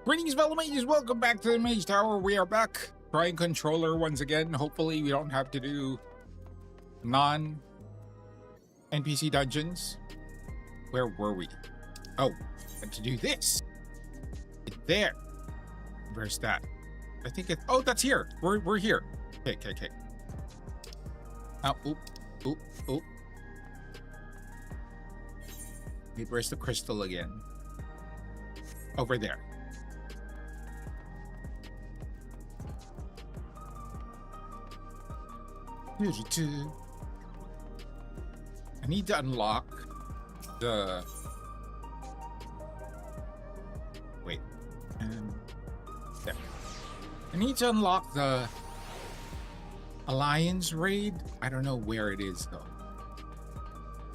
Greetings, fellow mages. Welcome back to the Mage Tower. We are back trying controller once again. Hopefully, we don't have to do non-NPC dungeons. Where were we? Oh, had to do this. It's there. Where's that? I think it's... Oh, that's here. We're here. Okay. Oh, oop. Wait, where's the crystal again? Over there. I need to unlock the... Wait. There. I need to unlock the Alliance raid. I don't know where it is, though.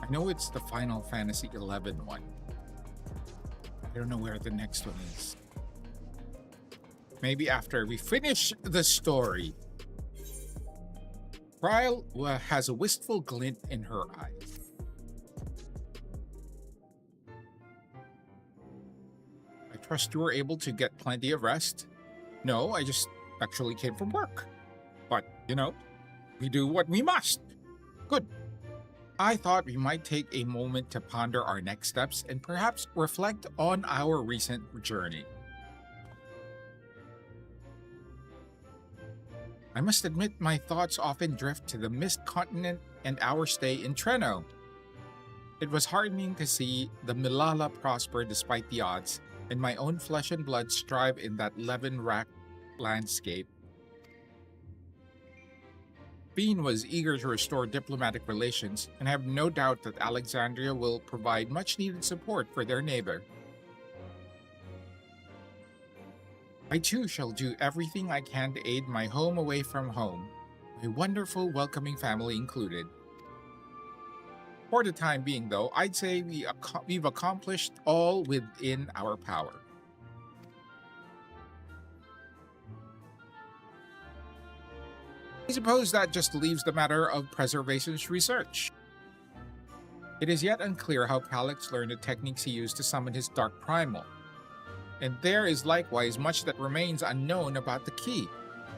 I know it's the Final Fantasy XI one. I don't know where the next one is. Maybe after we finish the story. Trial has a wistful glint in her eyes. I trust you were able to get plenty of rest. No, I just actually came from work. But, you know, we do what we must. Good. I thought we might take a moment to ponder our next steps and perhaps reflect on our recent journey. I must admit my thoughts often drift to the Mist Continent and our stay in Treno. It was heartening to see the Milala prosper despite the odds, and my own flesh and blood strive in that levin-racked landscape. Bean was eager to restore diplomatic relations, and I have no doubt that Alexandria will provide much-needed support for their neighbor. I too shall do everything I can to aid my home away from home, my wonderful welcoming family included. For the time being, though, I'd say we've accomplished all within our power. I suppose that just leaves the matter of preservation's research. It is yet unclear how Calyx learned the techniques he used to summon his Dark Primal. And there is likewise much that remains unknown about the key.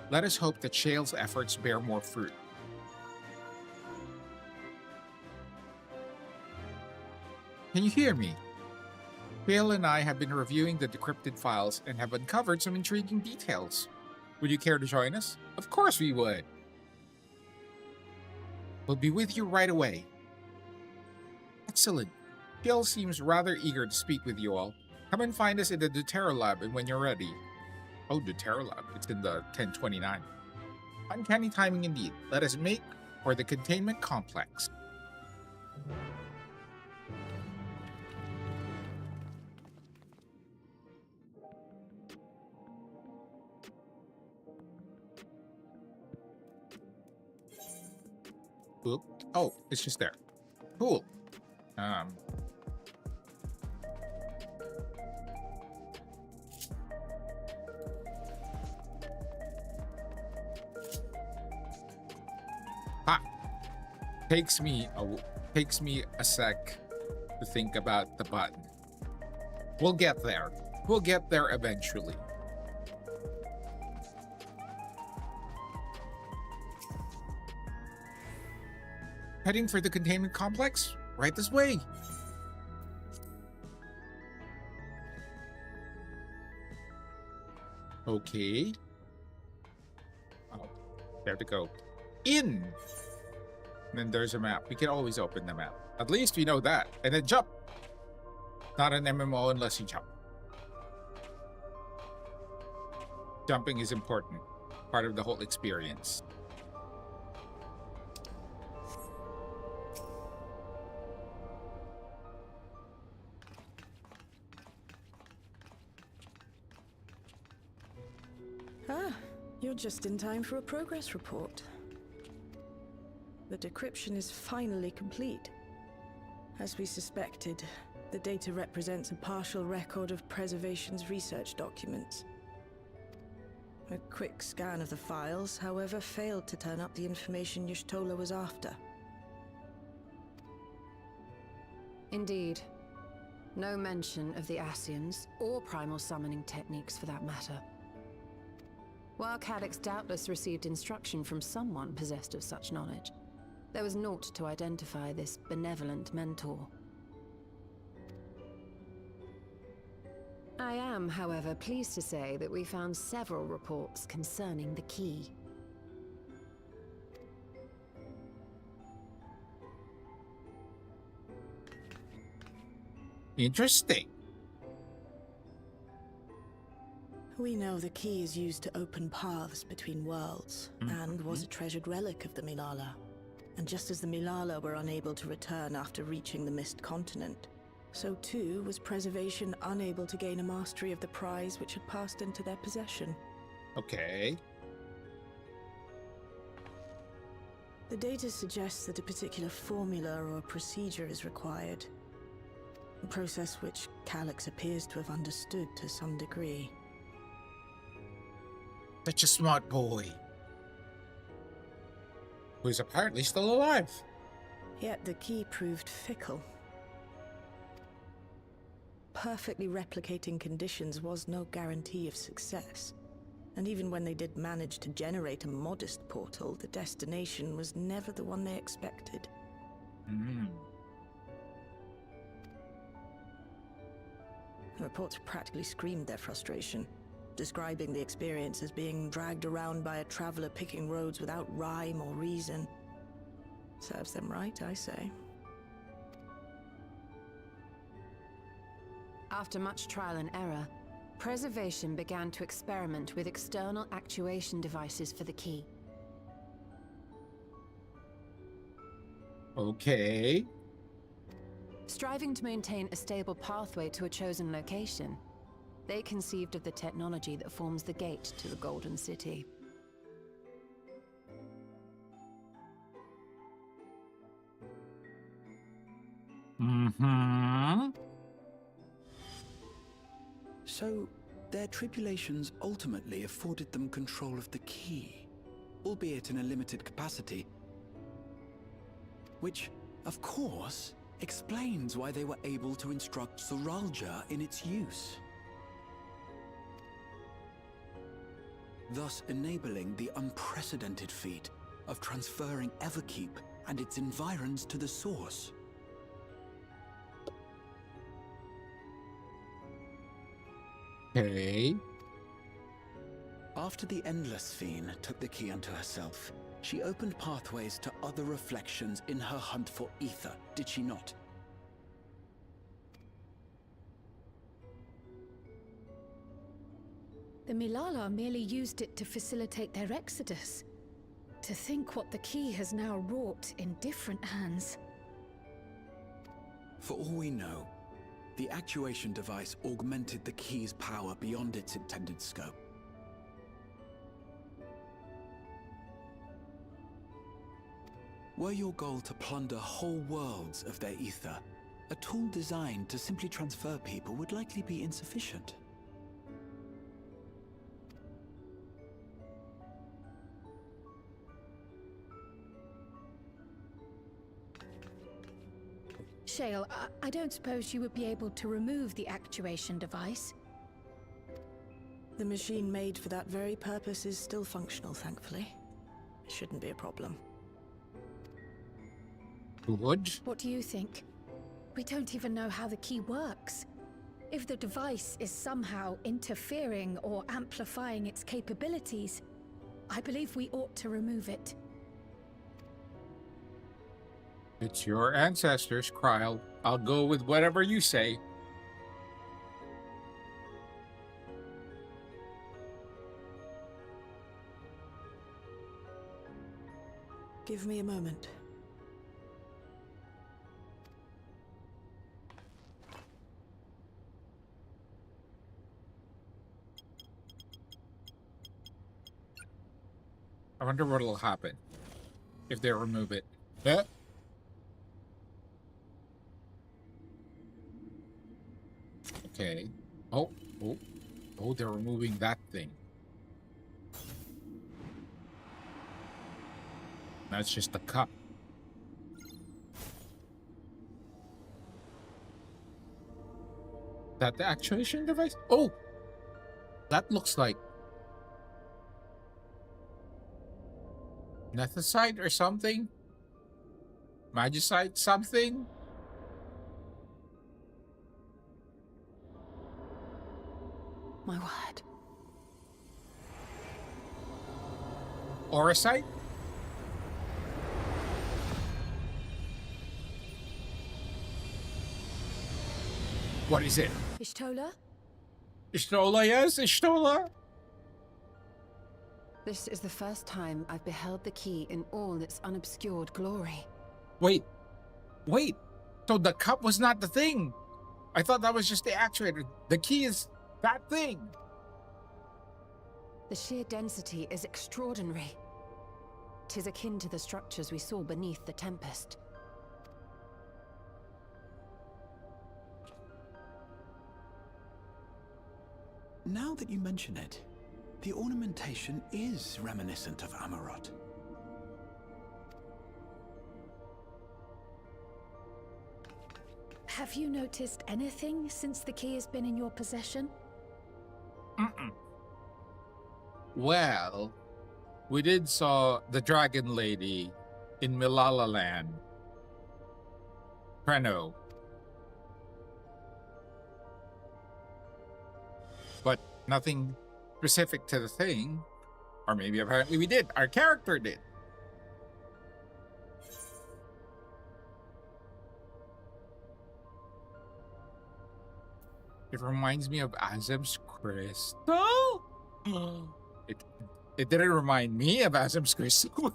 Let us hope that Shale's efforts bear more fruit. Can you hear me? Shale and I have been reviewing the decrypted files and have uncovered some intriguing details. Would you care to join us? Of course we would. We'll be with you right away. Excellent. Shale seems rather eager to speak with you all. Come and find us in the doTERRA lab and when you're ready. Oh, doTERRA lab. It's in the 1029. Uncanny timing indeed. Let us make for the containment complex. Oop. Oh, it's just there. Cool. Takes me a sec to think about the button. We'll get there. We'll get there eventually. Heading for the containment complex? Right this way. Okay. Oh, there to go. In! And then there's a map. We can always open the map. At least we know that. And then jump. Not an MMO unless you jump. Jumping is important. Part of the whole experience. Ah, you're just in time for a progress report. The decryption is finally complete. As we suspected, the data represents a partial record of Preservation's research documents. A quick scan of the files, however, failed to turn up the information Y'shtola was after. Indeed. No mention of the Ascians, or primal summoning techniques for that matter. While Calyx doubtless received instruction from someone possessed of such knowledge, there was naught to identify this benevolent mentor. I am, however, pleased to say that we found several reports concerning the key. Interesting. We know the key is used to open paths between worlds, and was a treasured relic of the Milala. And just as the Milala were unable to return after reaching the Mist Continent, so too was Preservation unable to gain a mastery of the prize which had passed into their possession. Okay. The data suggests that a particular formula or procedure is required, a process which Calyx appears to have understood to some degree. Such a smart boy. Who is apparently still alive. Yet the key proved fickle. Perfectly replicating conditions was no guarantee of success. And even when they did manage to generate a modest portal, the destination was never the one they expected. The reports practically screamed their frustration, describing the experience as being dragged around by a traveler picking roads without rhyme or reason. Serves them right, I say. After much trial and error, Preservation began to experiment with external actuation devices for the key. Okay. Striving to maintain a stable pathway to a chosen location, they conceived of the technology that forms the gate to the Golden City. So, their tribulations ultimately afforded them control of the key, albeit in a limited capacity. Which, of course, explains why they were able to instruct Zoralja in its use. Thus enabling the unprecedented feat of transferring Everkeep and its environs to the Source. Okay. After the Endless Fiend took the key unto herself, she opened pathways to other reflections in her hunt for ether, did she not? The Milala merely used it to facilitate their exodus. To think what the key has now wrought in different hands. For all we know, the actuation device augmented the key's power beyond its intended scope. Were your goal to plunder whole worlds of their ether, a tool designed to simply transfer people would likely be insufficient. Shale, I don't suppose you would be able to remove the actuation device? The machine made for that very purpose is still functional, thankfully. It shouldn't be a problem. Good. What do you think? We don't even know how the key works. If the device is somehow interfering or amplifying its capabilities, I believe we ought to remove it. It's your ancestors, Kryl. I'll go with whatever you say. Give me a moment. I wonder what'll happen if they remove it. Yeah. Okay. Oh, they're removing that thing. That's just a cup. That the actuation device? Oh, that looks like Nethicite or something. Magicite something. My word. Auracite? What is it? Ishtola? Ishtola, yes, Ishtola. This is the first time I've beheld the key in all its unobscured glory. Wait. So the cup was not the thing. I thought that was just the actuator. The key is that thing. The sheer density is extraordinary. 'Tis akin to the structures we saw beneath the Tempest. Now that you mention it, the ornamentation is reminiscent of Amarot. Have you noticed anything since the key has been in your possession? Well, we did saw the dragon lady in Milala Land. Preno. But nothing specific to the thing. Or maybe apparently we did. Our character did. It reminds me of Azem's crystal. It didn't remind me of Azem's crystal.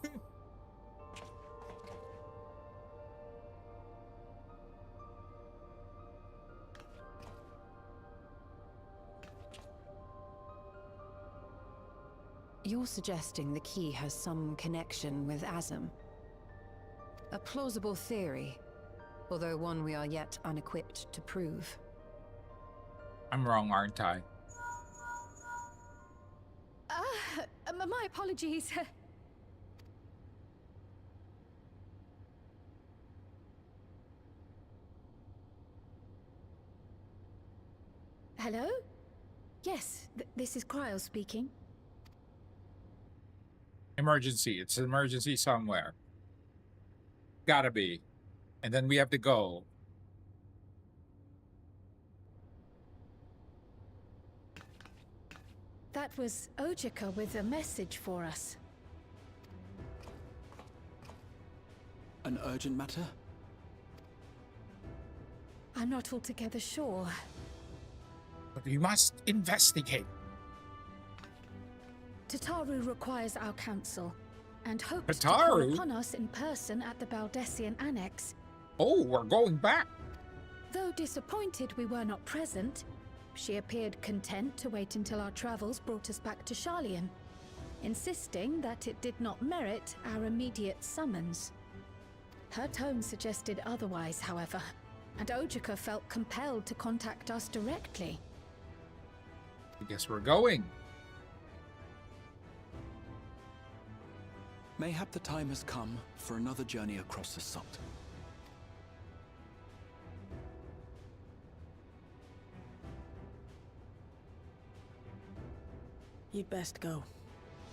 You're suggesting the key has some connection with Azem. A plausible theory, although one we are yet unequipped to prove. I'm wrong, aren't I? My apologies. Hello? Yes, this is Cryo speaking. Emergency. It's an emergency somewhere. Gotta be. And then we have to go. That was Ojika with a message for us. An urgent matter? I'm not altogether sure. But we must investigate. Tataru requires our counsel, and hopes to Tataru? call upon us in person at the Baldessian Annex. Oh, we're going back. Though disappointed we were not present, she appeared content to wait until our travels brought us back to Sharlayan, insisting that it did not merit our immediate summons. Her tone suggested otherwise, however, and Ojika felt compelled to contact us directly. I guess we're going. Mayhap the time has come for another journey across the salt. You'd best go.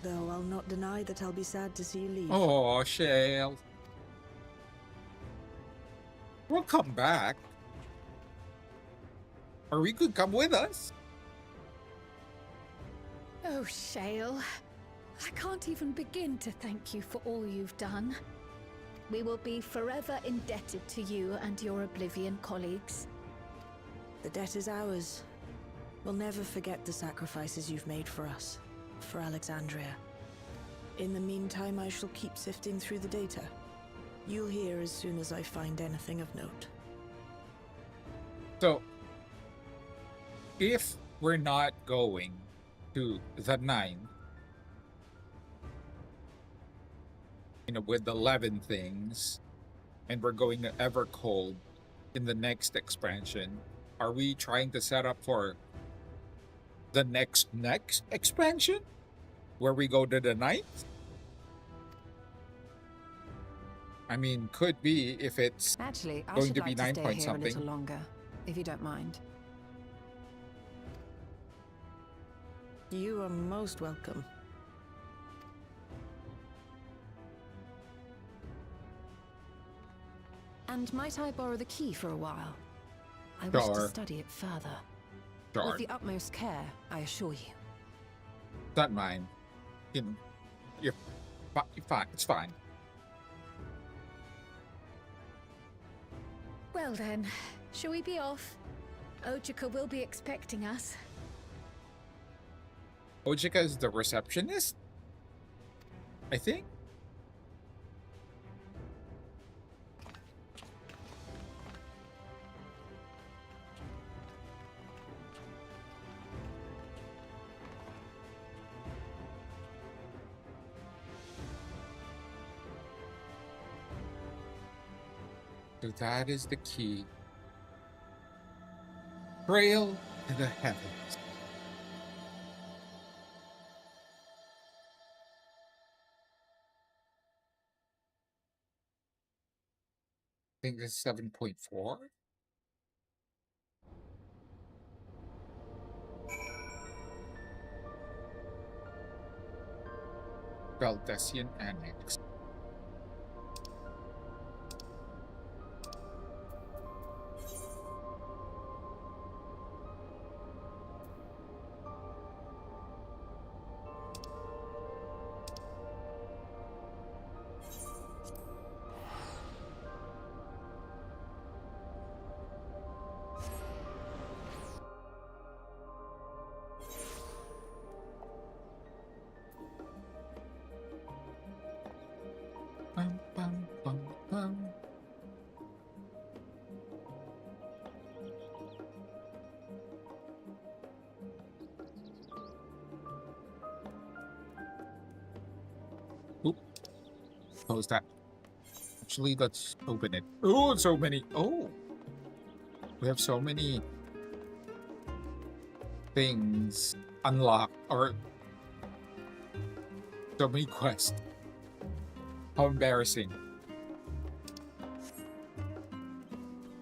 Though I'll not deny that I'll be sad to see you leave. Oh, Shale. We'll come back. Or we could come with us. Oh, Shale. I can't even begin to thank you for all you've done. We will be forever indebted to you and your Oblivion colleagues. The debt is ours. We'll never forget the sacrifices you've made for us, for Alexandria. In the meantime, I shall keep sifting through the data. You'll hear as soon as I find anything of note. So, if we're not going to the 9, with the 11 things, and we're going to Evercold in the next expansion, are we trying to set up for the next expansion where we go to the 9th? I mean, could be if it's Actually, I going should to be like to 9 stay point here a little something. longer, if you don't mind. You are most welcome. And might I borrow the key for a while? I wish to Sure. study it further. Sure. With the utmost care, I assure you. Not mine. You know, you're fine. It's fine. Well then, shall we be off? Ojika will be expecting us. Ojika is the receptionist? I think? So that is the key. Trail to the heavens. I think this is 7.4. Valdesian Annex. Bum, bum, bum, bum. Oop. Close that. Actually, let's open it. Oh, so many. Oh, we have so many things unlocked, or so many quests. How embarrassing.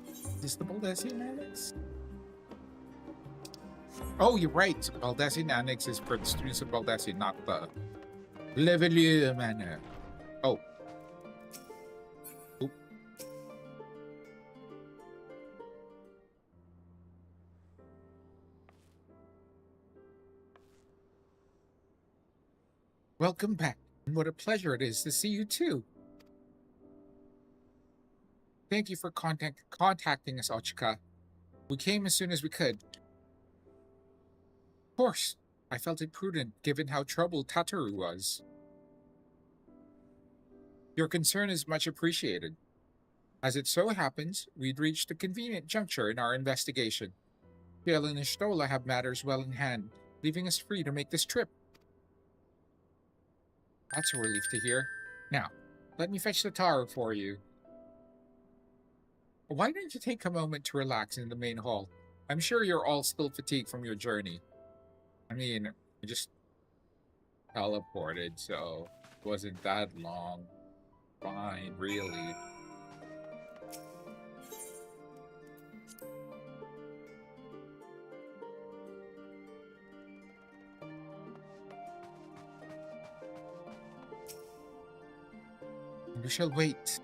Is this the Valdesian Annex? Oh, you're right. Valdesian Annex is for the students of Valdesian, not the Levelier Manor. Oh. Oop. Welcome back. And what a pleasure it is to see you too. Thank you for contacting us, Ochika. We came as soon as we could. Of course, I felt it prudent given how troubled Tataru was. Your concern is much appreciated. As it so happens, we'd reached a convenient juncture in our investigation. Fiel and Ishtola have matters well in hand, leaving us free to make this trip. That's a relief to hear. Now, let me fetch the taro for you. Why don't you take a moment to relax in the main hall? I'm sure you're all still fatigued from your journey. I mean, I just teleported, so it wasn't that long. Fine, really. We shall wait.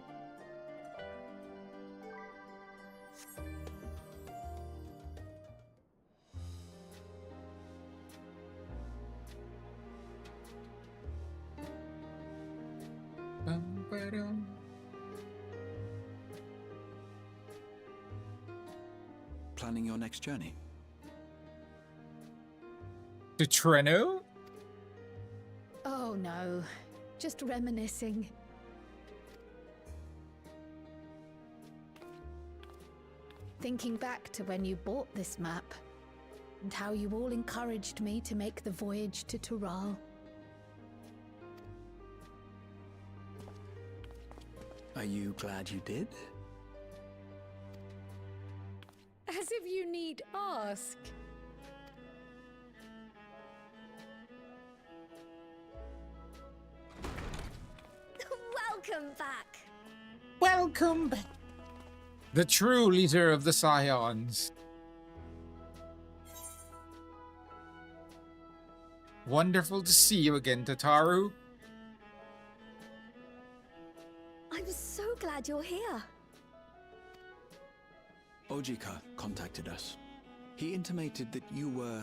Bum-ba-dum. Planning your next journey? To Treno? Oh no, just reminiscing. Thinking back to when you bought this map, and how you all encouraged me to make the voyage to Tural. Are you glad you did? As if you need ask. Welcome back. Welcome back. The true leader of the Scions. Wonderful to see you again, Tataru. I'm so glad you're here. Ojika contacted us. He intimated that you were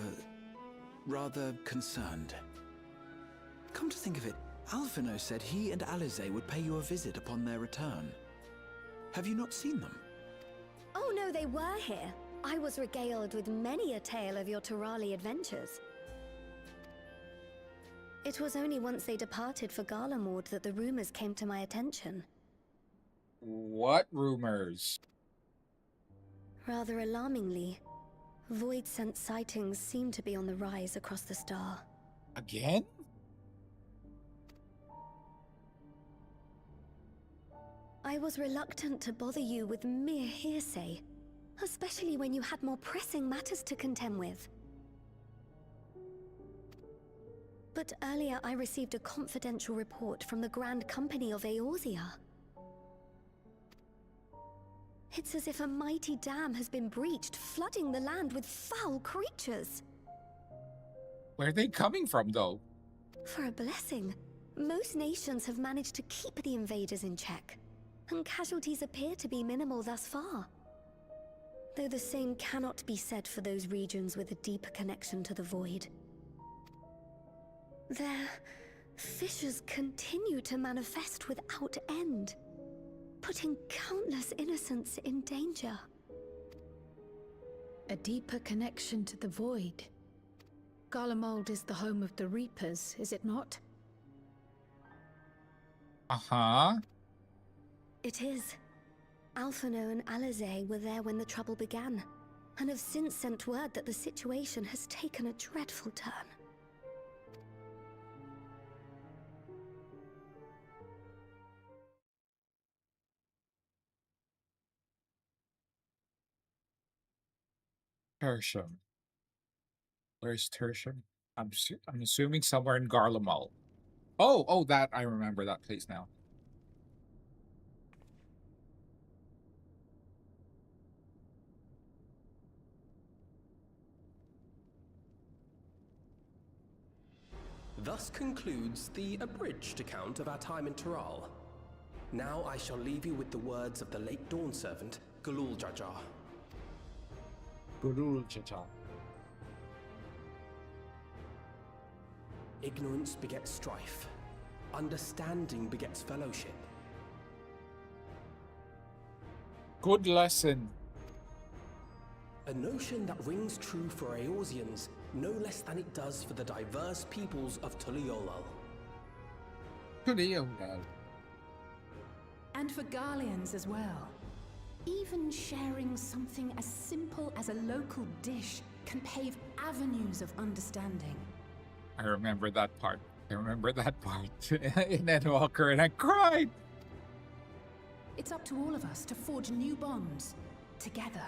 rather concerned. Come to think of it, Alphino said he and Alize would pay you a visit upon their return. Have you not seen them? Oh no, they were here. I was regaled with many a tale of your Turali adventures. It was only once they departed for Garlemord that the rumors came to my attention. What rumors? Rather alarmingly, void-sent sightings seem to be on the rise across the star. Again? I was reluctant to bother you with mere hearsay, especially when you had more pressing matters to contend with. But earlier I received a confidential report from the Grand Company of Eorzea. It's as if a mighty dam has been breached, flooding the land with foul creatures. Where are they coming from, though? For a blessing, most nations have managed to keep the invaders in check, and casualties appear to be minimal thus far. Though the same cannot be said for those regions with a deeper connection to the void. Their fissures continue to manifest without end, putting countless innocents in danger. A deeper connection to the void. Garlemald is the home of the Reapers, is it not? Uh-huh. It is. Alphino and Alize were there when the trouble began, and have since sent word that the situation has taken a dreadful turn. Tertium. Where's Tertium? I'm assuming somewhere in Garlemald. Oh, that I remember that place now. Thus concludes the abridged account of our time in Tural. Now I shall leave you with the words of the late Dawn Servant, Galul Jajar. Ignorance begets strife. Understanding begets fellowship. Good lesson. A notion that rings true for Eorzeans no less than it does for the diverse peoples of Tuliolal. And for Garleans as well. Even sharing something as simple as a local dish can pave avenues of understanding. I remember that part. in Endwalker, and I cried. It's up to all of us to forge new bonds together.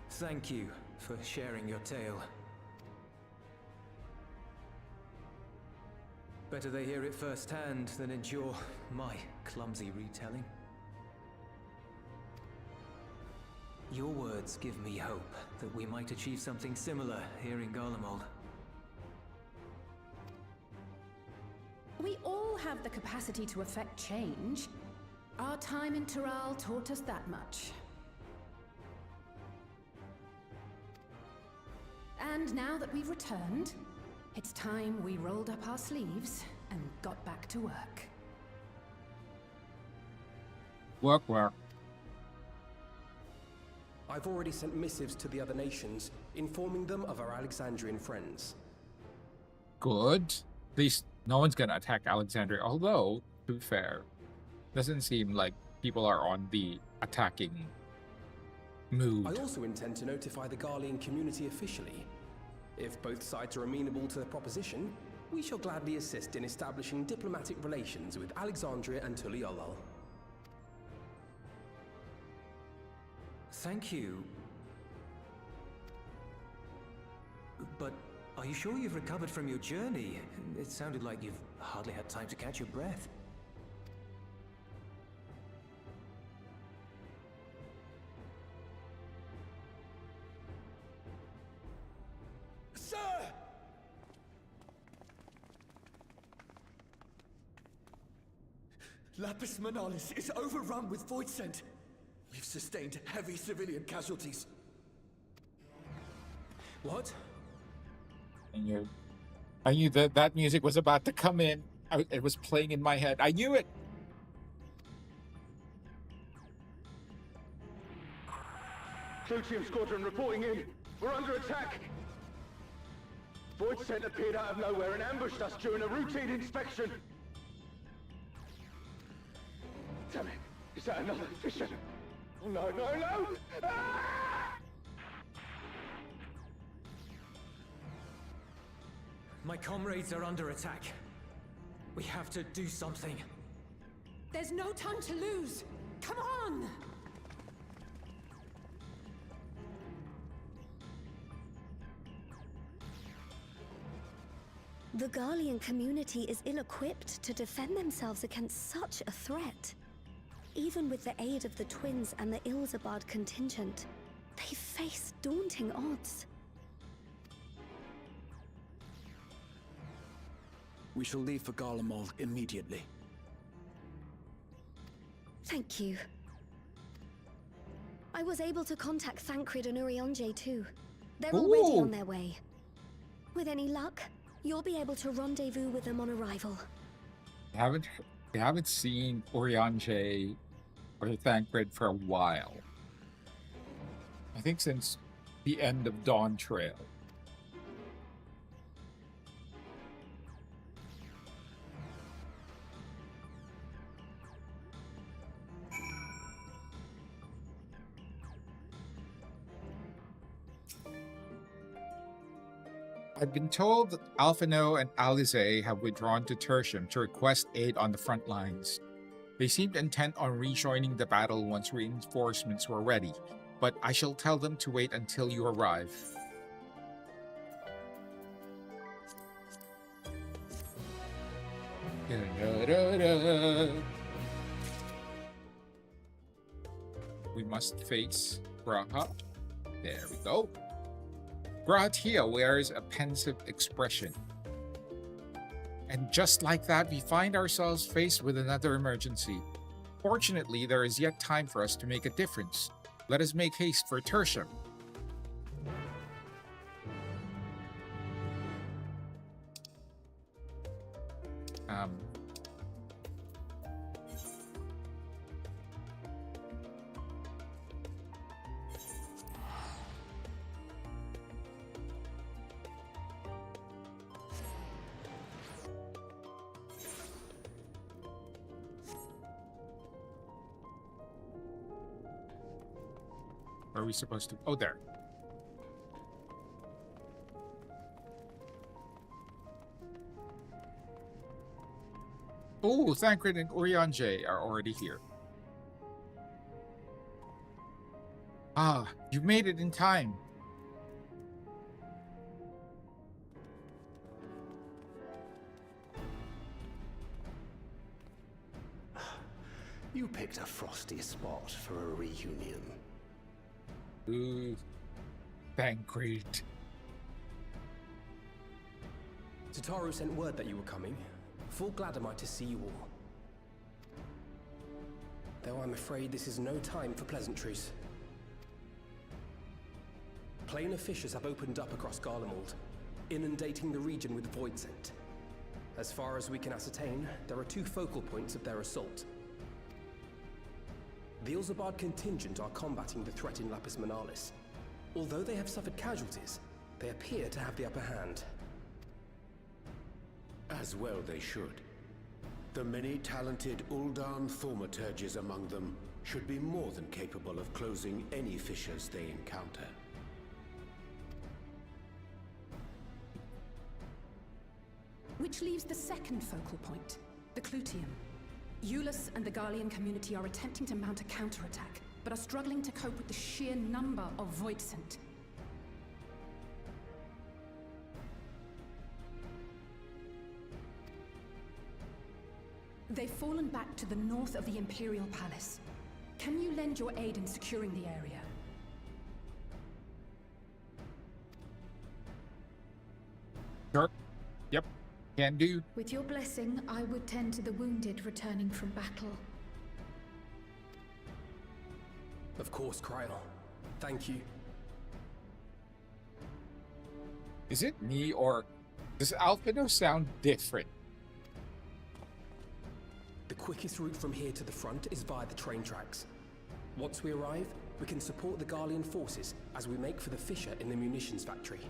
Thank you for sharing your tale. Better they hear it firsthand than endure my clumsy retelling. Your words give me hope that we might achieve something similar here in Garlemald. We all have the capacity to affect change. Our time in Tural taught us that much. And now that we've returned, it's time we rolled up our sleeves and got back to work. Work. I've already sent missives to the other nations, informing them of our Alexandrian friends. Good. At least no one's gonna attack Alexandria, although, to be fair, doesn't seem like people are on the attacking mood. I also intend to notify the Garlean community officially. If both sides are amenable to the proposition, we shall gladly assist in establishing diplomatic relations with Alexandria and Tuliolol. Thank you. But are you sure you've recovered from your journey? It sounded like you've hardly had time to catch your breath. Sir! Lapis Manalis is overrun with void scent. We've sustained heavy civilian casualties. What? I knew that that music was about to come in. It was playing in my head. I knew it. Clutium Squadron reporting in. We're under attack. Void scent appeared out of nowhere and ambushed us during a routine inspection. Damn it. Is that another fisher? Oh, no, no, no! Ah! My comrades are under attack. We have to do something. There's no time to lose! Come on! The Garlean community is ill-equipped to defend themselves against such a threat. Even with the aid of the twins and the Ilzabard contingent, they face daunting odds. We shall leave for Garlemald immediately. Thank you. I was able to contact Thancred and Urianger too. They're already on their way. With any luck, you'll be able to rendezvous with them on arrival. I haven't seen Urianger or Thancred for a while. I think since the end of Dawn Trail. I've been told that Alphino and Alize have withdrawn to Tertium to request aid on the front lines. They seemed intent on rejoining the battle once reinforcements were ready, but I shall tell them to wait until you arrive. We must face Graha. There we go. Grahatia wears a pensive expression. And just like that, we find ourselves faced with another emergency. Fortunately, there is yet time for us to make a difference. Let us make haste for Tertium. Where are we supposed to? Oh, there. Oh, Thancred and Urianger are already here. Ah, you made it in time. You picked a frosty spot for a reunion. Ooh, Thancred. Tataru sent word that you were coming. Full glad am I to see you all. Though I'm afraid this is no time for pleasantries. Planar fissures have opened up across Garlemald, inundating the region with void scent. As far as we can ascertain, there are two focal points of their assault. The Ilzabard contingent are combating the threat in Lapis Manalis. Although they have suffered casualties, they appear to have the upper hand. As well they should. The many talented Uldan thaumaturges among them should be more than capable of closing any fissures they encounter. Which leaves the second focal point, the Clutium. Eulus and the Garlean community are attempting to mount a counterattack, but are struggling to cope with the sheer number of Voidsent. They've fallen back to the north of the Imperial Palace. Can you lend your aid in securing the area? Sure. Yep. Can do. With your blessing, I would tend to the wounded returning from battle. Of course, Kryl. Thank you. Is it me or does Alphino sound different? The quickest route from here to the front is via the train tracks. Once we arrive, we can support the Garlean forces as we make for the fissure in the munitions factory.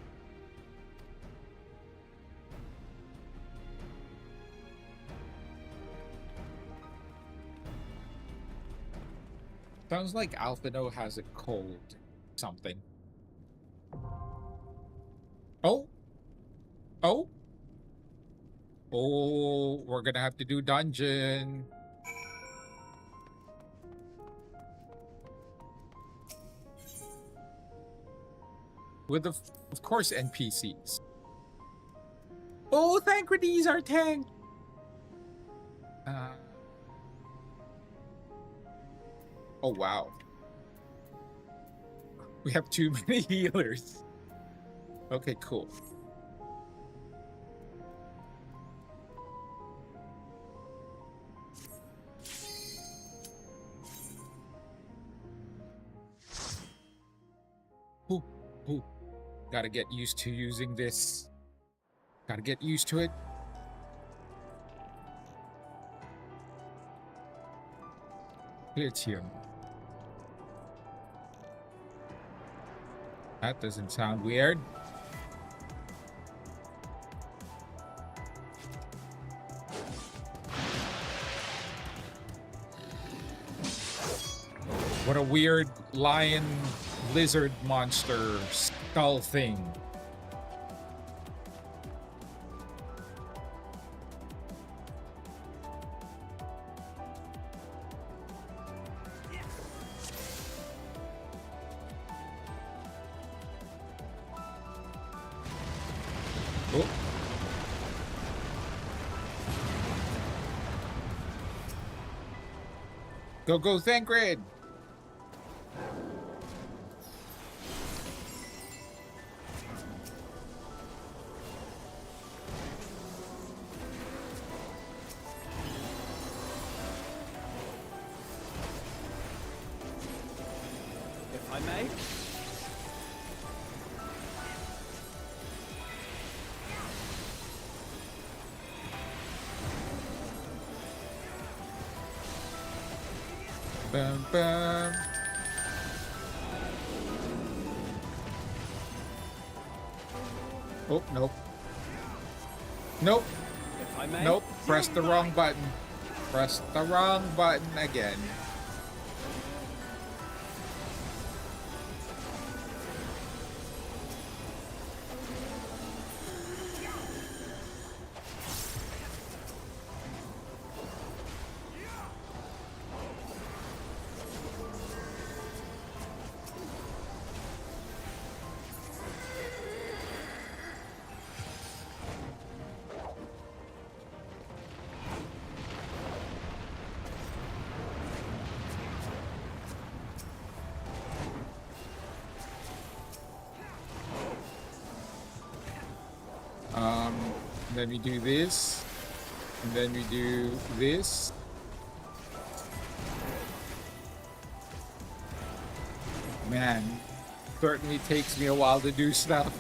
Sounds like Alphino has a cold. Something. Oh! Oh! Oh, we're gonna have to do dungeon. With, of course, NPCs. Oh, Thancredi's our tank! Oh, wow. We have too many healers. Okay, cool. Ooh. Gotta get used to using this. Gotta get used to it. Lithium. That doesn't sound weird. What a weird lion lizard monster skull thing. Oh. Go, Thancred! If I may. Bum, bum. Oh, nope. Nope. If I may. Nope. Press the wrong button. Press the wrong button again. Then we do this, and then we do this. Man, certainly takes me a while to do stuff.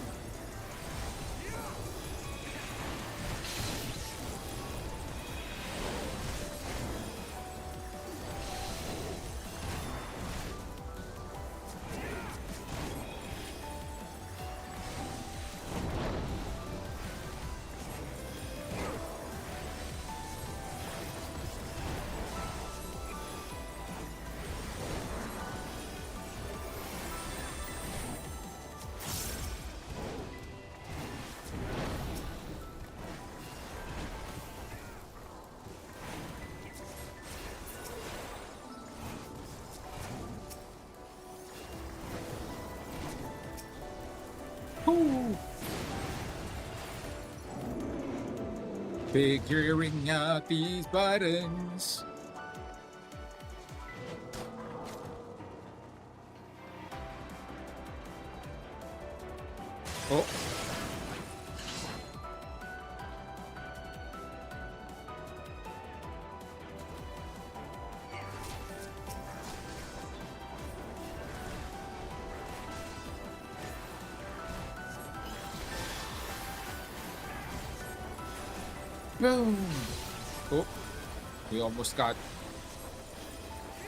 Figuring out these buttons. Oh. Boom. Oh, we almost got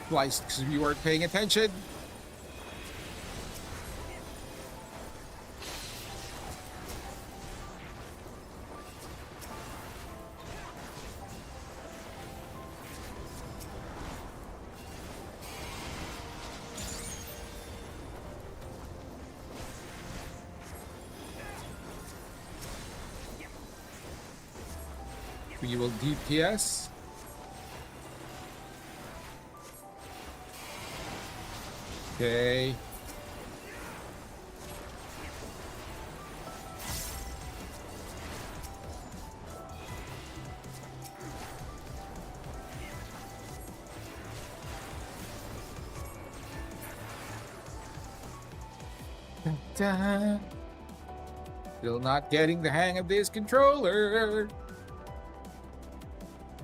sliced because we weren't paying attention. We will DPS. Okay. Dun-dun. Still not getting the hang of this controller.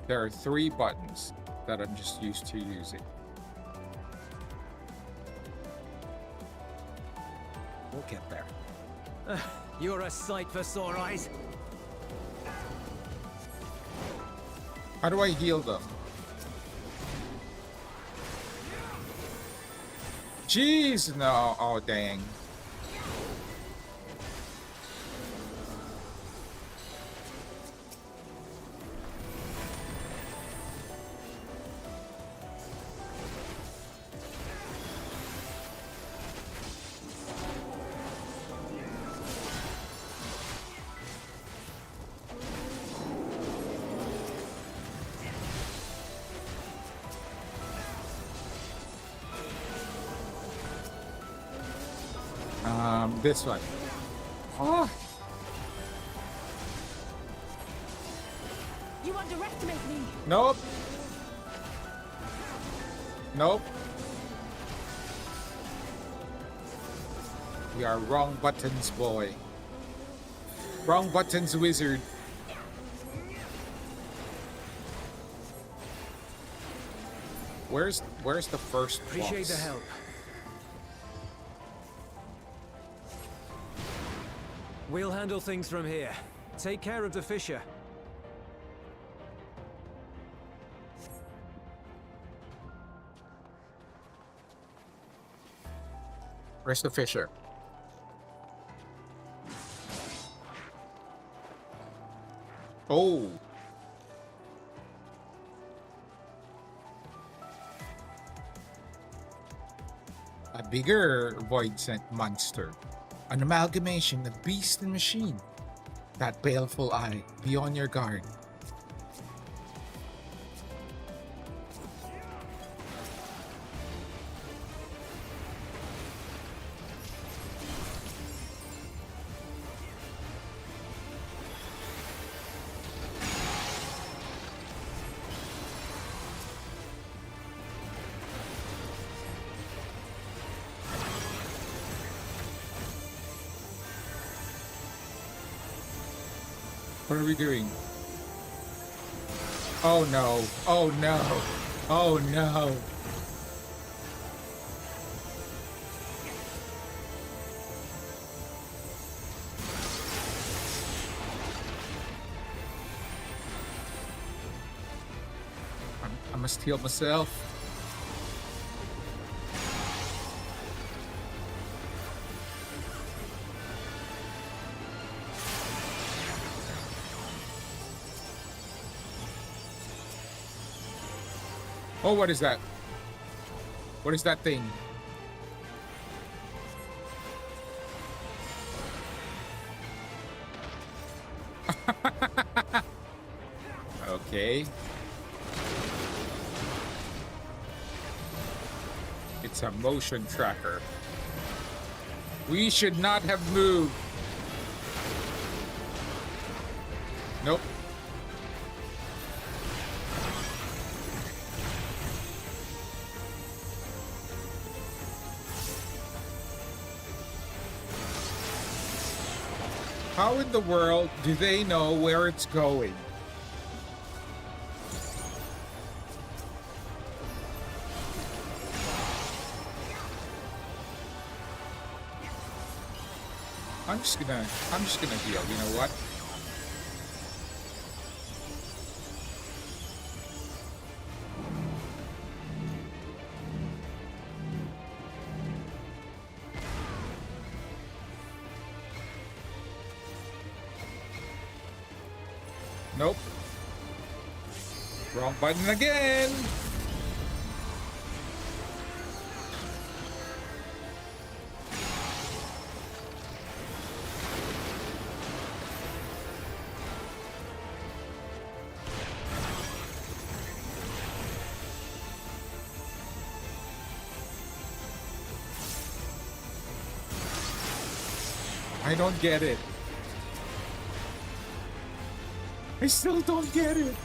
There are 3 buttons that I'm just used to using. We'll get there. You're a sight for sore eyes. How do I heal them? Jeez, no. Oh, dang. This one. Oh. You underestimate me. Nope. Nope. We are wrong buttons, boy. Wrong buttons, wizard. Where's the first Appreciate boss? the help. We'll handle things from here. Take care of the Fisher. Where's the Fisher? Oh. A bigger void scent monster. An amalgamation of beast and machine. That baleful eye, be on your guard. What are we doing? Oh no. Oh no. Oh no. I must heal myself. Oh, what is that? What is that thing? Okay. It's a motion tracker. We should not have moved. Nope. How in the world do they know where it's going? I'm just gonna heal, you know what? Nope. Wrong button again. I don't get it. I still don't get it.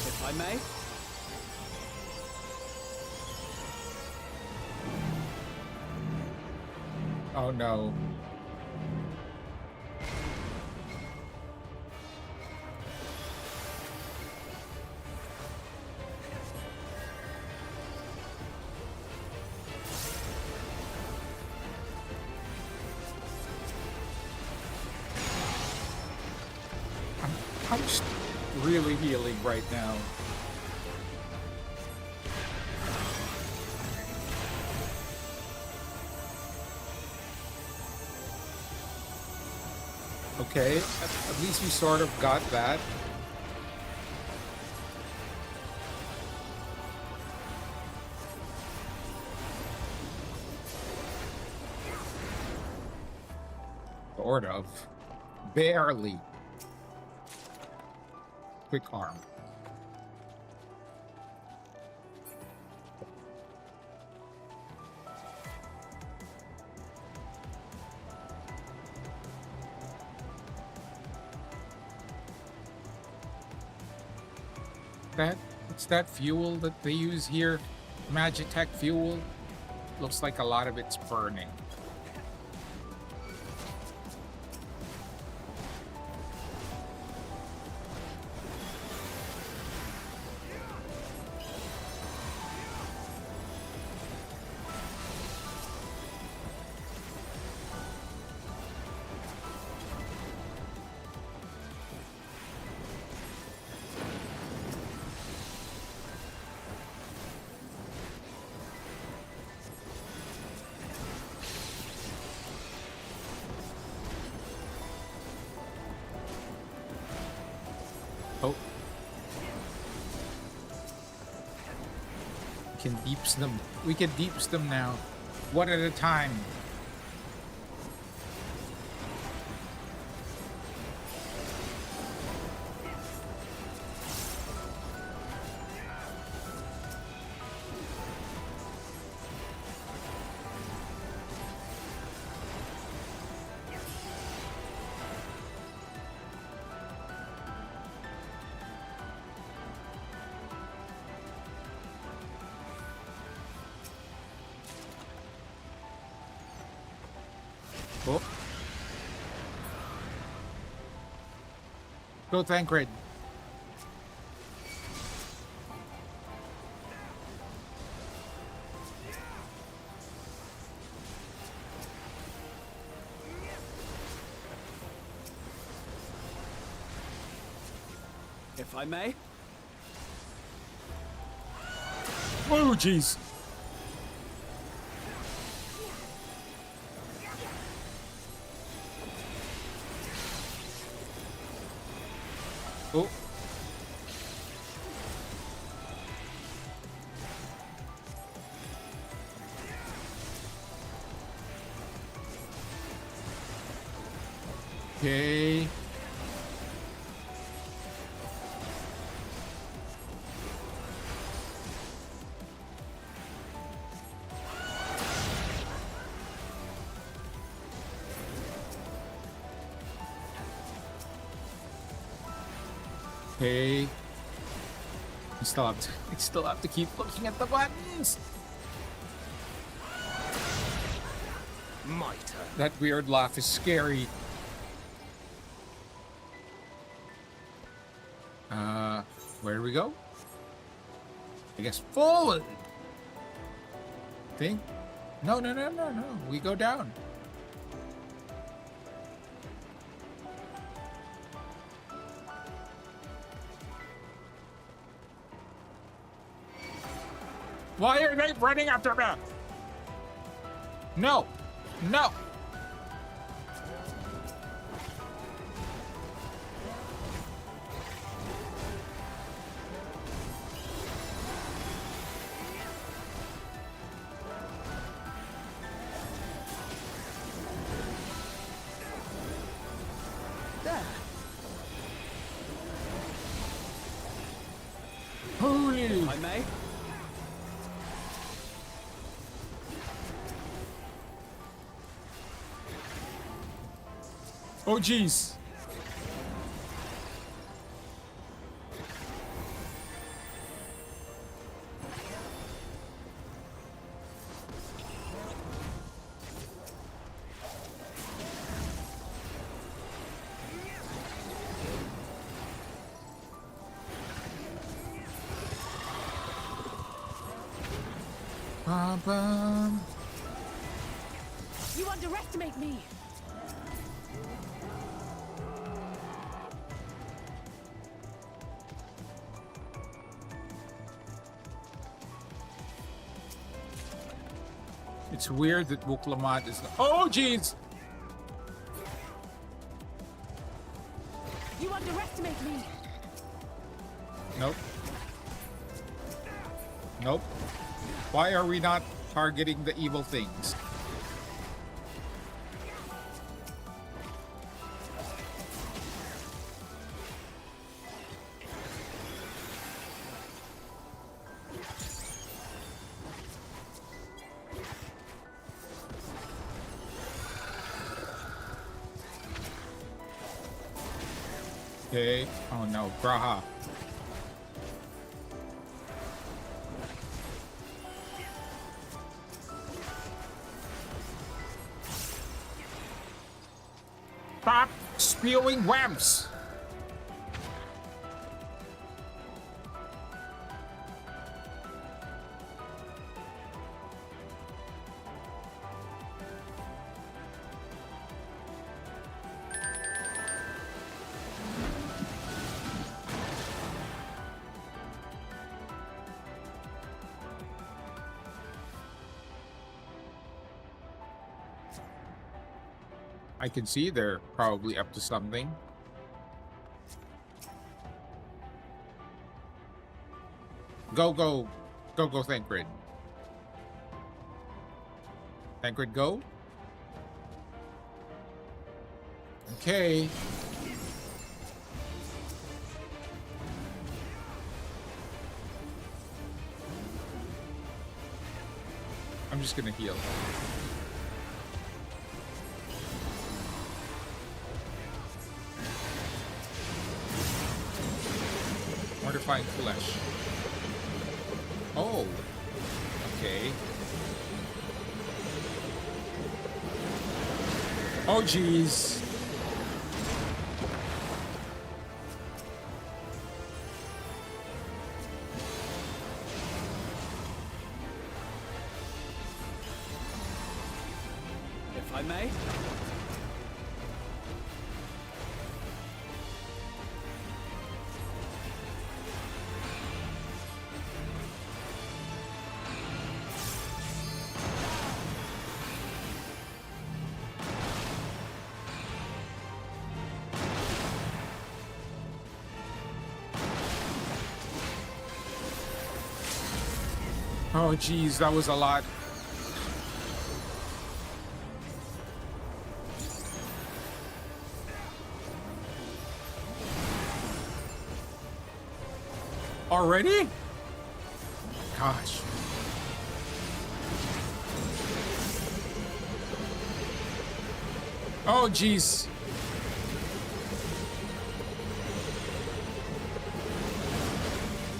If I may? Oh no. I'm just really healing right now. Okay, at least we sort of got that. Sort of. Barely. Quick arm. What's that fuel that they use here? Magitech fuel? Looks like a lot of it's burning. Oh. We can deeps them. We can deeps them now. One at a time. Oh. Go Thancred. If I may? Oh, jeez. Oh. Okay. Okay. I still have to keep looking at the buttons. My turn. That weird laugh is scary. Where do we go? I guess forward. Thing? No. We go down. Why are they running after me? No. No. Holy. If I may? Oh, jeez. Bum. You underestimate me! It's weird that Wuklamat is. Oh, jeez! You underestimate me! Nope. Nope. Why are we not targeting the evil things? Okay. Oh no, Graha. Stop spewing webs! I can see they're probably up to something. Go, Thancred. Thancred, go. Okay. I'm just gonna heal. Mortifying flesh. Oh. Okay. Oh, jeez. If I may? Oh, geez, that was a lot. Already? Gosh. Oh, geez.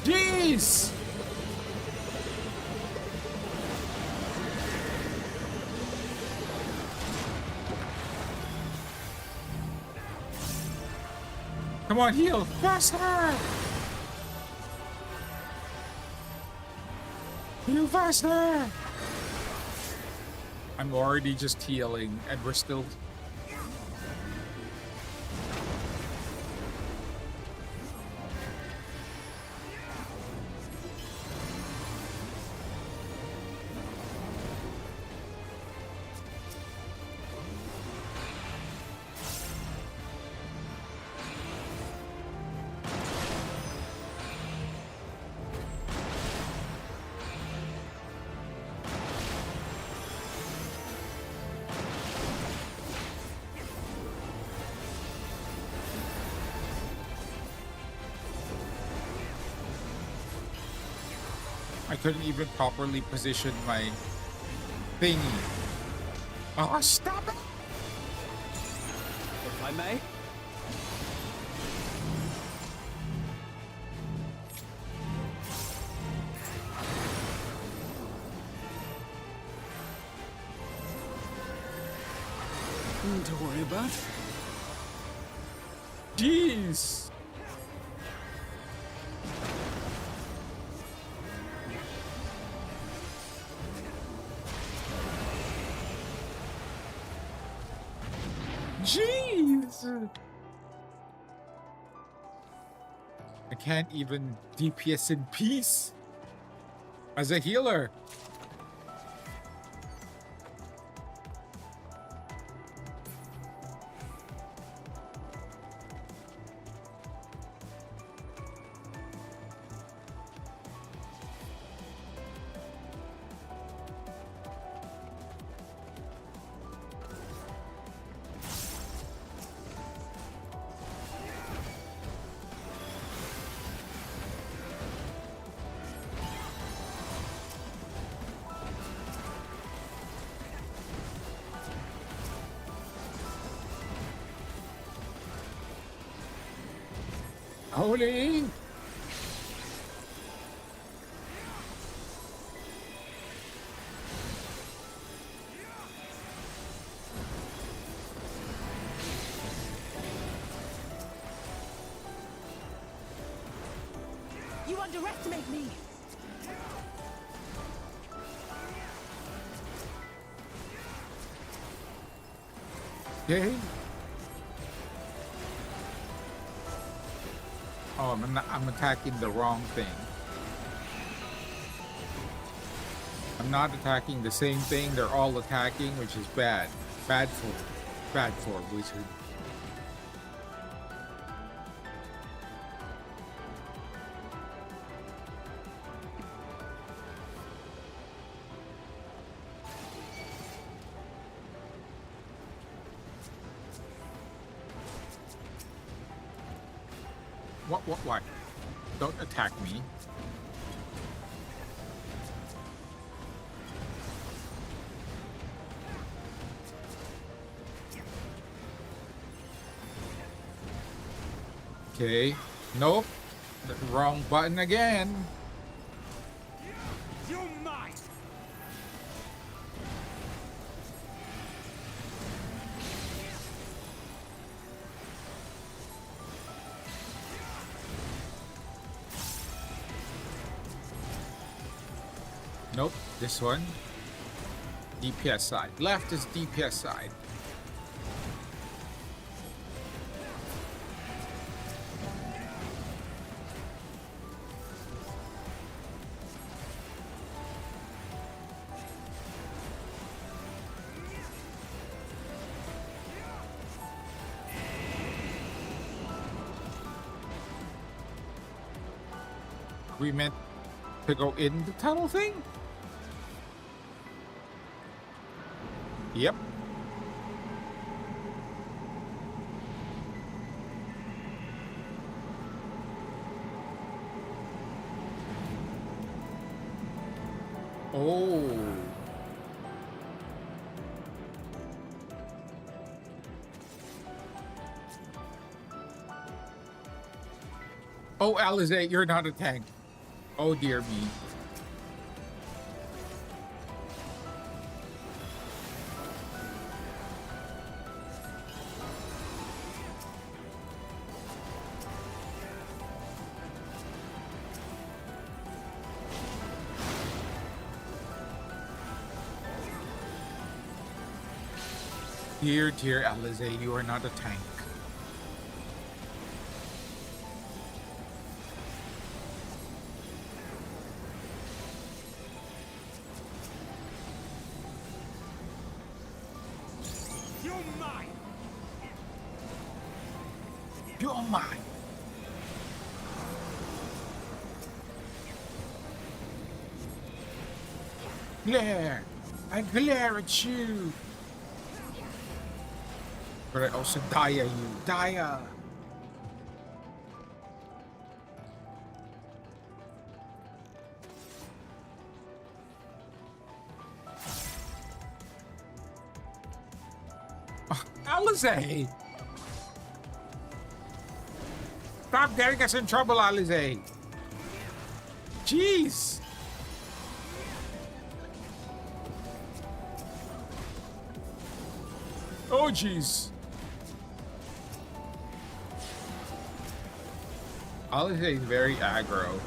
Jeez! Jeez! Come on, heal! Faster! Heal faster! I'm already just healing, and we're still... I couldn't even properly position my thingy. Oh, stop it! If I may. Nothing to worry about. Jeez! Jeez! I can't even DPS in peace as a healer. Holy! You underestimate me! Okay. Oh, I'm attacking the wrong thing. I'm not attacking the same thing they're all attacking, which is bad. Bad for Wizard. What? Don't attack me. Okay. Nope. The wrong button again. You might. Nope. This one. DPS side. Left is DPS side. We meant to go in the tunnel thing? Yep. Oh. Oh, Alize, you're not a tank. Oh dear me. Dear Alize, you are not a tank. You're mine! You're mine. Glare! I glare at you! But I also die at you. Die! Alize! Stop getting us in trouble, Alize! Jeez! Oh, jeez. Alize is very aggro.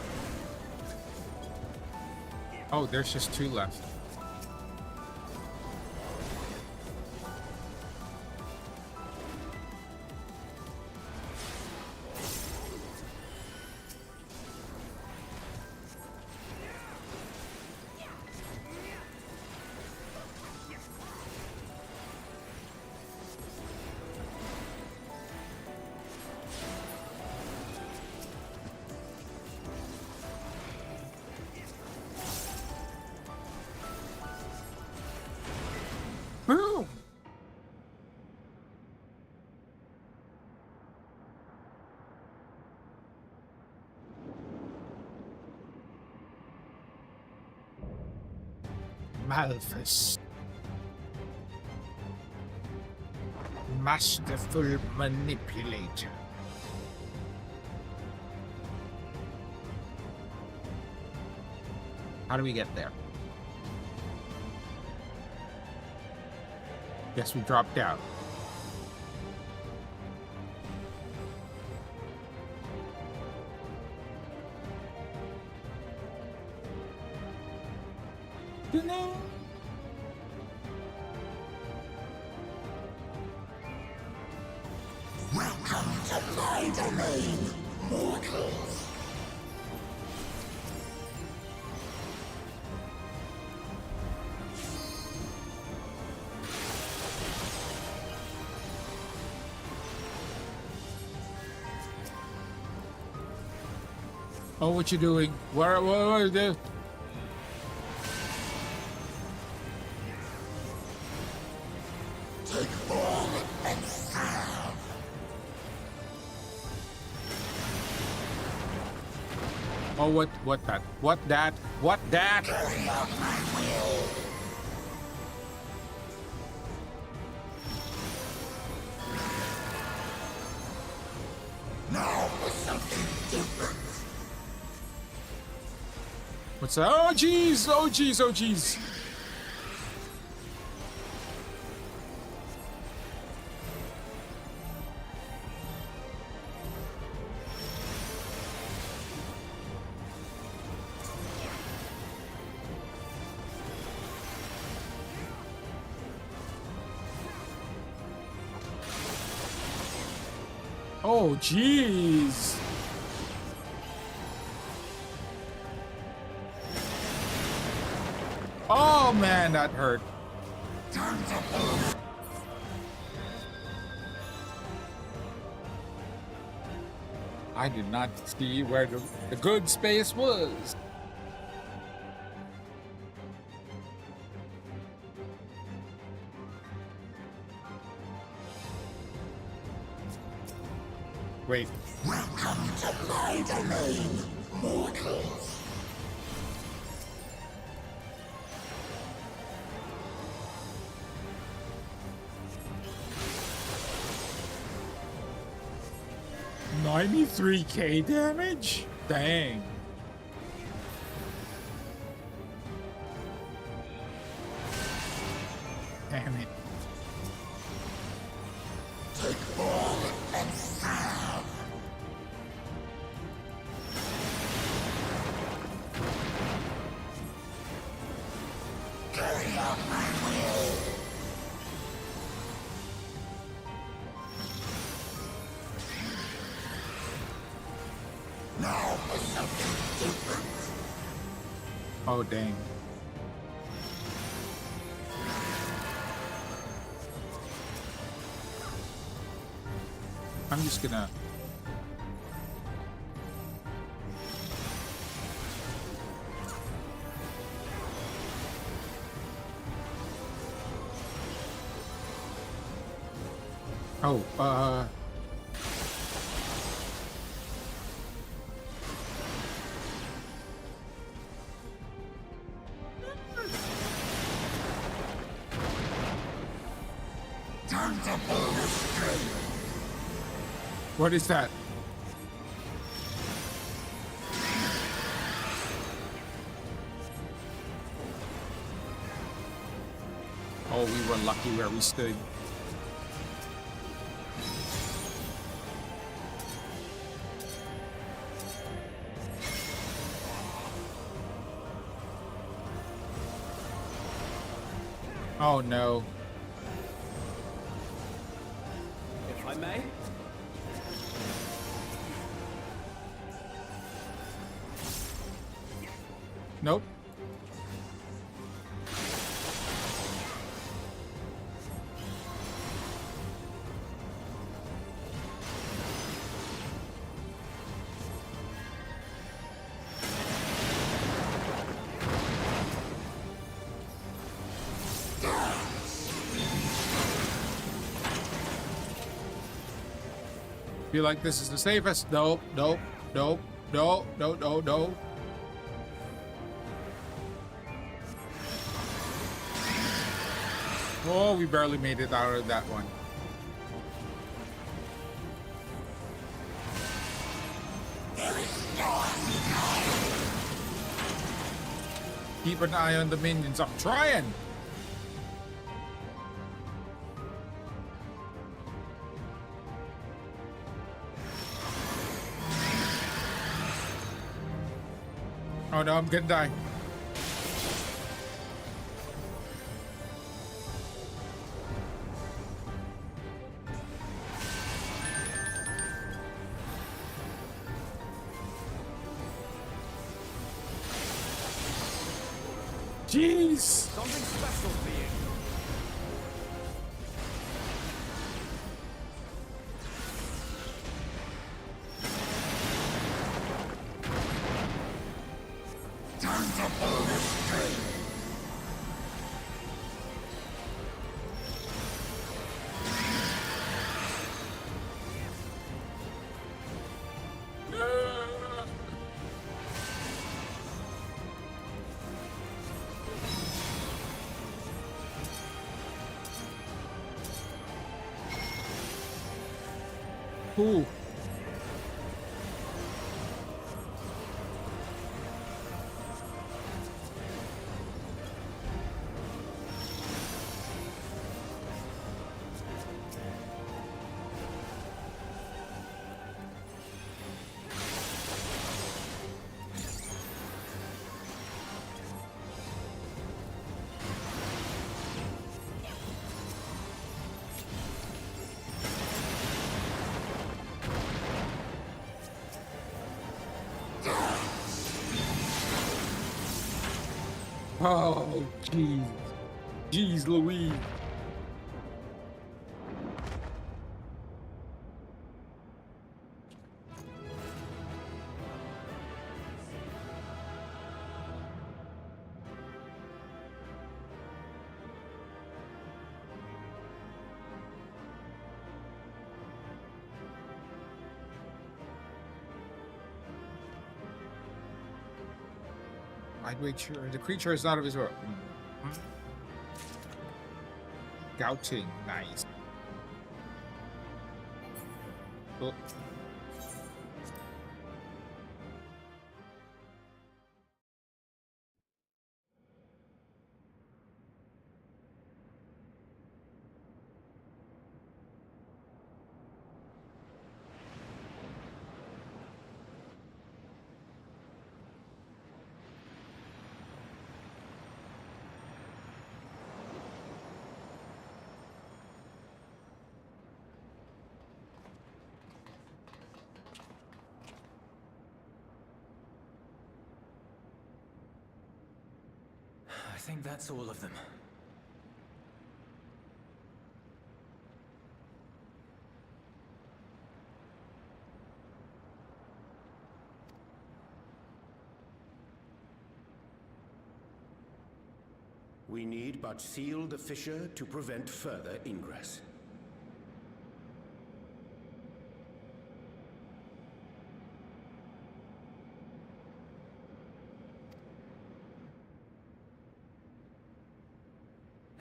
Oh, there's just 2 left. Boom! Malphus. Masterful manipulator. How do we get there? Guess we dropped out. Welcome to my domain, mortals. Oh, what you doing? What are you? Take form and serve. Oh, what that? What that? What that? Carry out my will. Now for something different. What's that? Oh, jeez! Oh, jeez! Oh, jeez! Oh, jeez! Oh man, that hurt. I did not see where the good space was. Wait. Welcome to my domain, mortals. $93K damage? Dang. Damn it. Take all and serve. Carry out my will. Now for something different. Oh, dang. I'm just gonna... Oh, Time to pull the string. what is that? Oh, we were lucky where we stood. Oh no. If I may? Nope. Feel like this is the safest. Nope, nope, nope, no, no, no, no. Oh, we barely made it out of that one. Keep an eye on the minions. I'm trying. Oh no, I'm gonna die. Jeez! Something special for you. Time to pull the string. Ooh. Oh, jeez. Jeez Louise. I'd make sure the creature is out of his world. Gouting, nice. Oh. think that's all of them. We need but seal the fissure to prevent further ingress.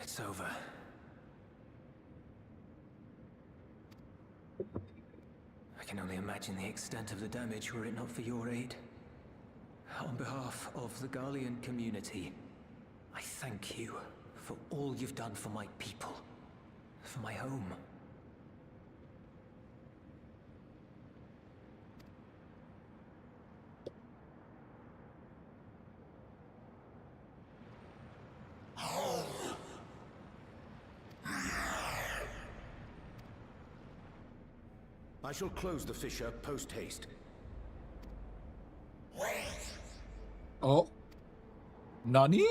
It's over. I can only imagine the extent of the damage were it not for your aid. On behalf of the Garlean community, I thank you for all you've done for my people, for my home. I shall close the fissure post-haste. Oh? Nani?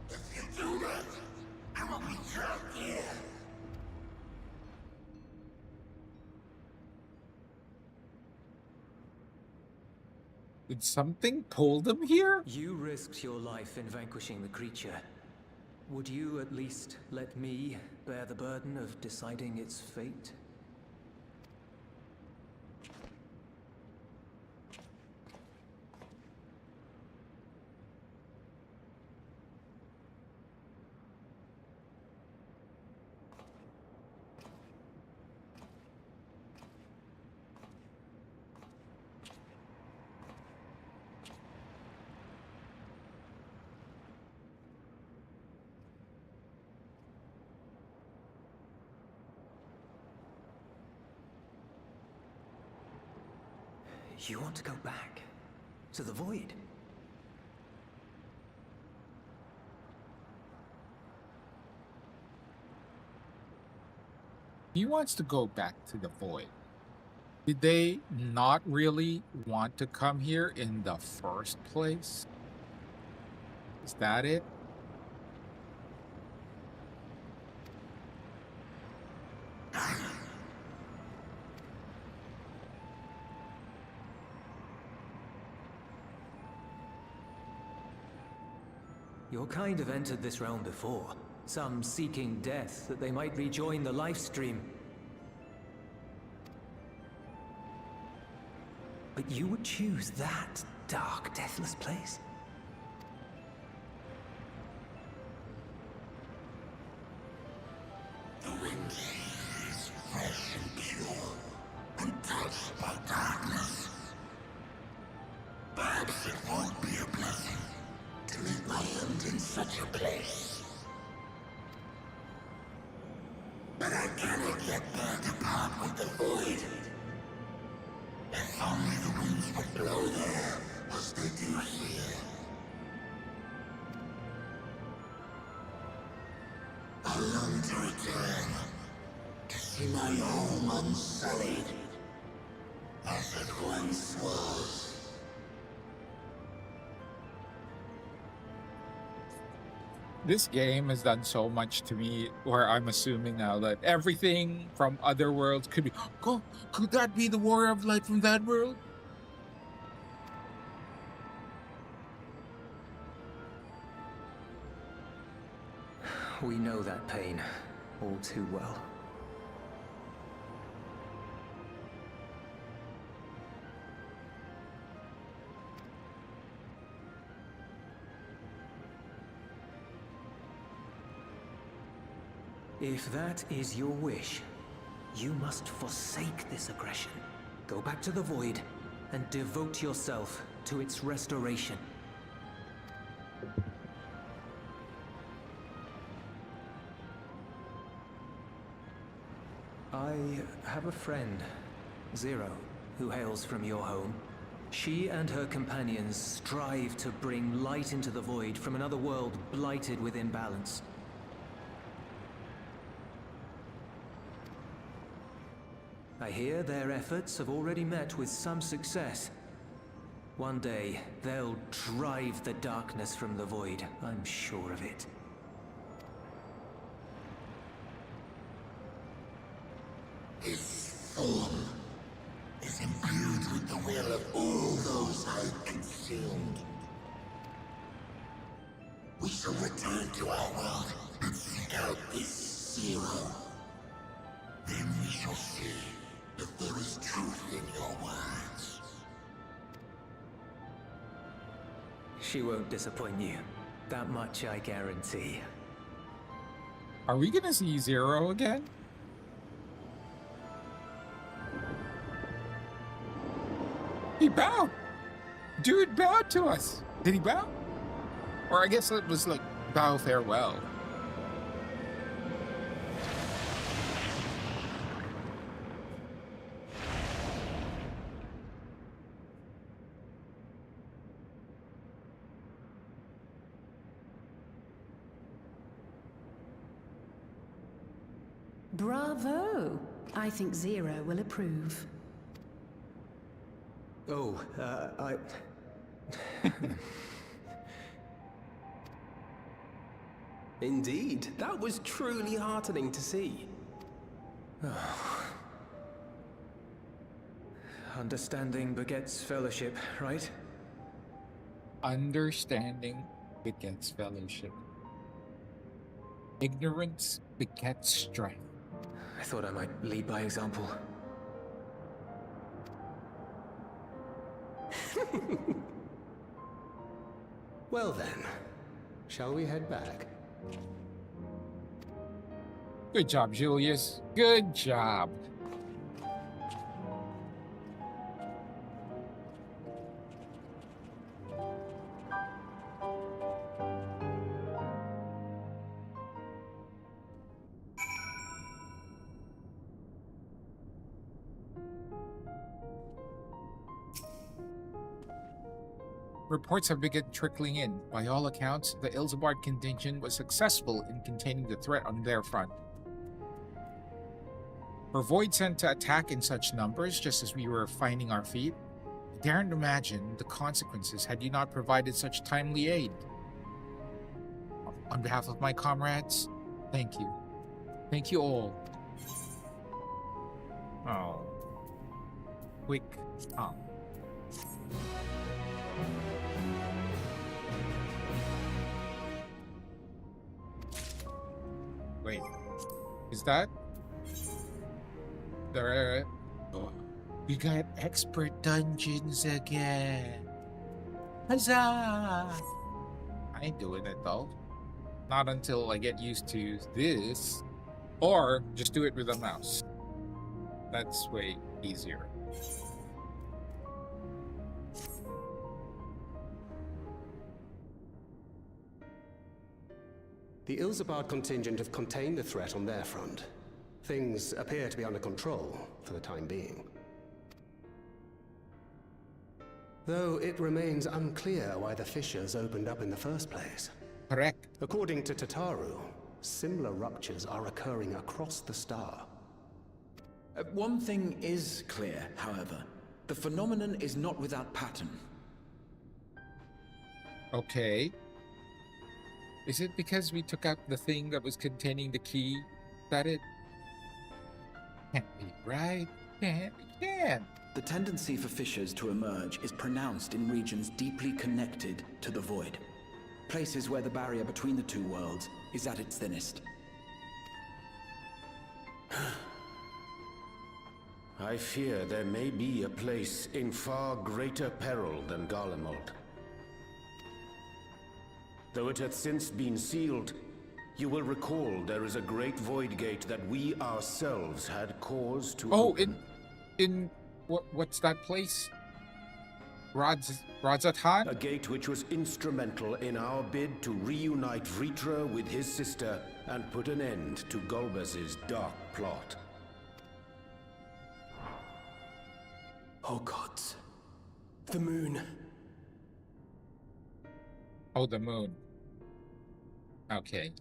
If you do that, I will be trapped here. Did something pull them here? You risked your life in vanquishing the creature. Would you at least let me bear the burden of deciding its fate? You want to go back? To the void? He wants to go back to the void. Did they not really want to come here in the first place? Is that it? Your kind have entered this realm before. Some seeking death that they might rejoin the life stream. But you would choose that dark, deathless place? The wind is fresh and pure, untouched by darkness. Perhaps it won't be a blessing to meet my end in such a place. But I cannot yet bear to part with the void. If only the winds would blow there, as they do here. I long to return, to see my home unsullied, as it once was. This game has done so much to me where I'm assuming now that everything from other worlds could be... Could that be the Warrior of Light from that world? We know that pain all too well. If that is your wish, you must forsake this aggression. Go back to the void and devote yourself to its restoration. I have a friend, Zero, who hails from your home. She and her companions strive to bring light into the void from another world blighted with imbalance. I hear their efforts have already met with some success. One day, they'll drive the darkness from the void, I'm sure of it. His soul is imbued with the will of all those I consumed. We shall return to our world and seek out this zero. Then we shall see if there is truth in your words. She won't disappoint you. That much I guarantee. Are we gonna see Zero again? He bowed! Dude bowed to us! Did he bow? Or I guess it was like, bow farewell. Bravo! I think Zero will approve. Oh, I... Indeed, that was truly heartening to see. Understanding begets fellowship, right? Understanding begets fellowship. Ignorance begets strength. I thought I might lead by example. Well then, shall we head back? Good job, Julius. Good job. Reports have begun trickling in. By all accounts, the Ilsabard contingent was successful in containing the threat on their front. Were Void sent to attack in such numbers just as we were finding our feet? I daren't imagine the consequences had you not provided such timely aid. On behalf of my comrades, thank you. Thank you all. Oh. Quick. Wait, is that? There. We got expert dungeons again. Huzzah! I ain't doing it though. Not until I get used to this. Or just do it with a mouse. That's way easier. The Ilsabard contingent have contained the threat on their front. Things appear to be under control for the time being. Though it remains unclear why the fissures opened up in the first place. Correct. According to Tataru, similar ruptures are occurring across the star. One thing is clear, however. The phenomenon is not without pattern. Okay. Is it because we took out the thing that was containing the key that it... Can't be, right? Can't. The tendency for fissures to emerge is pronounced in regions deeply connected to the void. Places where the barrier between the two worlds is at its thinnest. I fear there may be a place in far greater peril than Garlemald. Though it hath since been sealed, you will recall there is a great void gate that we ourselves had cause to open. What's that place? Radzatan? A gate which was instrumental in our bid to reunite Vritra with his sister and put an end to Golbez's dark plot. Oh gods. The moon. Oh, the moon. Okay.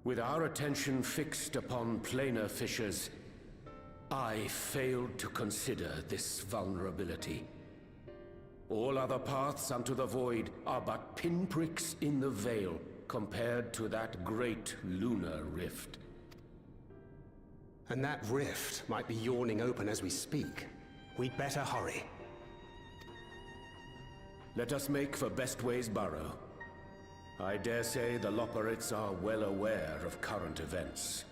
With our attention fixed upon planar fissures, I failed to consider this vulnerability. All other paths unto the void are but pinpricks in the veil compared to that great lunar rift. And that rift might be yawning open as we speak. We'd better hurry. Let us make for Bestway's burrow. I dare say the Loperites are well aware of current events.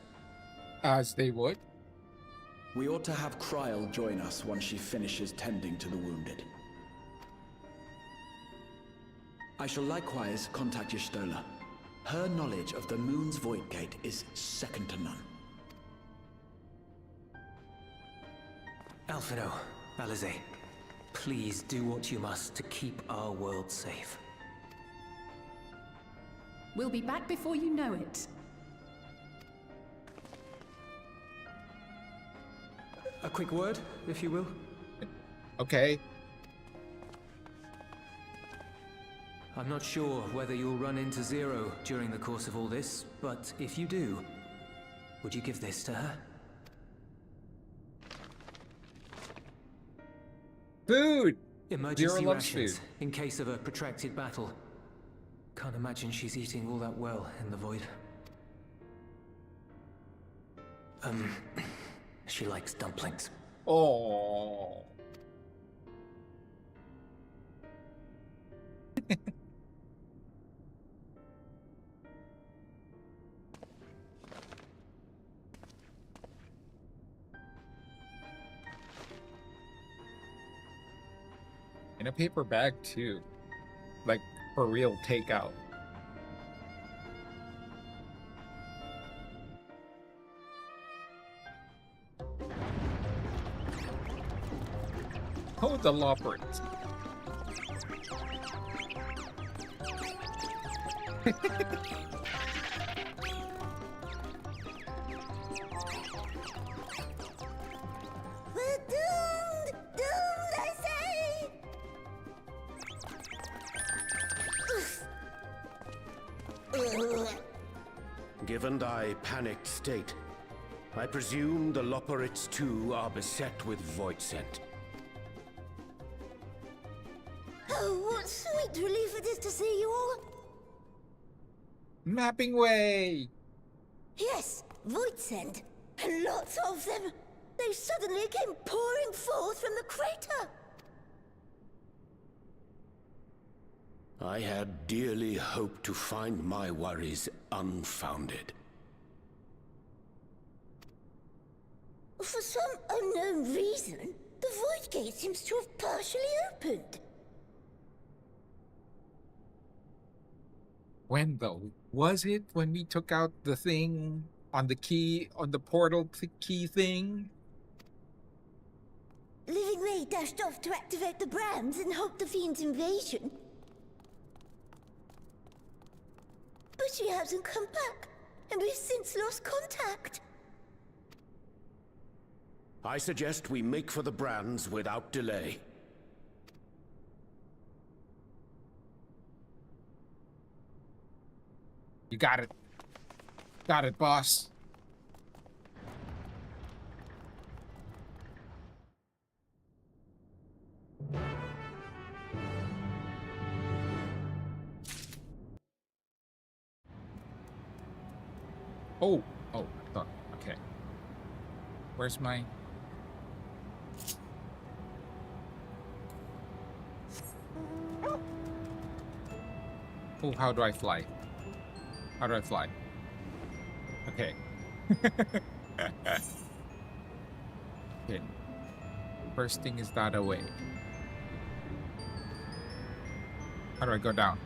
As they would. We ought to have Kryl join us once she finishes tending to the wounded. I shall likewise contact Y'shtola. Her knowledge of the Moon's Void Gate is second to none. Alphino, Alize, please do what you must to keep our world safe. We'll be back before you know it. A quick word, if you will. Okay. I'm not sure whether you'll run into Zero during the course of all this, but if you do, would you give this to her? Food! Emergency Zero loves rations, food. in case of a protracted battle. Can't imagine she's eating all that well in the void. She likes dumplings. Oh. In a paper bag too. Like for real takeout. Oh, the Loperites. We're doomed! Doomed, I say! Given thy panicked state, I presume the Loperites too are beset with void scent. Oh, what sweet relief it is to see you all! Mapping way! Yes, void scent. And lots of them. They suddenly came pouring forth from the crater. I had dearly hoped to find my worries unfounded. For some unknown reason, the void gate seems to have partially opened. When though? Was it when we took out the thing on the key, on the portal key thing? Living Ray dashed off to activate the brands and halt the Fiend's invasion. But she hasn't come back, and we've since lost contact. I suggest we make for the brands without delay. You got it. Got it, boss. Oh, I thought, okay. Where's my... Oh, how do I fly? How do I fly? Okay. Okay. First thing is that away. How do I go down?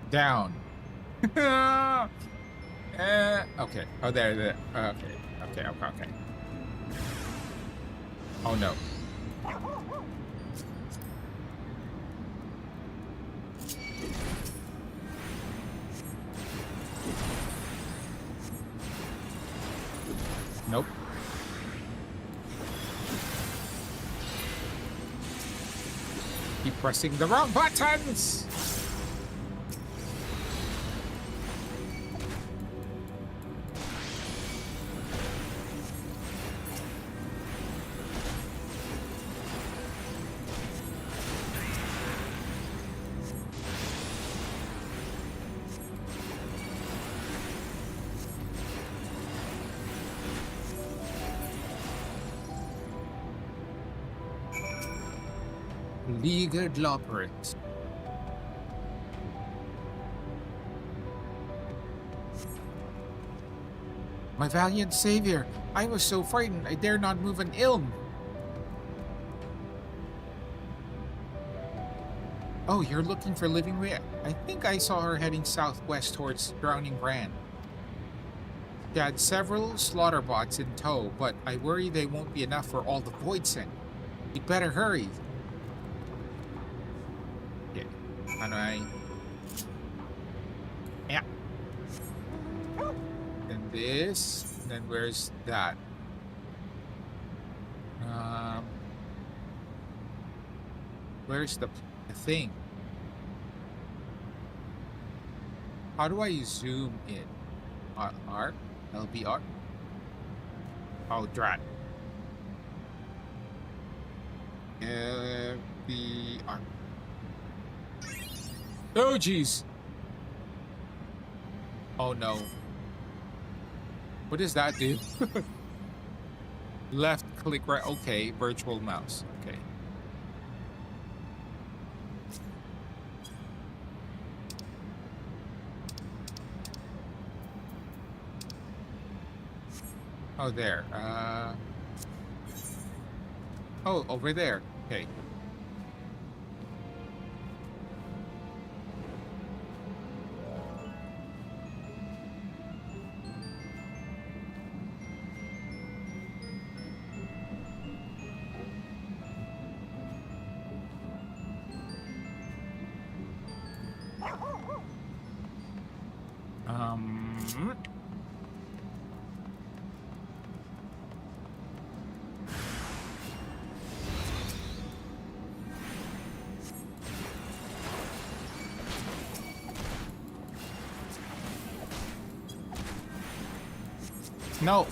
Down. Okay. Oh, there. Okay. Oh, no. Nope. Keep pressing the wrong buttons! Beleaguered Loperix. My valiant savior, I was so frightened I dare not move an ilm. Oh, you're looking for Living Way? I think I saw her heading southwest towards Drowning Brand. She had several slaughter bots in tow, but I worry they won't be enough for all the Void sent. You'd better hurry. Okay, how do I... Yeah. Then this, then where's that? Where's the thing? How do I zoom in? R? LBR? Oh, drat. LBR. Oh, jeez. Oh, no. What does that do? Left click right. Okay, virtual mouse. Okay. Oh, there. Oh, over there. Okay. No.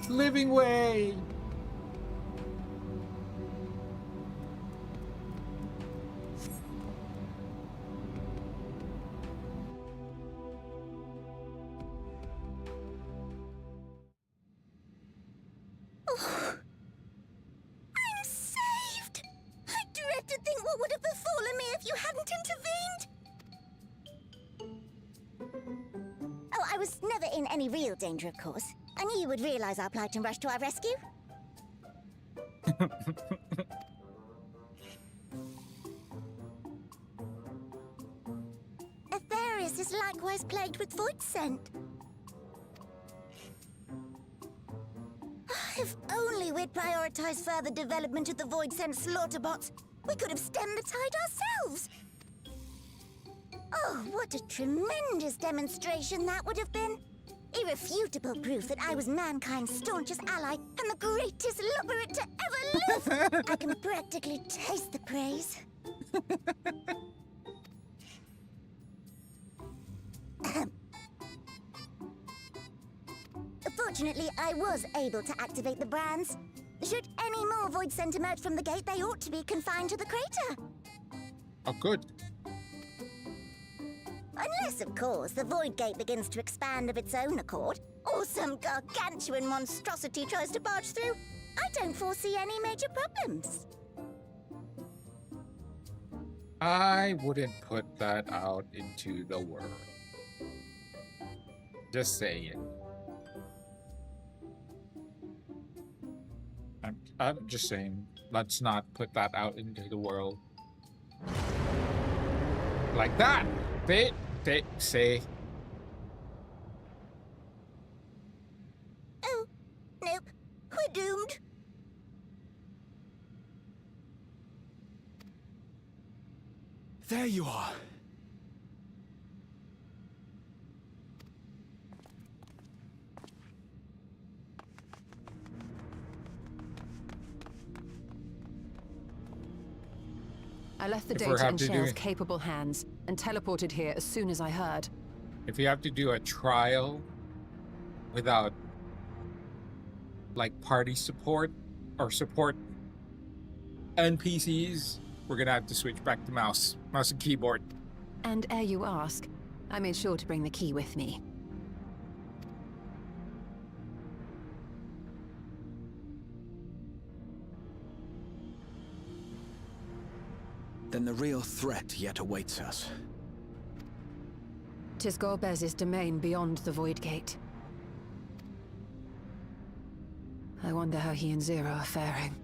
Living Way. Any real danger, of course. I knew you would realize our plight and rush to our rescue. Aetherius is likewise plagued with void scent. If only we'd prioritized further development of the void scent slaughter bots, we could have stemmed the tide ourselves. Oh, what a tremendous demonstration that would have been. Irrefutable proof that I was mankind's staunchest ally and the greatest lubberite to ever live! I can practically taste the praise. Fortunately, I was able to activate the brands. Should any more void scent emerge from the gate, they ought to be confined to the crater. Oh, good. Unless, of course, the Void Gate begins to expand of its own accord, or some gargantuan monstrosity tries to barge through, I don't foresee any major problems. I wouldn't put that out into the world. Just saying. I'm just saying, let's not put that out into the world. Like that! They say. Oh, nope. We're doomed. There you are. I left the data in Shell's capable hands and teleported here as soon as I heard. If you have to do a trial without like party support or support NPCs, We're gonna have to switch back to mouse and keyboard. And ere you ask, I made sure to bring the key with me. Then the real threat yet awaits us. 'Tis Golbez's domain beyond the Void Gate. I wonder how he and Zero are faring.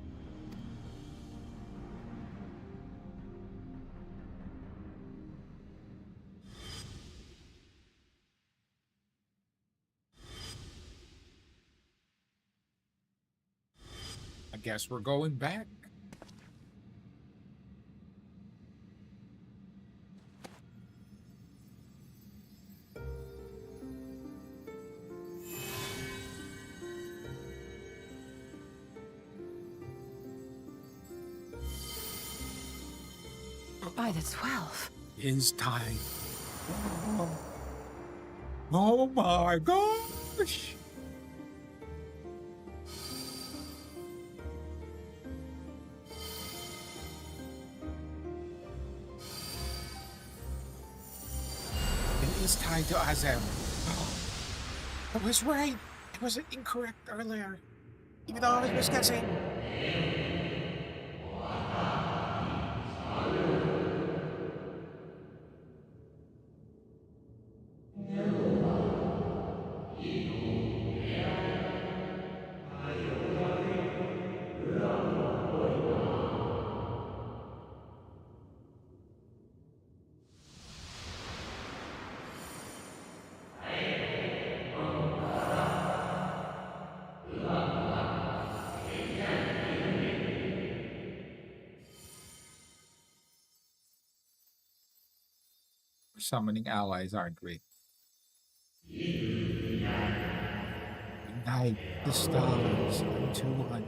I guess we're going back. By the 12. It's time. Oh my gosh! It is tied to Azem. I was right. I wasn't incorrect earlier. Even though I was guessing. Summoning allies, aren't we? Ignite the stars into one.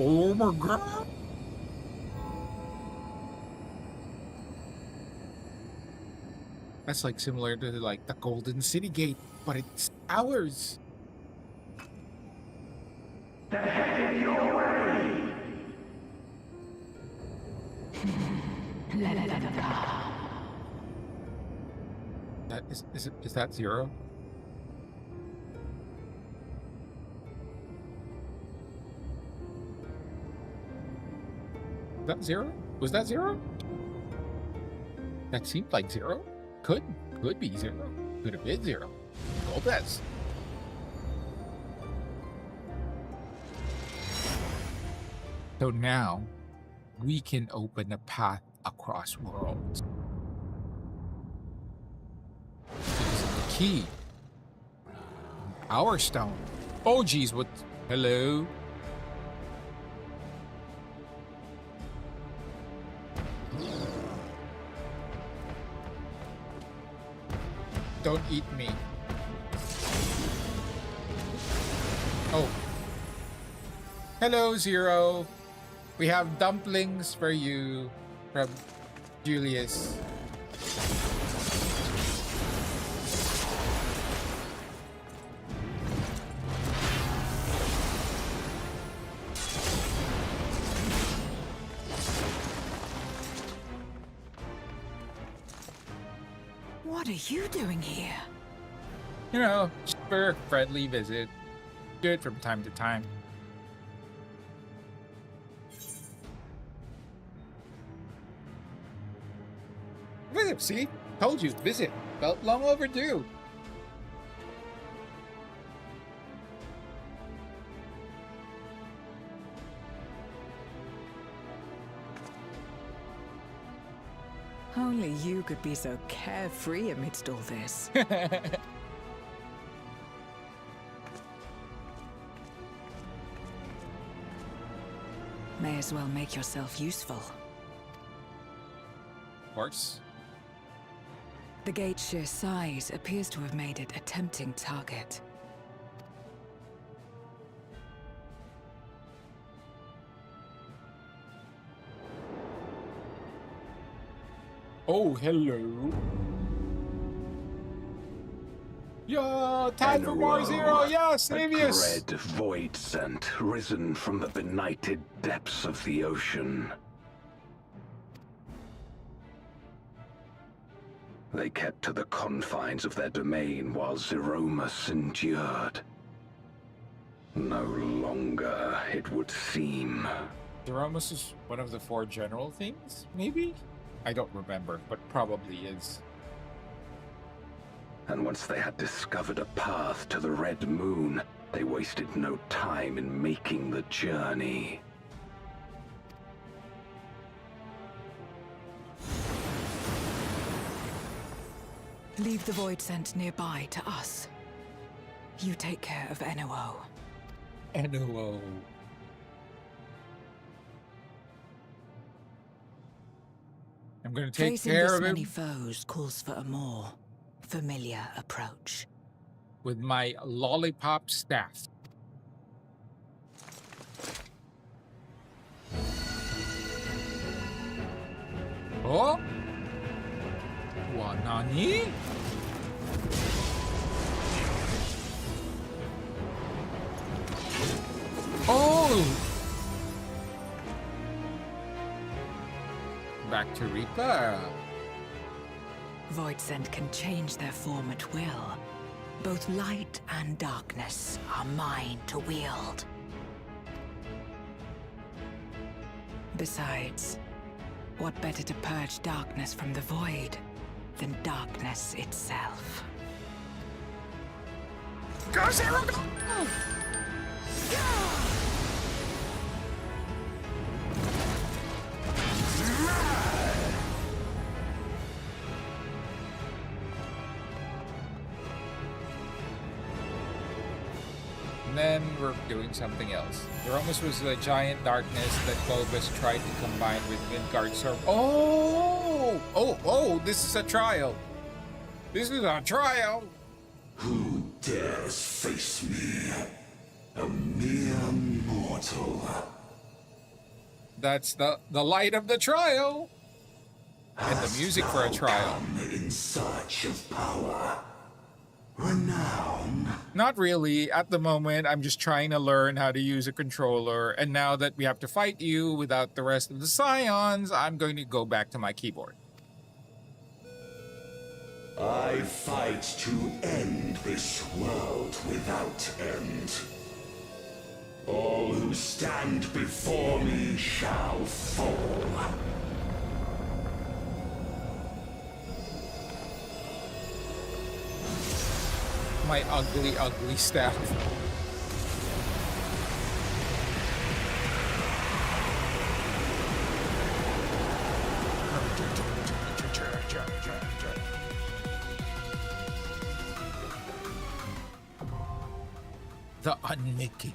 Oh my god! That's like similar to like the Golden City Gate, but it's ours. The heck is your way! Let them come. That is that Zero? Is that Zero? Was that Zero? That seemed like Zero. Could be Zero. Could have been Zero. Golbez. So now we can open a path across worlds. This is the key. Power Stone. Oh geez, what? Hello? Don't eat me. Oh. Hello, Zero. We have dumplings for you from Julius. What are you doing here? You know, just for a friendly visit. Do it from time to time. Visit, see? Told you, visit. Felt long overdue. Only you could be so carefree amidst all this. May as well make yourself useful. Of course. The gate's sheer size appears to have made it a tempting target. Oh, hello. Yo, time for more Zero. Yeah, Slavius. A dread void scent risen from the benighted depths of the ocean. They kept to the confines of their domain while Zeromus endured. No longer, it would seem. Zeromus is one of the 4 general things, maybe? I don't remember, but probably is. And once they had discovered a path to the Red Moon, they wasted no time in making the journey. Leave the void scent nearby to us. You take care of NOO. NOO. I'm gonna take Facing care this of many him foes calls for a more familiar approach. with my lollipop staff. Oh? What, nani? Oh! Back to Reaper. Void scent can change their form at will. Both light and darkness are mine to wield. Besides, what better to purge darkness from the void than darkness itself? Go, Zero, go! And then we're doing something else. Zeromus was a giant darkness that Bulbus tried to combine with Midgard Surf. Oh, this is a trial. This is a trial. Who dares face me? A mere mortal. That's the light of the trial. And the music for a trial. Come in search of power. Renown. Not really. At the moment, I'm just trying to learn how to use a controller. And now that we have to fight you without the rest of the Scions, I'm going to go back to my keyboard. I fight to end this world without end. All who stand before me shall fall. My ugly, ugly staff. The unmaking.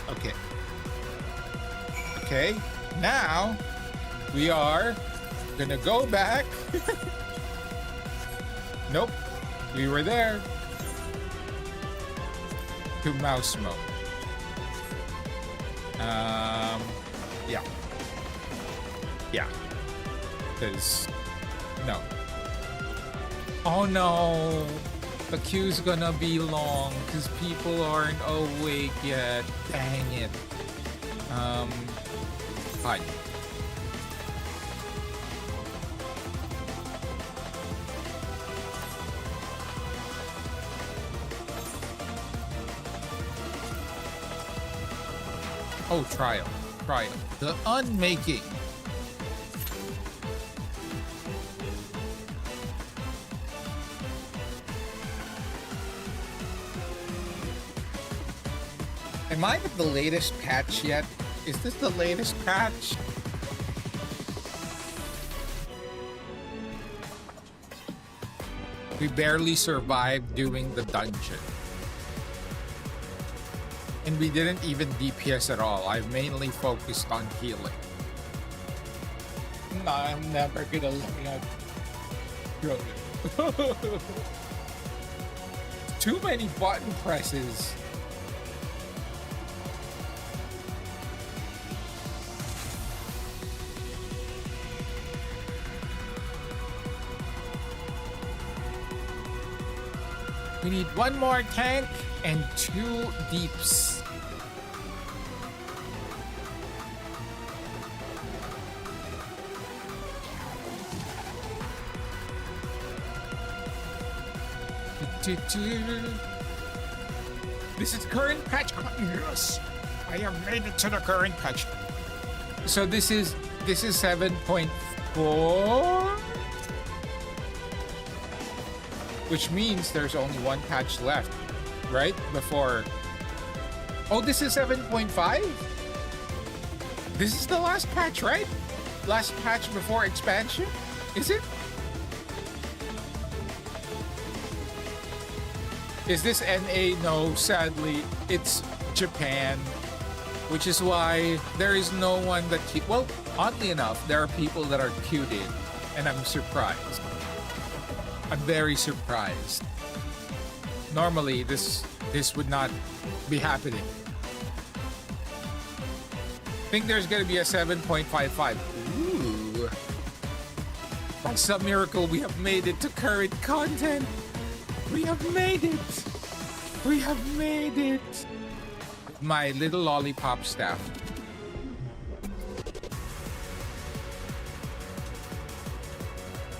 Okay. Okay, now we are gonna go back. Nope, we were there. To mouse mode. Yeah. Yeah. Because, no. Oh no, the queue's gonna be long because people aren't awake yet. Dang it. Fine. Oh, trial. Trial. The unmaking. Am I with the latest patch yet? Is this the latest patch? We barely survived doing the dungeon. And we didn't even DPS at all. I've mainly focused on healing. No, I'm never gonna learn how to control it. Too many button presses. We need one more tank and 2 deeps. This is current patch. Yes, I have made it to the current patch. So this is 7.4, which means there's only one patch left, right? Before. Oh, this is 7.5. This is the last patch, right? Last patch before expansion, is it? Is this NA? No, sadly, it's Japan, which is why there is no one that well, oddly enough, there are people that are queued in, and I'm surprised. I'm very surprised. Normally, this would not be happening. I think there's gonna be a 7.55. Ooh. By some miracle, we have made it to current content. We have made it! We have made it! My little lollipop staff.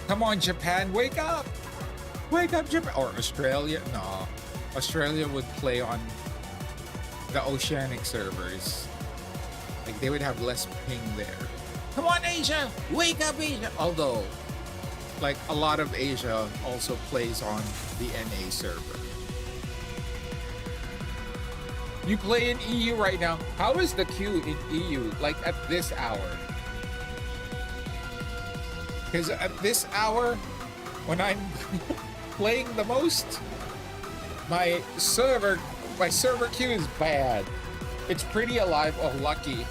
Come on, Japan, wake up! Wake up, Japan! Or Australia? No. Australia would play on the oceanic servers. Like, they would have less ping there. Come on, Asia! Wake up, Asia! Although, like, a lot of Asia also plays on the NA server. You play in EU right now. How is the queue in EU, like, at this hour? Because at this hour, when I'm playing the most, my server queue is bad. It's pretty alive. Oh, lucky.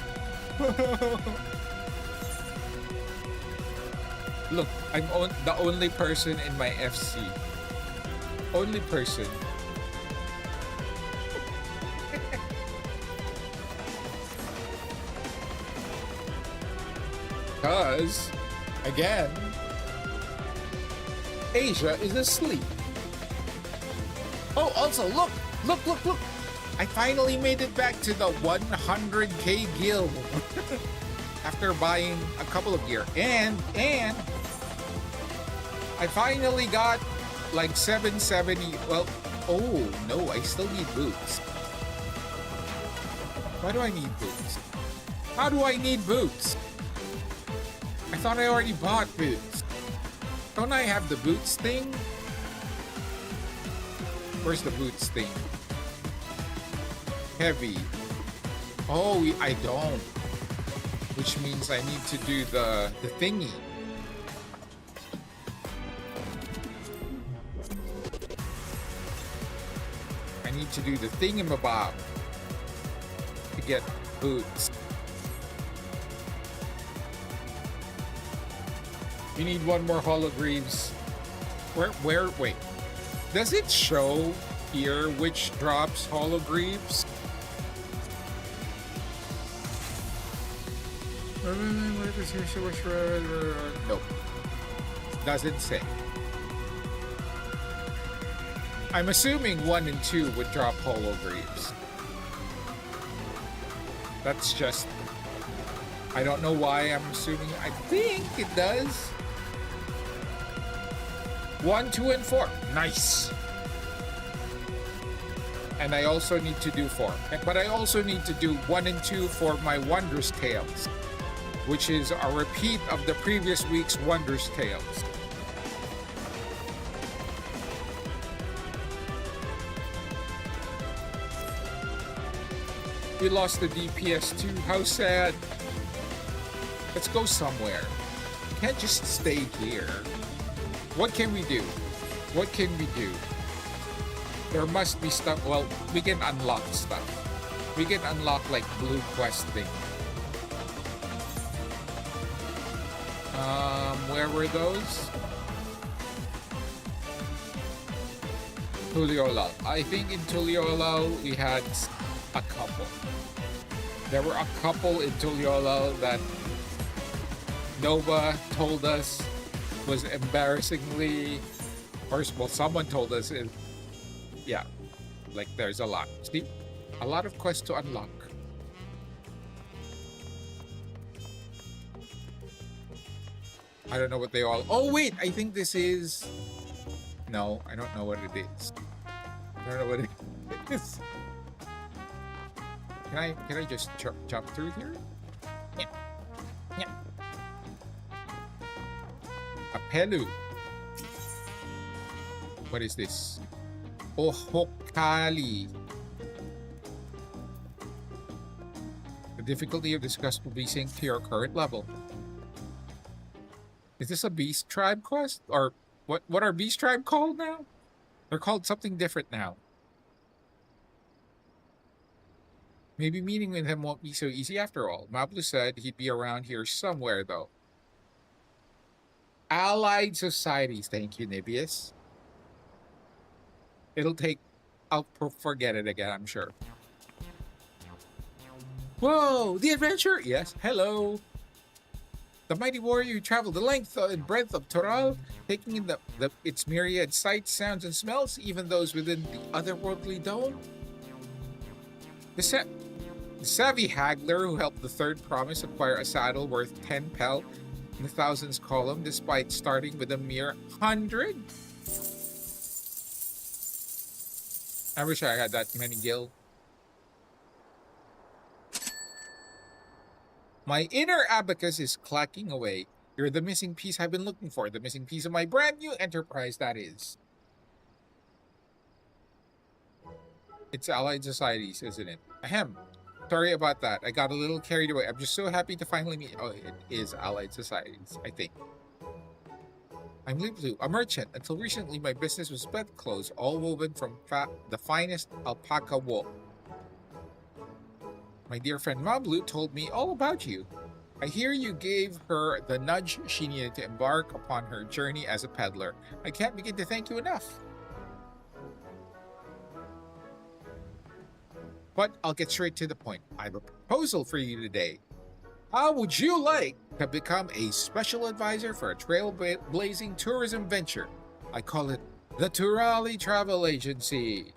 Look, I'm the only person in my FC. Only person. Because, again, Asia is asleep. Oh, also, look! I finally made it back to the 100k guild. After buying a couple of gear. And I finally got like 770. Well, oh no, I still need boots. Why do I need boots? How do I need boots? I thought I already bought boots. Don't I have the boots thing? Where's the boots thing? Heavy. Oh, I don't. Which means I need to do the thingy. I need to do the thingamabob to get boots. You need one more hologreaves. Where, wait. Does it show here which drops hologreaves? Nope. Doesn't say. I'm assuming 1 and 2 would drop hologreaves. That's just... I don't know why I'm assuming. I think it does. 1, 2, and 4. Nice. And I also need to do 4. But I also need to do 1 and 2 for my Wondrous Tales, which is a repeat of the previous week's Wondrous Tales. We lost the DPS too. How sad. Let's go somewhere. We can't just stay here. What can we do? What can we do? There must be stuff. Well, we can unlock stuff. We can unlock like blue quest thing. Where were those? Tuliolal. I think in Tuliolal we had a couple. There were a couple in Tuliolal that Nova told us was embarrassingly, or well, someone told us, yeah, like there's a lot. See, a lot of quests to unlock. I don't know what they all. Oh wait, I think this is. No, I don't know what it is. I don't know what it is. Can I just jump through here? Yeah. Yeah. A Pelu. What is this? Ohokali. The difficulty of this quest will be synced to your current level. Is this a beast tribe quest? Or what are beast tribe called now? They're called something different now. Maybe meeting with him won't be so easy after all. Mablu said he'd be around here somewhere, though. Allied societies. Thank you, Nibius. It'll take... I'll forget it again, I'm sure. Whoa! The adventure? Yes. Hello. The mighty warrior who traveled the length and breadth of Toral, taking in its myriad sights, sounds, and smells, even those within the otherworldly dome. The savvy haggler who helped the third promise acquire a saddle worth 10 pel in the thousands column, despite starting with a mere 100. I wish I had that many gil. My inner abacus is clacking away. You're the missing piece I've been looking for. The missing piece of my brand new enterprise, that is. It's Allied Societies, isn't it? Ahem. Sorry about that. I got a little carried away. I'm just so happy to finally meet... Oh, it is Allied Societies, I think. I'm Liblu, a merchant. Until recently, my business was bedclothes, all woven from the finest alpaca wool. My dear friend Mablu told me all about you. I hear you gave her the nudge she needed to embark upon her journey as a peddler. I can't begin to thank you enough. But I'll get straight to the point. I have a proposal for you today. How would you like to become a special advisor for a trailblazing tourism venture? I call it the Turali Travel Agency.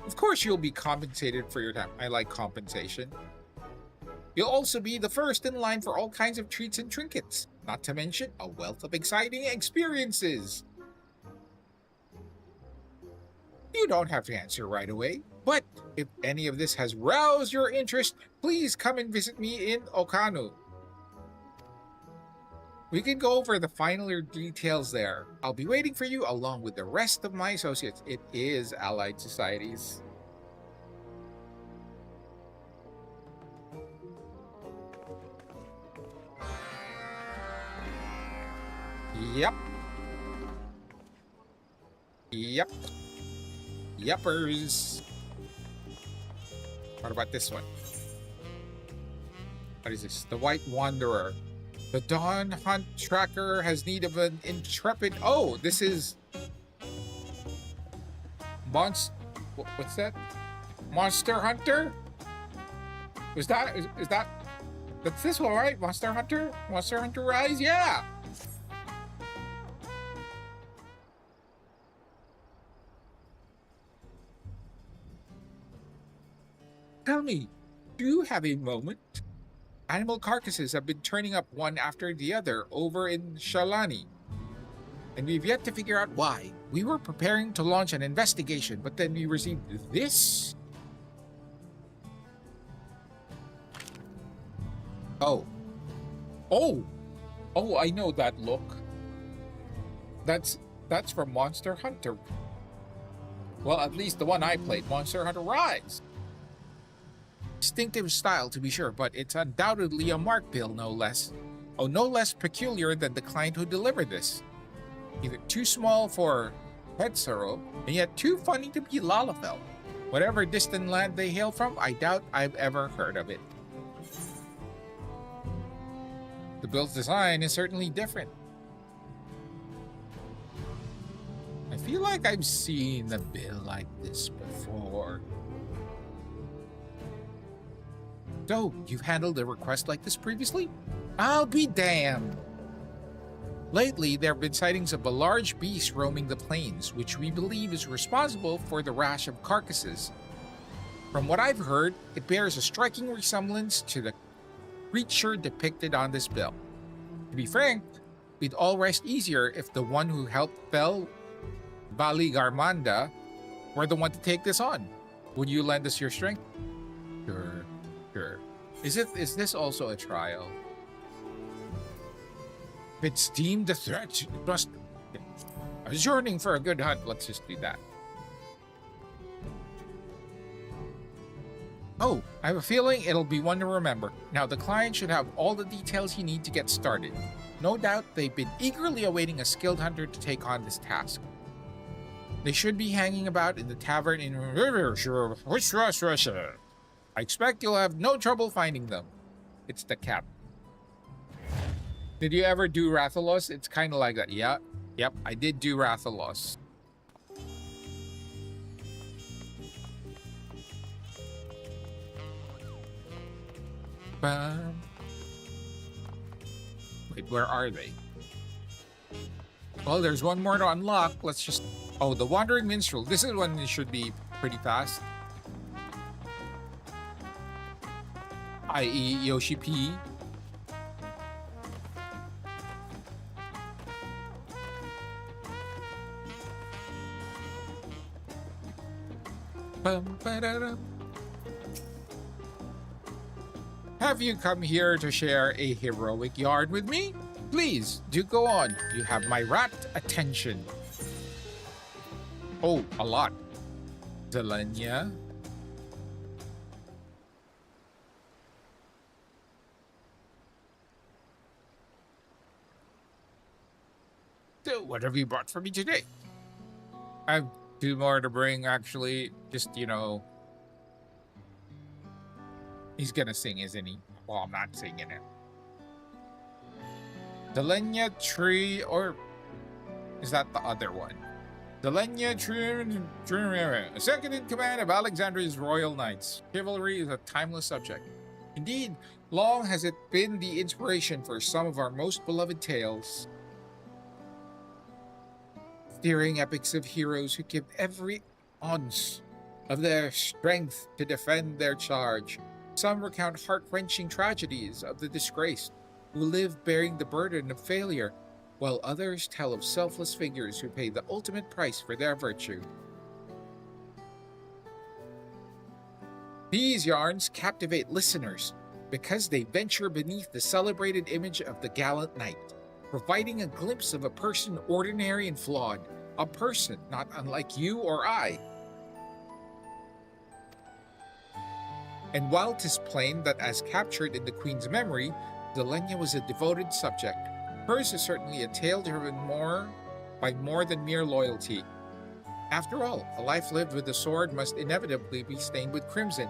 Of course, you'll be compensated for your time. I like compensation. You'll also be the first in line for all kinds of treats and trinkets, not to mention a wealth of exciting experiences. You don't have to answer right away, but if any of this has roused your interest, please come and visit me in Okanu. We can go over the finer details there. I'll be waiting for you along with the rest of my associates. It is Allied Societies. Yep. Yep. Yuppers. What about this one? What is this? The White Wanderer. The Dawn Hunt Tracker has need of an intrepid... Oh, this is... What's that? Monster Hunter? Is that... That's this one, right? Monster Hunter? Monster Hunter Rise? Yeah! Tell me, do you have a moment? Animal carcasses have been turning up one after the other over in Shalani, and we've yet to figure out why. We were preparing to launch an investigation, but then we received this. Oh, I know that look. That's from Monster Hunter. Well, at least the one I played, Monster Hunter Rise. Distinctive style, to be sure, but it's undoubtedly a mark bill, no less. Oh, no less peculiar than the client who delivered this. Either too small for Petsaro, and yet too funny to be Lalafell. Whatever distant land they hail from, I doubt I've ever heard of it. The build's design is certainly different. I feel like I've seen a bill like this before. So, you've handled a request like this previously? I'll be damned! Lately, there have been sightings of a large beast roaming the plains, which we believe is responsible for the rash of carcasses. From what I've heard, it bears a striking resemblance to the creature depicted on this bill. To be frank, we'd all rest easier if the one who helped fell Bali Garmanda were the one to take this on. Would you lend us your strength? Sure. Is this also a trial? If it's deemed a threat, it must... Adjourning for a good hunt, let's just do that. Oh, I have a feeling it'll be one to remember. Now, the client should have all the details he needs to get started. No doubt they've been eagerly awaiting a skilled hunter to take on this task. They should be hanging about in the tavern in Russia. I expect you'll have no trouble finding them. It's the cap. Did you ever do Rathalos? It's kind of like that. Yeah. Yep, I did do Rathalos. Wait, where are they? Well, there's one more to unlock. Let's just... Oh, the Wandering Minstrel. This is one that should be pretty fast. I.e. Yoshi P. Have you come here to share a heroic yarn with me? Please, do go on. You have my rapt attention. Oh, a lot. Zelenia. So, what have you brought for me today? I have two more to bring, actually. Just, you know... He's gonna sing, isn't he? Well, I'm not singing it. Zelenia Tree, or... Is that the other one? Zelenia Tree... Second in command of Alexandria's Royal Knights. Chivalry is a timeless subject. Indeed, long has it been the inspiration for some of our most beloved tales. Stirring epics of heroes who give every ounce of their strength to defend their charge. Some recount heart-wrenching tragedies of the disgraced who live bearing the burden of failure, while others tell of selfless figures who pay the ultimate price for their virtue. These yarns captivate listeners because they venture beneath the celebrated image of the gallant knight, providing a glimpse of a person ordinary and flawed, a person not unlike you or I. And while 'tis plain that as captured in the Queen's memory, Zelenia was a devoted subject, hers is certainly a tale driven by more than mere loyalty. After all, a life lived with the sword must inevitably be stained with crimson.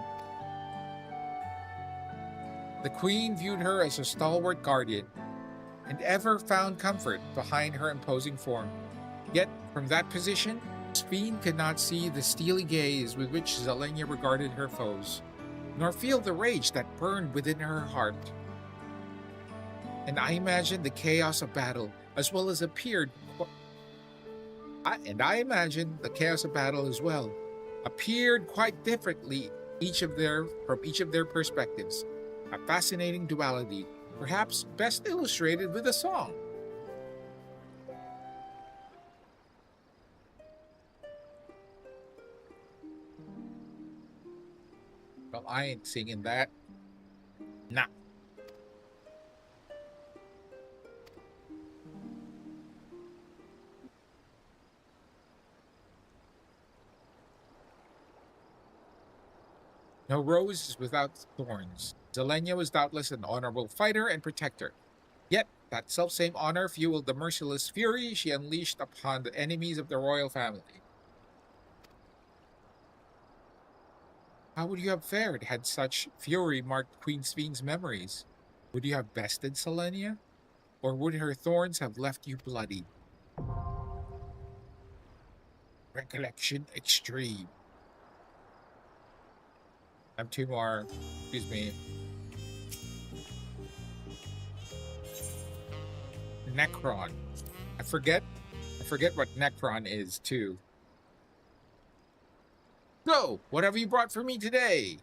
The Queen viewed her as a stalwart guardian, and ever found comfort behind her imposing form. Yet, from that position, Sphene could not see the steely gaze with which Zelenia regarded her foes, nor feel the rage that burned within her heart. And I imagined the chaos of battle, as well as appeared quite differently from each of their perspectives. A fascinating duality, perhaps best illustrated with a song. Well, I ain't singing that. Nah. No rose is without thorns. Zelenia was doubtless an honorable fighter and protector. Yet, that selfsame honor fueled the merciless fury she unleashed upon the enemies of the royal family. How would you have fared had such fury marked Queen Sphinx's memories? Would you have bested Selenia? Or would her thorns have left you bloody? Recollection extreme. I have two more. Excuse me. Necron. I forget what Necron is too. So, what have you brought for me today?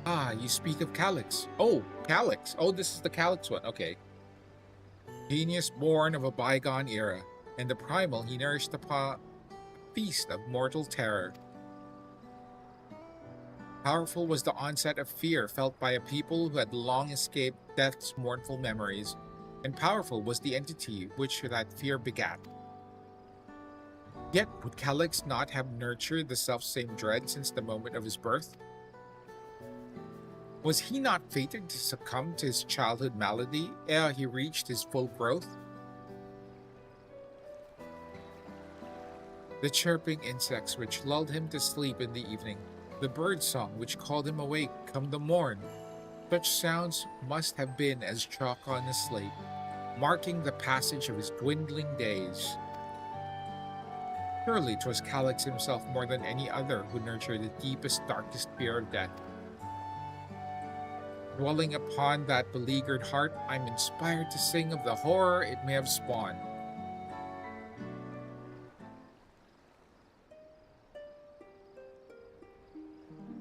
Ah, you speak of Calyx. Oh, Calyx. Oh, this is the Calyx one. Okay. Genius born of a bygone era, and the primal he nourished upon a feast of mortal terror. Powerful was the onset of fear felt by a people who had long escaped death's mournful memories, and powerful was the entity which that fear begat. Yet would Calyx not have nurtured the selfsame dread since the moment of his birth? Was he not fated to succumb to his childhood malady ere he reached his full growth? The chirping insects which lulled him to sleep in the evening, the bird song which called him awake come the morn, such sounds must have been as chalk on a slate, marking the passage of his dwindling days. Surely 'twas Calyx himself more than any other who nurtured the deepest, darkest fear of death. Dwelling upon that beleaguered heart, I'm inspired to sing of the horror it may have spawned.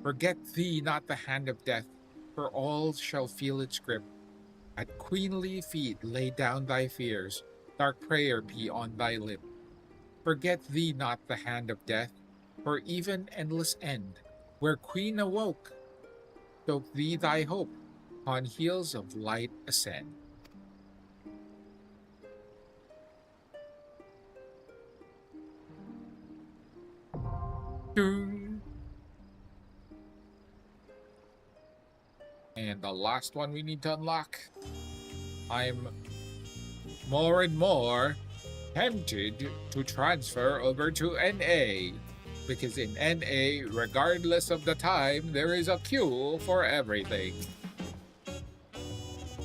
Forget thee not the hand of death, for all shall feel its grip. At queenly feet lay down thy fears, dark prayer be on thy lip. Forget thee not the hand of death, for even endless end, where queen awoke, soak thee thy hope, on heels of light ascend. Doom. And the last one we need to unlock. I'm more and more tempted to transfer over to NA, because in NA, regardless of the time, there is a queue for everything.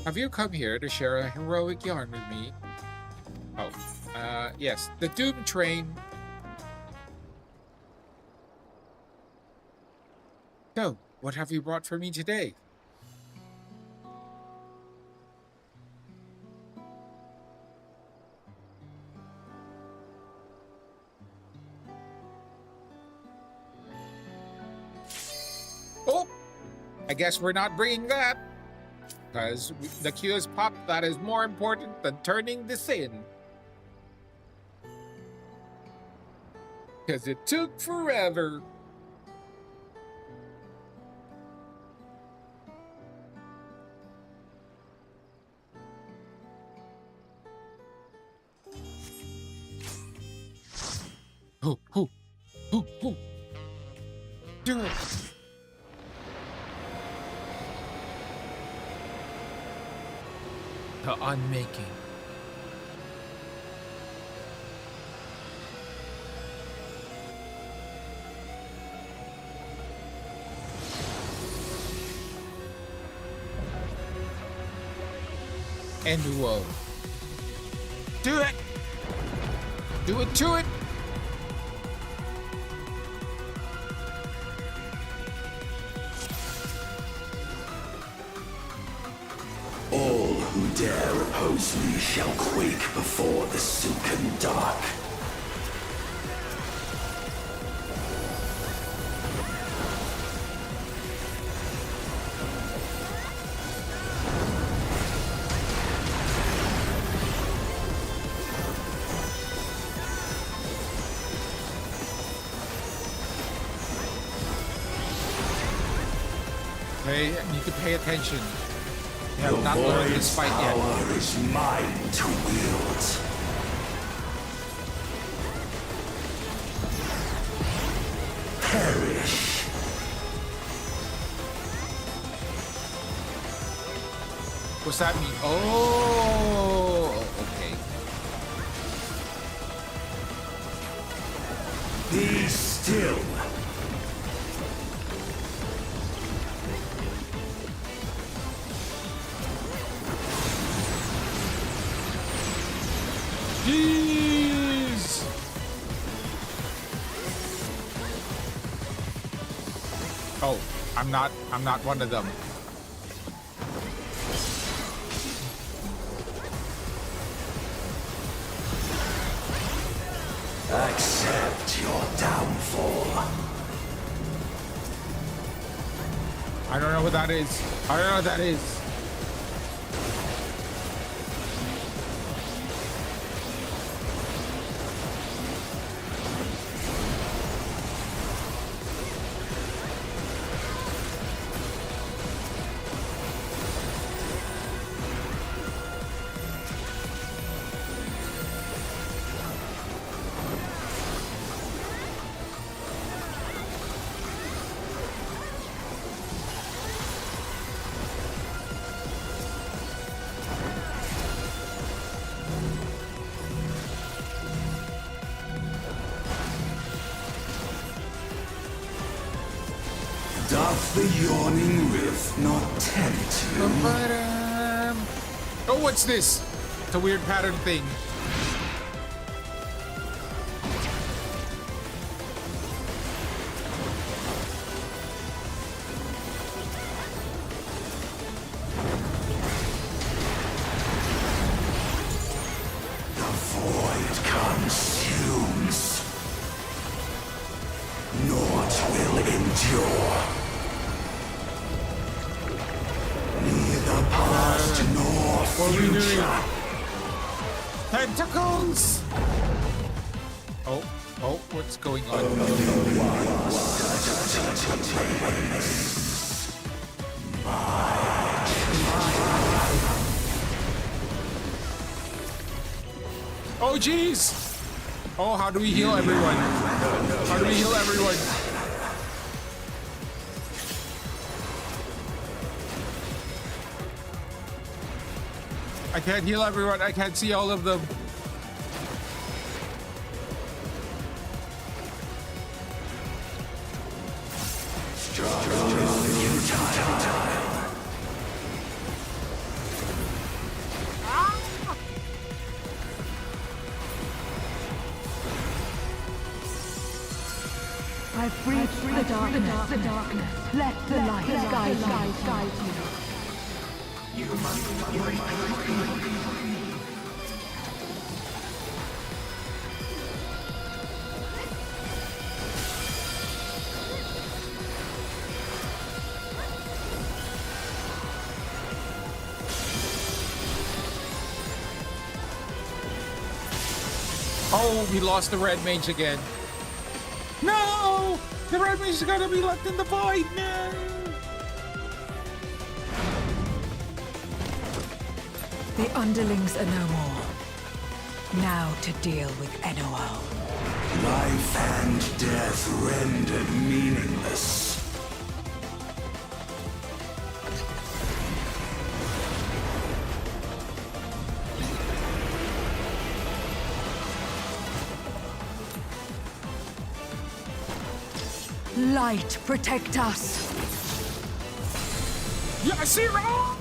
Have you come here to share a heroic yarn with me? Oh, yes, the Doom Train. So, what have you brought for me today? Oh, I guess we're not bringing that. Because the queue is popped, that is more important than turning this in. Because it took forever. Oh, oh, oh, oh. Do it. The unmaking. And woe. Do it! Do it to it! All who dare oppose me shall quake before the silken dark. Okay, you need to pay attention. You have not learned this fight yet. Power is mine to wield. perish. What's that mean? Oh, okay. Be still. Jeez. Oh, I'm not one of them. Accept your downfall. I don't know what that is. I don't know what that is. Doth the yawning rift not tempt you? Oh, what's this? It's a weird pattern thing. The void consumes. Naught will endure. Neither past nor future. Tentacles! Oh, what's going on? Oh, jeez! Oh, how do we heal everyone? How do we heal everyone? I can't heal everyone. I can't see all of them. I've breached the darkness. Let the light guide you. Oh, we lost the red mage again. No! The red mage is gonna be left in the void. No! The underlings are no more. Now to deal with NOL. Life and death rendered meaningless. Light, protect us. Yashiro!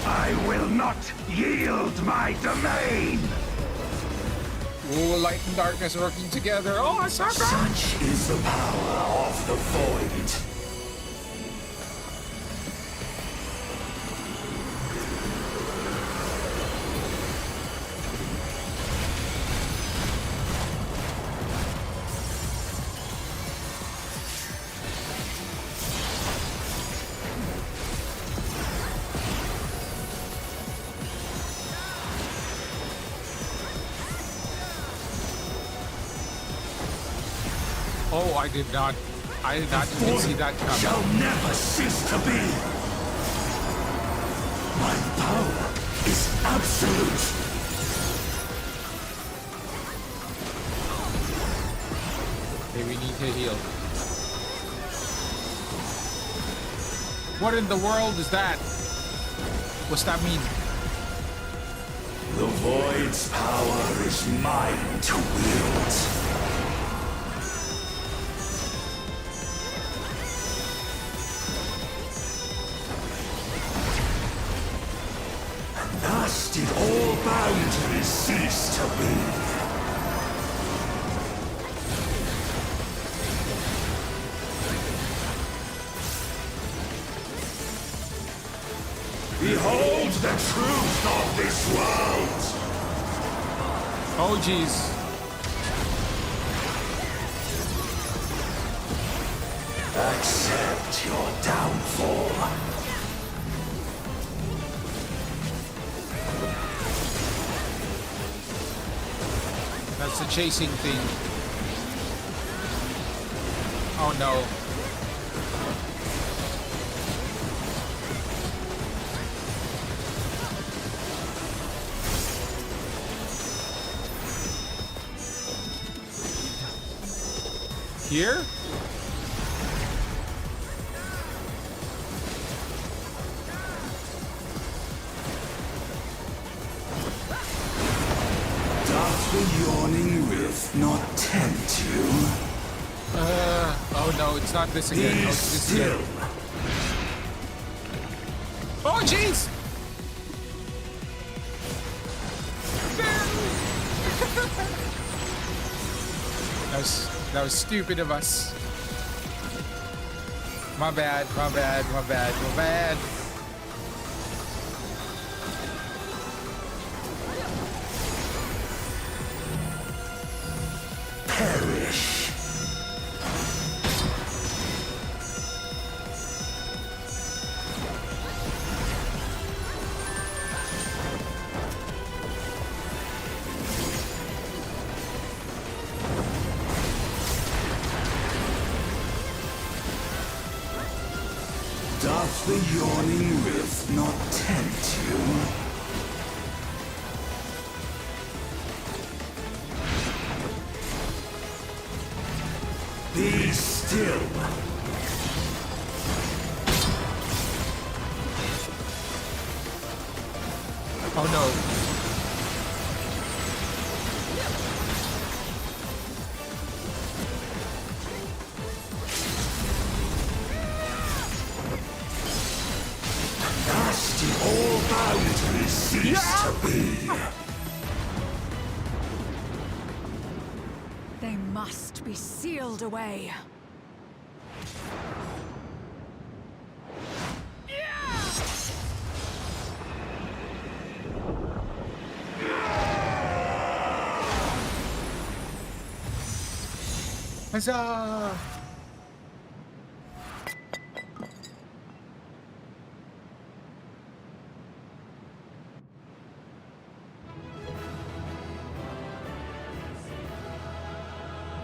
I will not yield my domain! Oh, light and darkness working together. Oh, Asaka! Such is the power of the void. Oh, I did not even see that coming. Shall never cease to be. My power is absolute. Okay, we need to heal. What in the world is that? What's that mean? The Void's power is mine to wield. And thus did all boundaries cease to be. Behold the truth of this world! Oh, jeez. Accept your downfall. That's the chasing thing. Oh no. Here? Doth the yawning rift not tempt you? Oh no, it's not this again. Be Oh, it's this still. again. Oh jeez! That was stupid of us. My bad, my bad, my bad, my bad. Perish. Doth the yawning rift not tempt you? Be still. Oh no. Thus did all boundaries cease to be. They must be sealed away. Huzzah!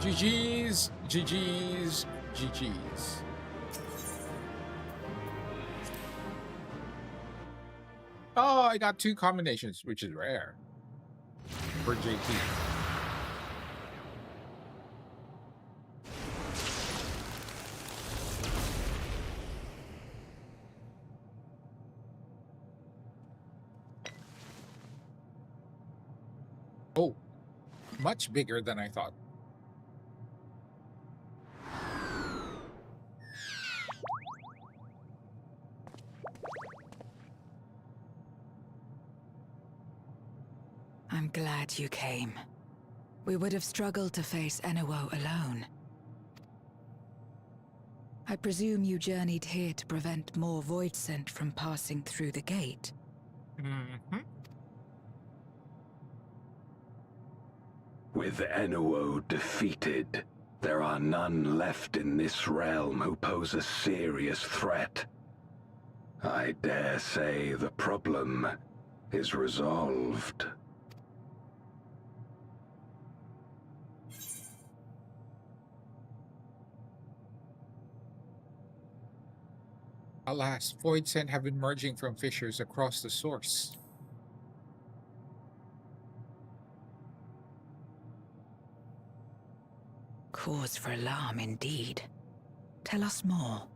GG's, GG's, GG's. Oh, I got 2 combinations, which is rare for JT. Oh, much bigger than I thought. I'm glad you came. We would have struggled to face Enuo alone. I presume you journeyed here to prevent more Voidsent from passing through the gate. Mm-hmm. With Enuo defeated, there are none left in this realm who pose a serious threat. I dare say the problem is resolved. Alas, Voidsent have been merging from fissures across the source. Cause for alarm indeed. Tell us more.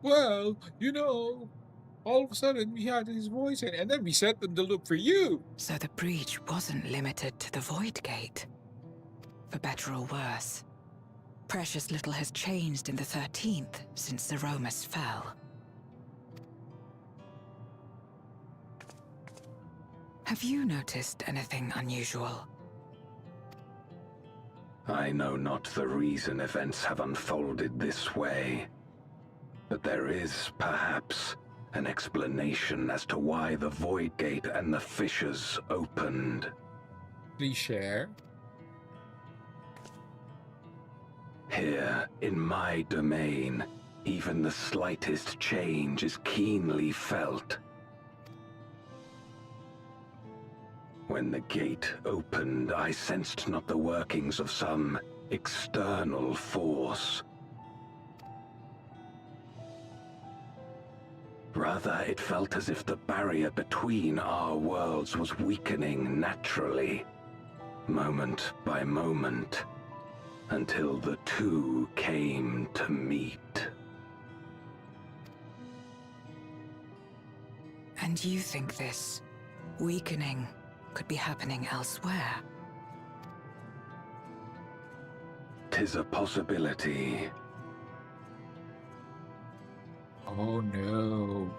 Well, all of a sudden we had his voice and then we set them to look for you. So the breach wasn't limited to the Void Gate. For better or worse, precious little has changed in the 13th since the Romus fell. Have you noticed anything unusual? I know not the reason events have unfolded this way, but there is, perhaps, an explanation as to why the Void Gate and the fissures opened. Please share. Here, in my domain, even the slightest change is keenly felt. When the gate opened, I sensed not the workings of some external force. Rather, it felt as if the barrier between our worlds was weakening naturally, moment by moment, until the two came to meet. And you think this weakening could be happening elsewhere? 'Tis a possibility. Oh no.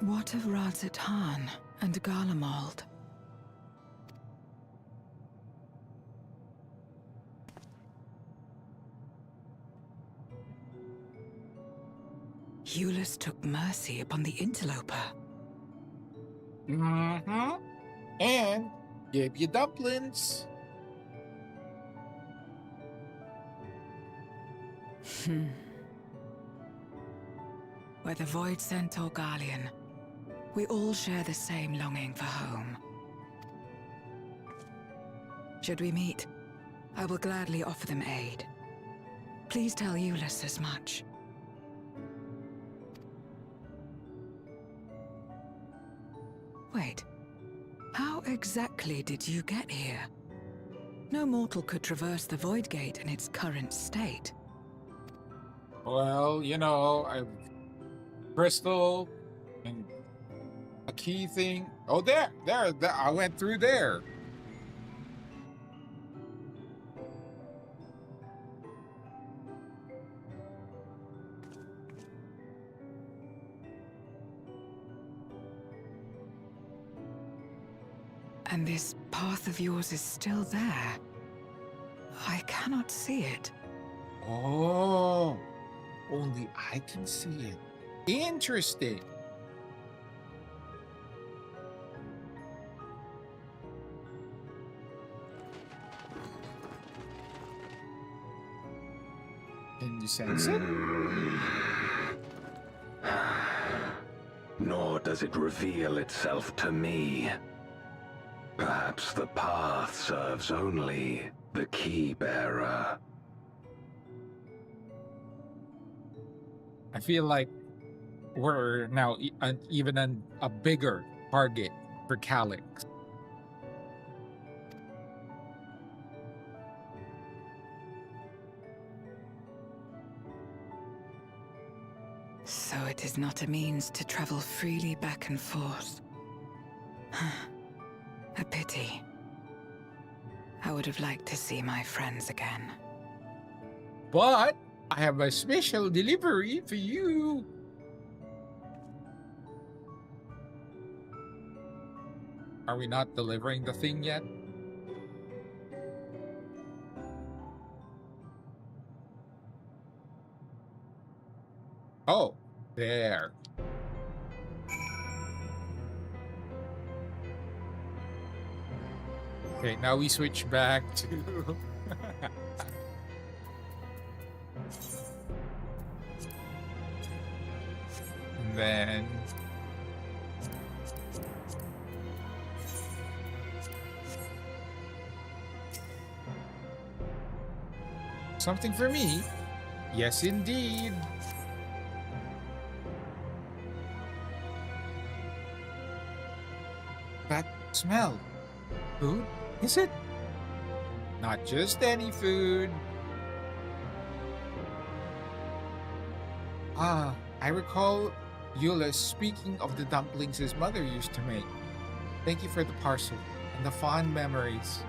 What of Radzatan and Garlemald? Eulus took mercy upon the interloper. Mm-hmm. And gave you dumplings. Whether Void Sent or Garlean, we all share the same longing for home. Should we meet, I will gladly offer them aid. Please tell Eulus as much. Wait, how exactly did you get here? No mortal could traverse the Void Gate in its current state. Well, a crystal and a key thing. Oh, there, I went through there. And this path of yours is still there. I cannot see it. Oh, only I can see it. Interesting. Can you sense it? Nor does it reveal itself to me. Perhaps the path serves only the key bearer. I feel like we're now even a bigger target for Calyx. So it is not a means to travel freely back and forth. A pity. I would have liked to see my friends again. But I have a special delivery for you. Are we not delivering the thing yet? Oh, there. Okay, now we switch back to... and then... something for me? Yes, indeed. That smell. Food? Is it? Not just any food. Ah, I recall Euless speaking of the dumplings his mother used to make. Thank you for the parcel and the fond memories.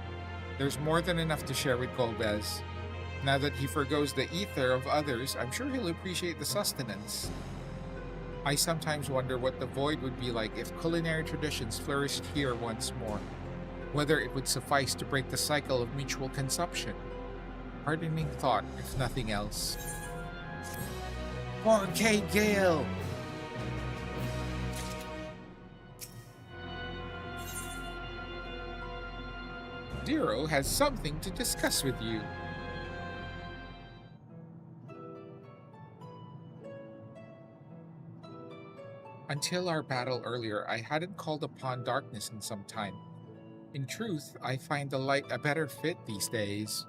There's more than enough to share with Golbez. Now that he forgoes the ether of others, I'm sure he'll appreciate the sustenance. I sometimes wonder what the void would be like if culinary traditions flourished here once more. Whether it would suffice to break the cycle of mutual consumption. Heartening thought, if nothing else. 4K Gale! Zero has something to discuss with you. Until our battle earlier, I hadn't called upon darkness in some time. In truth, I find the light a better fit these days.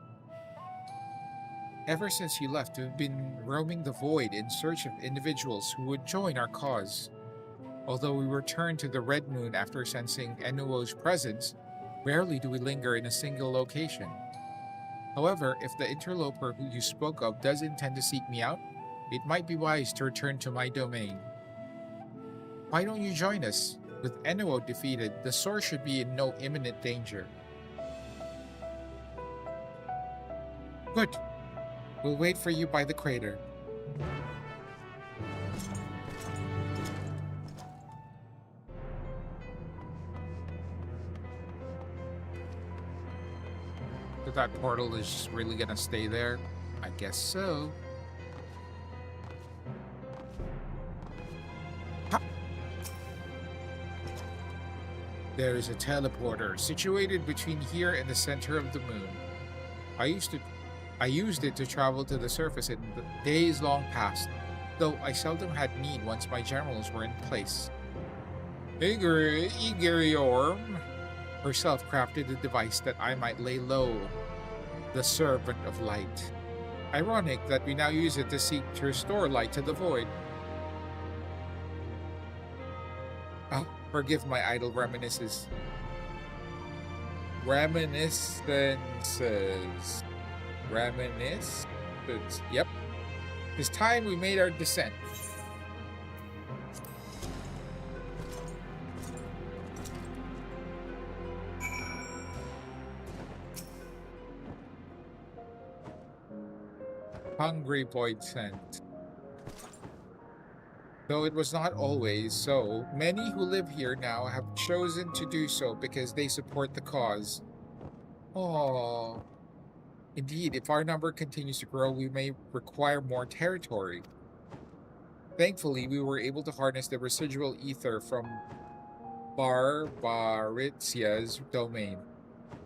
Ever since you left, we've been roaming the void in search of individuals who would join our cause. Although we returned to the Red Moon after sensing Enuo's presence, rarely do we linger in a single location. However, if the interloper who you spoke of does intend to seek me out, it might be wise to return to my domain. Why don't you join us? With Enuo defeated, the source should be in no imminent danger. Good. We'll wait for you by the crater. So that portal is just really gonna stay there? I guess so. Ha! There is a teleporter situated between here and the center of the moon. I used it to travel to the surface in the days long past, though I seldom had need once my generals were in place. Igoriorm herself crafted a device that I might lay low the Servant of Light. Ironic that we now use it to seek to restore light to the void. Oh, forgive my idle reminiscences. Yep. It's time we made our descent. Hungry void scent. Though it was not always so, many who live here now have chosen to do so because they support the cause. Oh. Indeed, if our number continues to grow, we may require more territory. Thankfully, we were able to harness the residual ether from Barbaritsia's domain.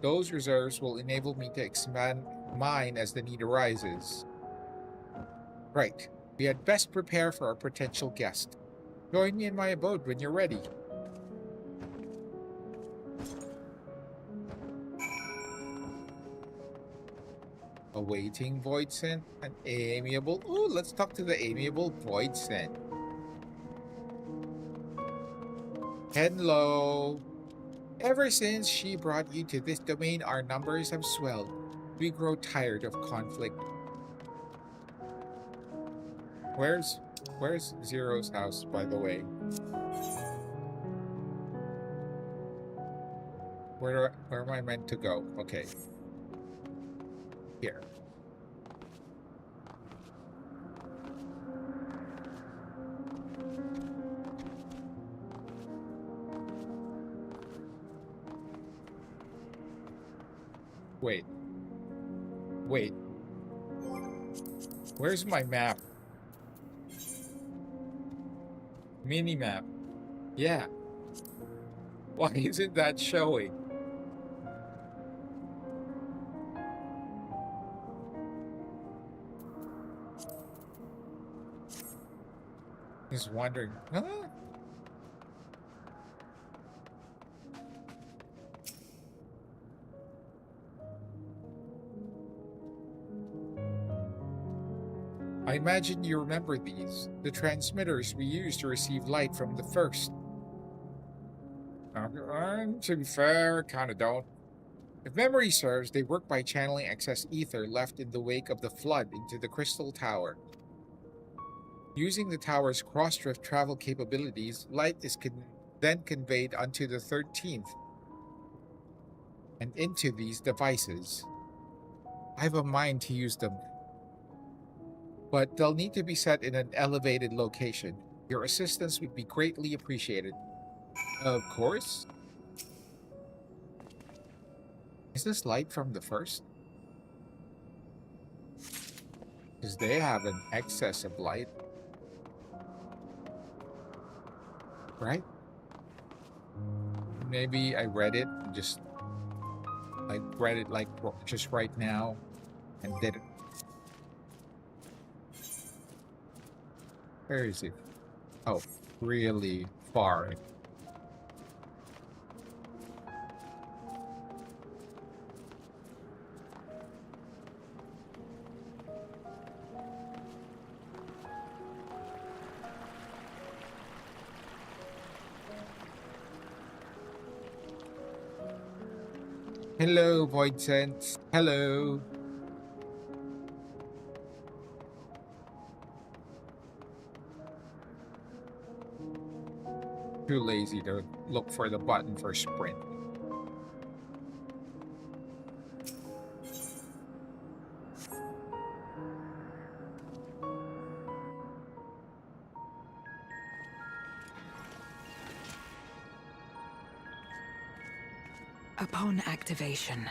Those reserves will enable me to expand mine as the need arises. Right. We had best prepare for our potential guest. Join me in my abode when you're ready. Awaiting void scent, an amiable. Ooh, let's talk to the amiable void scent. Hello. Ever since she brought you to this domain, our numbers have swelled. We grow tired of conflict. Where's Zero's house, by the way? Where am I meant to go? Okay. Here. Wait. Where's my map? Mini-map. Yeah. Why isn't that showing? Just wondering. Huh? I imagine you remember these, the transmitters we used to receive light from the first. To be fair, kinda don't. If memory serves, they work by channeling excess ether left in the wake of the flood into the crystal tower. Using the tower's cross-drift travel capabilities, light is then conveyed onto the 13th and into these devices. I have a mind to use them, but they'll need to be set in an elevated location. Your assistance would be greatly appreciated. Of course. Is this light from the first? Because they have an excess of light. Right? Maybe I read it just just right now and didn't. Where is it? Oh, really far. Hello, Void Sense. Hello. Too lazy to look for the button for sprint. Upon activation,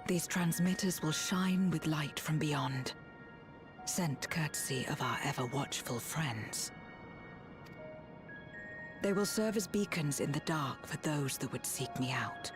these transmitters will shine with light from beyond, sent courtesy of our ever-watchful friends. They will serve as beacons in the dark for those that would seek me out.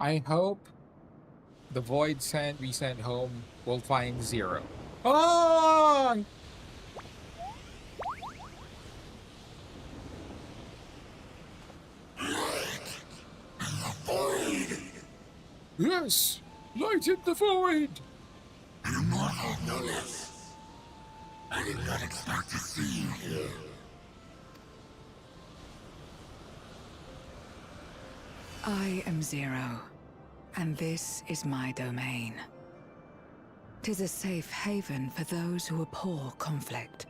I hope the Void we sent home will find Zero. Oh! Yes! Light in the void! Immortal Nullus. I did not expect to see you here. I am Zero, and this is my domain. 'Tis a safe haven for those who abhor conflict.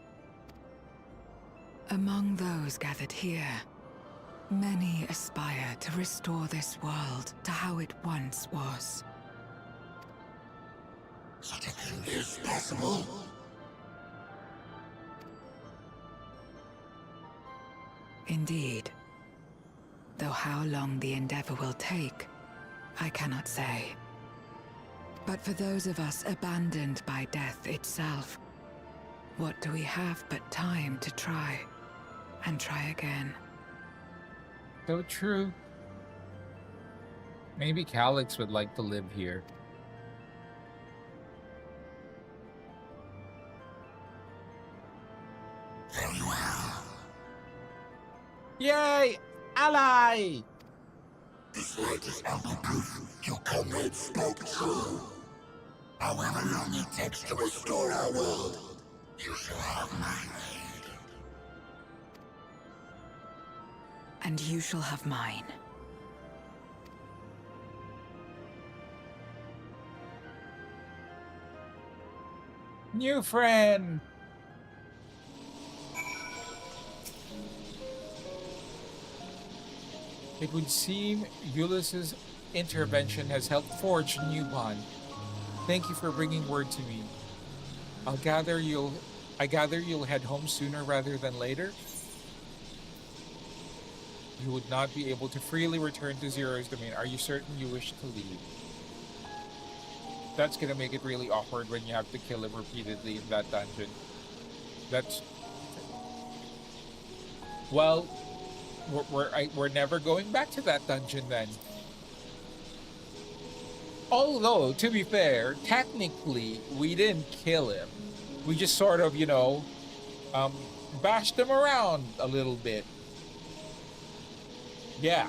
Among those gathered here, many aspire to restore this world to how it once was. Such a thing is possible? Indeed. Though how long the endeavor will take, I cannot say. But for those of us abandoned by death itself, what do we have but time to try, and try again? So true. Maybe Calyx would like to live here. Very well. Yay! Ally! This light is ample proof your comrade spoke true. However long it takes to restore our world, you shall have my aid. And you shall have mine. New friend! It would seem Ulysses' intervention has helped forge a new bond. Thank you for bringing word to me. I gather you'll head home sooner rather than later? You would not be able to freely return to Zero's domain. Are you certain you wish to leave? That's gonna make it really awkward when you have to kill him repeatedly in that dungeon. That's... Well, we're never going back to that dungeon then. Although, to be fair, technically, we didn't kill him. We just sort of, you know, bashed him around a little bit. Yeah.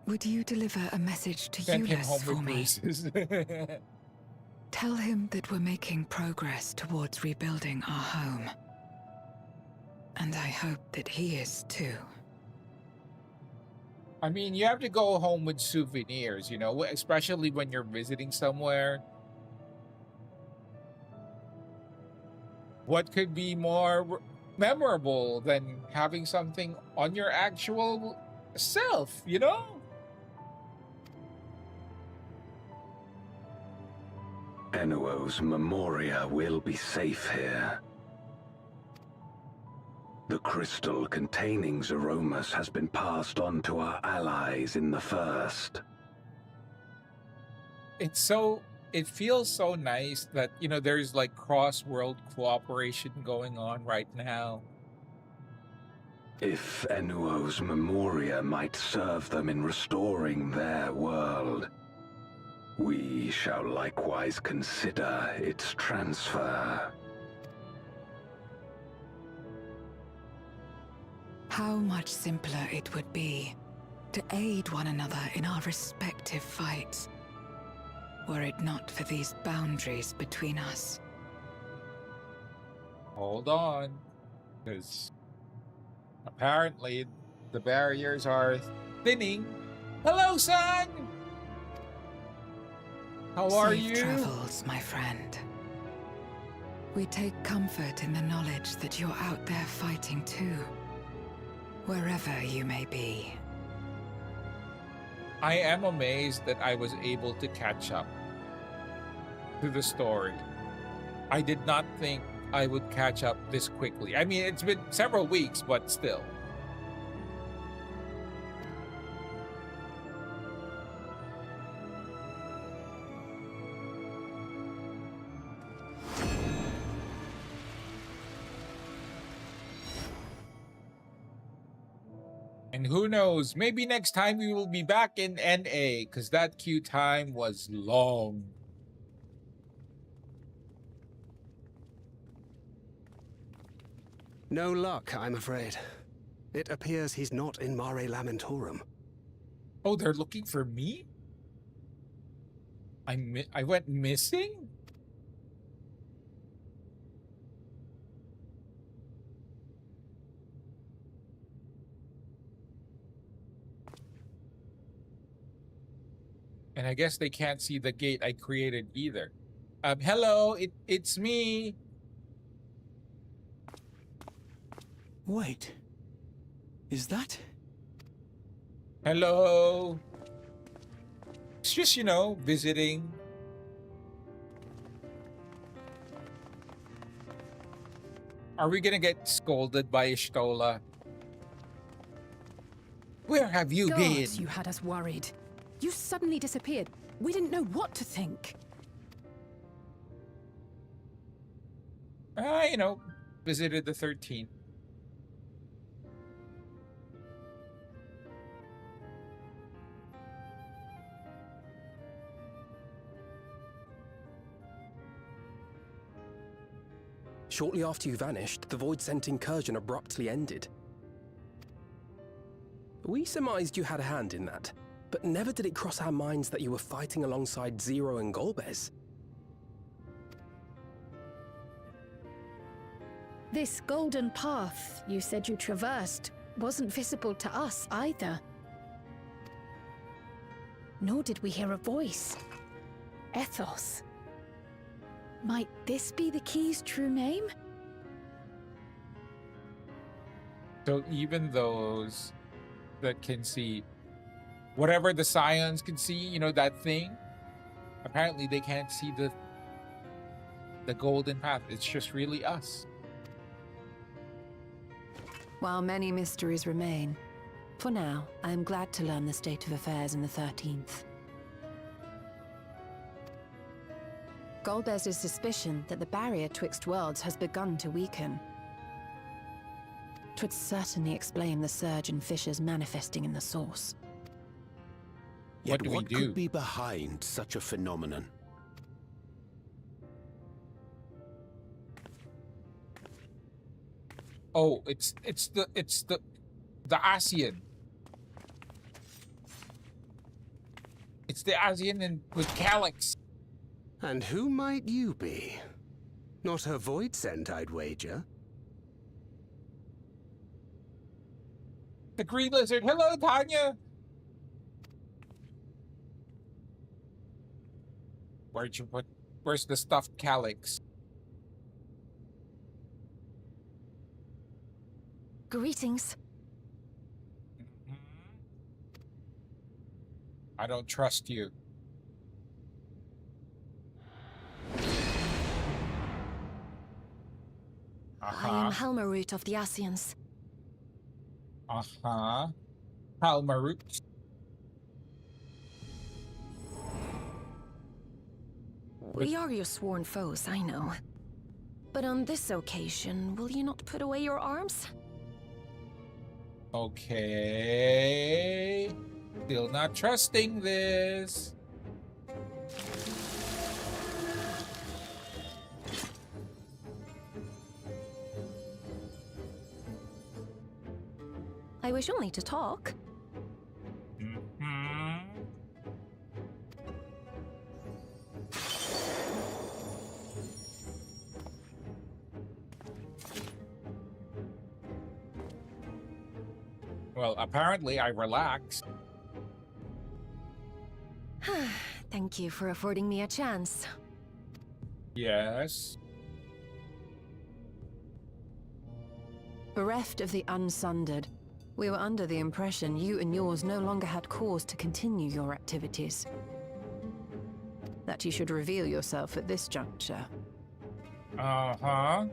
Would you deliver a message to Send him Ulysses home for with me? bruises. Tell him that we're making progress towards rebuilding our home. And I hope that he is too. I mean, you have to go home with souvenirs, you know, especially when you're visiting somewhere. What could be more memorable than having something on your actual self, you know? Enuo's Memoria will be safe here. The crystal containing Zeromus has been passed on to our allies in the First. It feels so nice that, you know, there's like cross-world cooperation going on right now. If Enuo's Memoria might serve them in restoring their world, we shall likewise consider its transfer. How much simpler it would be to aid one another in our respective fights, were it not for these boundaries between us. Hold on, because apparently the barriers are thinning. Hello, son! How are you? Safe travels, my friend. We take comfort in the knowledge that you're out there fighting too, wherever you may be. I am amazed that I was able to catch up to the story. I did not think I would catch up this quickly. I mean, it's been several weeks, but still. And who knows, maybe next time we will be back in NA, because that queue time was long. No luck, I'm afraid. It appears he's not in Mare Lamentorum. Oh, they're looking for me? I went missing? And I guess they can't see the gate I created either. Hello, it's me. Wait. Is that? Hello. It's just, you know, visiting. Are we gonna get scolded by Ishtola? Where have you been? You had us worried. You suddenly disappeared. We didn't know what to think. You know, visited the 13th. Shortly after you vanished, the Void-sent incursion abruptly ended. We surmised you had a hand in that, but never did it cross our minds that you were fighting alongside Zero and Golbez. This golden path you said you traversed wasn't visible to us either. Nor did we hear a voice. Ethos. Might this be the key's true name? So even those that can see whatever the Scions can see, you know, that thing, apparently they can't see the golden path. It's just really us. While many mysteries remain, for now, I am glad to learn the state of affairs in the 13th. Golbez's suspicion that the barrier twixt worlds has begun to weaken. 'Twould certainly explain the surge in fissures manifesting in the source. Yet what could be behind such a phenomenon? Oh, it's the ASEAN. It's the ASEAN and with Calyx. And who might you be? Not her void scent, I'd wager. The green lizard. Hello, Tanya. Where's the stuffed Calyx? Greetings. I don't trust you. I am Helmarut of the Asians. Helmarut. We are your sworn foes, I know. But on this occasion, will you not put away your arms? Okay. Still not trusting this. I wish only to talk. Well, apparently I relaxed. Thank you for affording me a chance. Yes. Bereft of the Unsundered, we were under the impression you and yours no longer had cause to continue your activities. That you should reveal yourself at this juncture. Uh-huh.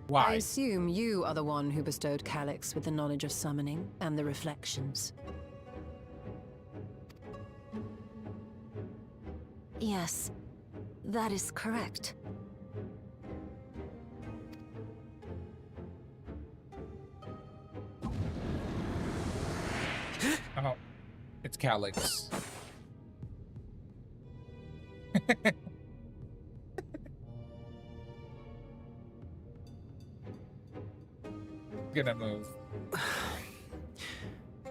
Why? I assume you are the one who bestowed Calyx with the knowledge of summoning and the reflections. Yes, that is correct. Oh, it's Calyx. Gonna move.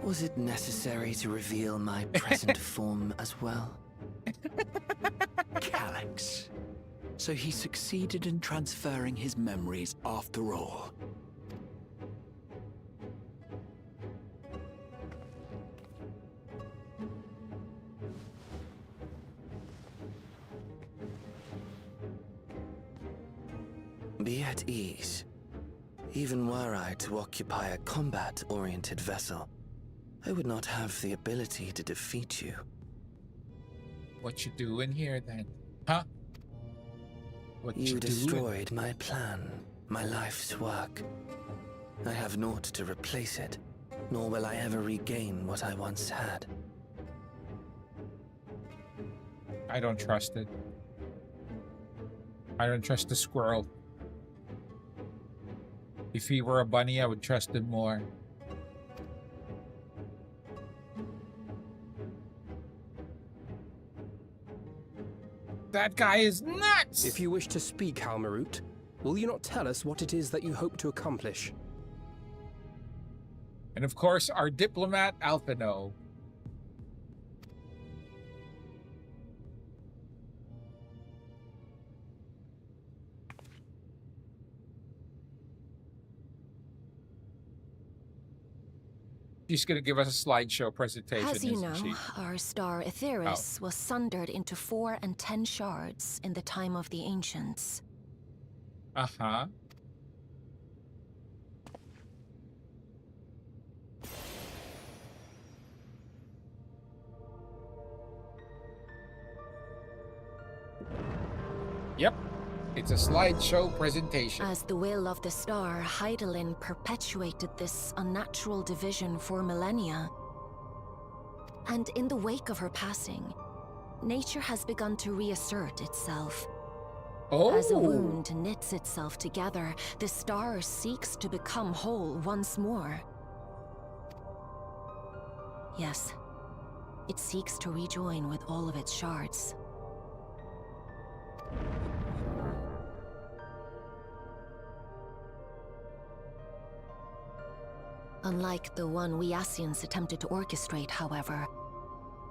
Was it necessary to reveal my present form as well? Calyx. So he succeeded in transferring his memories after all. Be at ease. Even were I to occupy a combat-oriented vessel, I would not have the ability to defeat you. What you doing here then? Huh? What You doing? destroyed my plan, my life's work. I have naught to replace it, nor will I ever regain what I once had. I don't trust it. I don't trust the squirrel. If he were a bunny, I would trust him more. That guy is nuts! If you wish to speak, Helmarut, will you not tell us what it is that you hope to accomplish? And of course, our diplomat, Alphino. She's going to give us a slideshow presentation, As you isn't know, she? our star Aetheris was sundered into 4 and 10 shards in the time of the Ancients. Uh-huh. Yep. It's a slideshow presentation. As the will of the star, Hydaelyn perpetuated this unnatural division for millennia. And in the wake of her passing, nature has begun to reassert itself. As a wound knits itself together, the star seeks to become whole once more. Yes, it seeks to rejoin with all of its shards. Unlike the one we Ascians attempted to orchestrate, however,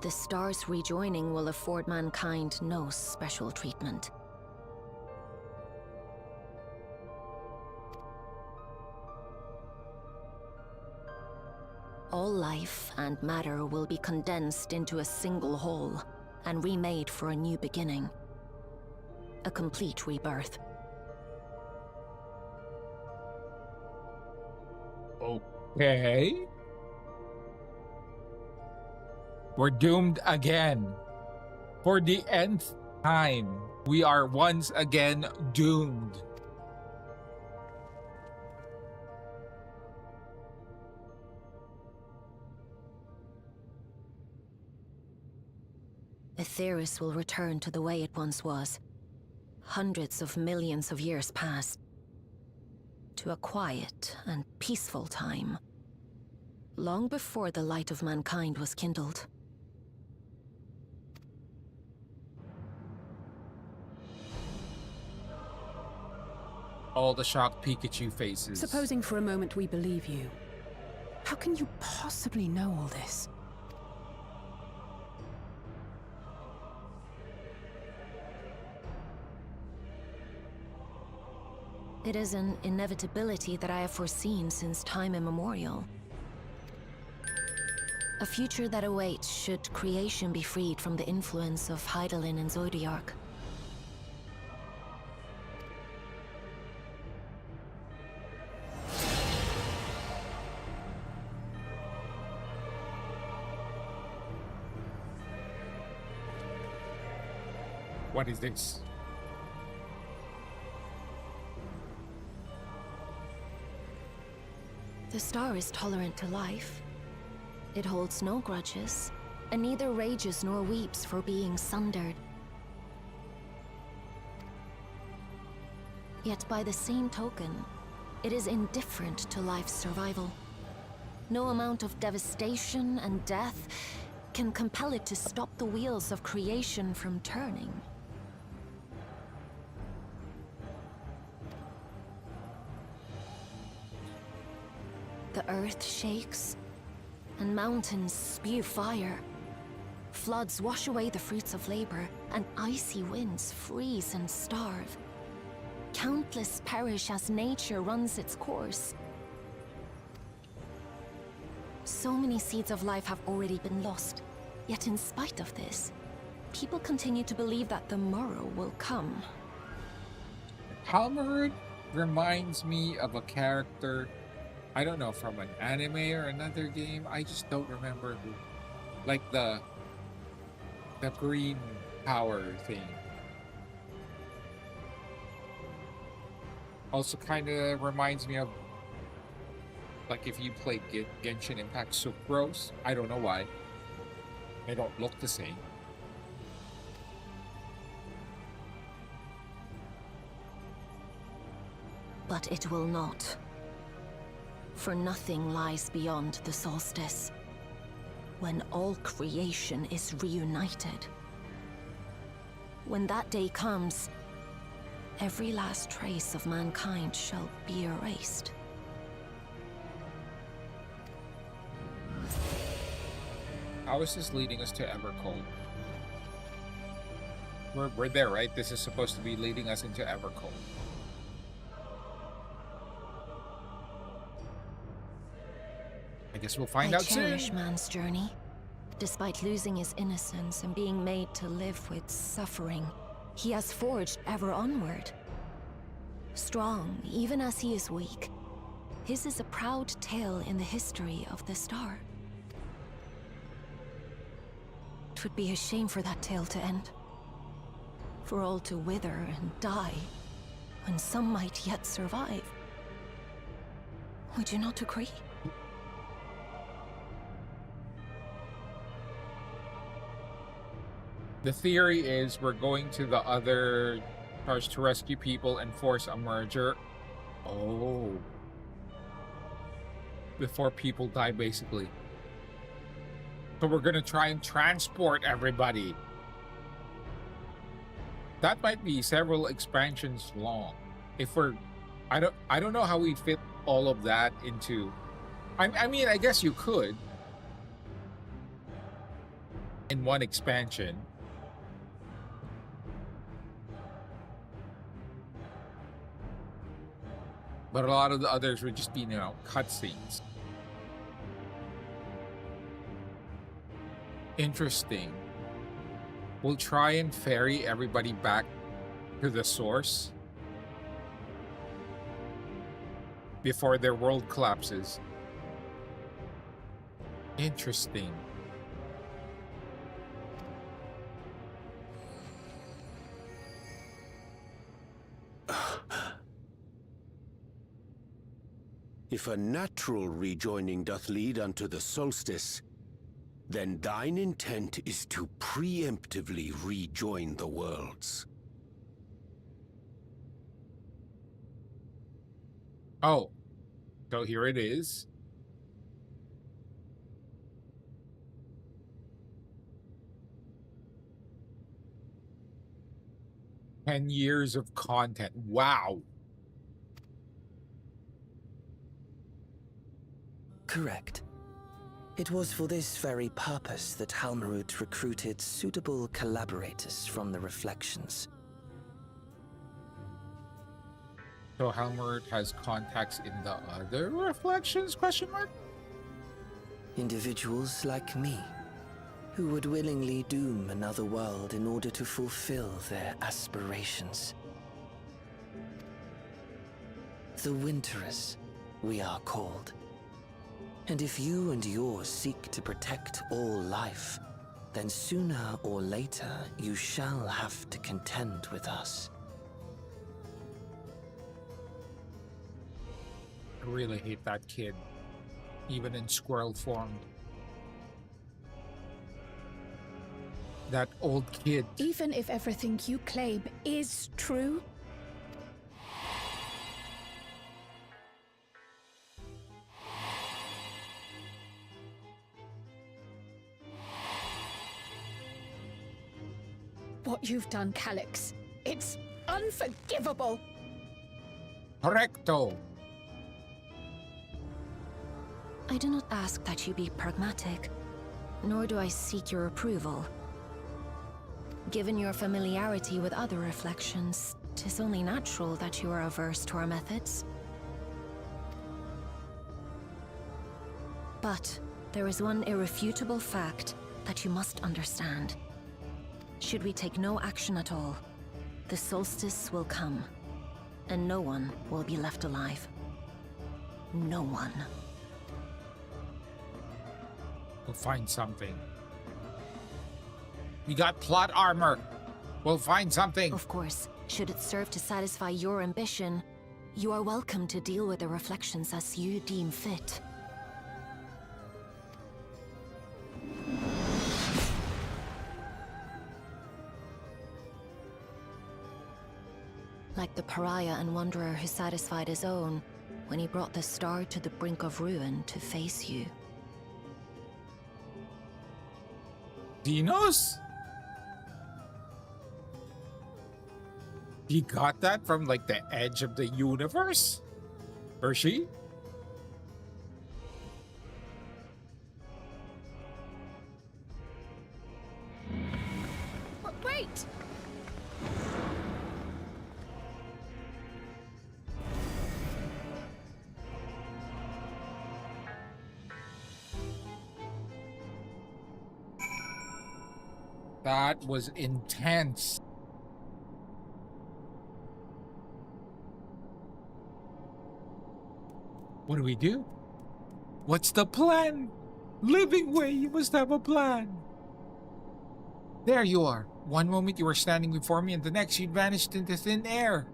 the star's rejoining will afford mankind no special treatment. All life and matter will be condensed into a single whole and remade for a new beginning. A complete rebirth. Okay. We're doomed again. For the nth time, we are once again doomed. Aetheris will return to the way it once was. Hundreds of millions of years past. To a quiet and peaceful time. Long before the light of mankind was kindled. All the shocked Pikachu faces. Supposing for a moment we believe you. How can you possibly know all this? It is an inevitability that I have foreseen since time immemorial. A future that awaits should creation be freed from the influence of Hydaelyn and Zodiark. What is this? The star is tolerant to life. It holds no grudges, and neither rages nor weeps for being sundered. Yet by the same token, it is indifferent to life's survival. No amount of devastation and death can compel it to stop the wheels of creation from turning. The earth shakes, and mountains spew fire. Floods wash away the fruits of labor, and icy winds freeze and starve. Countless perish as nature runs its course. So many seeds of life have already been lost. Yet in spite of this, people continue to believe that the morrow will come. Palmerud reminds me of a character, I don't know, from an anime or another game. I just don't remember who. Like the green power thing. Also kind of reminds me of, like, if you played Genshin Impact Sucrose. I don't know why. They don't look the same. But it will not. For nothing lies beyond the solstice, when all creation is reunited. When that day comes, every last trace of mankind shall be erased. How is this leading us to Evercold? We're there, right? This is supposed to be leading us into Evercold. I guess we'll find out soon. I cherish man's journey. Despite losing his innocence and being made to live with suffering, he has forged ever onward. Strong, even as he is weak, his is a proud tale in the history of the star. It would be a shame for that tale to end. For all to wither and die and some might yet survive. Would you not agree? The theory is we're going to the other stars to rescue people and force a merger. Oh. Before people die, basically. So we're gonna try and transport everybody. That might be several expansions long. If we're, I don't know how we fit all of that into. I mean, I guess you could in one expansion. But a lot of the others would just be, cutscenes. Interesting. We'll try and ferry everybody back to the source before their world collapses. Interesting. If a natural rejoining doth lead unto the solstice, then thine intent is to preemptively rejoin the worlds. Oh, so here it is. "10 years of content." Wow. Correct. It was for this very purpose that Halmarut recruited suitable collaborators from the Reflections. So Halmarut has contacts in the other Reflections, question mark? Individuals like me, who would willingly doom another world in order to fulfill their aspirations. The Winterers, we are called. And if you and yours seek to protect all life, then sooner or later you shall have to contend with us. I really hate that kid, even in squirrel form. That old kid. Even if everything you claim is true, what you've done, Calyx, it's unforgivable. Correcto. I do not ask that you be pragmatic, nor do I seek your approval. Given your familiarity with other Reflections, 'tis only natural that you are averse to our methods. But there is one irrefutable fact that you must understand. Should we take no action at all, the solstice will come, and no one will be left alive. No one. We'll find something. We got plot armor. We'll find something. Of course, should it serve to satisfy your ambition, you are welcome to deal with the Reflections as you deem fit. Like the pariah and wanderer who satisfied his own when he brought the star to the brink of ruin to face you. Dinos? He got that from like the edge of the universe? Or she? Wait! That was intense. What do we do? What's the plan? Living way, you must have a plan. There you are. One moment you were standing before me and the next you'd vanished into thin air.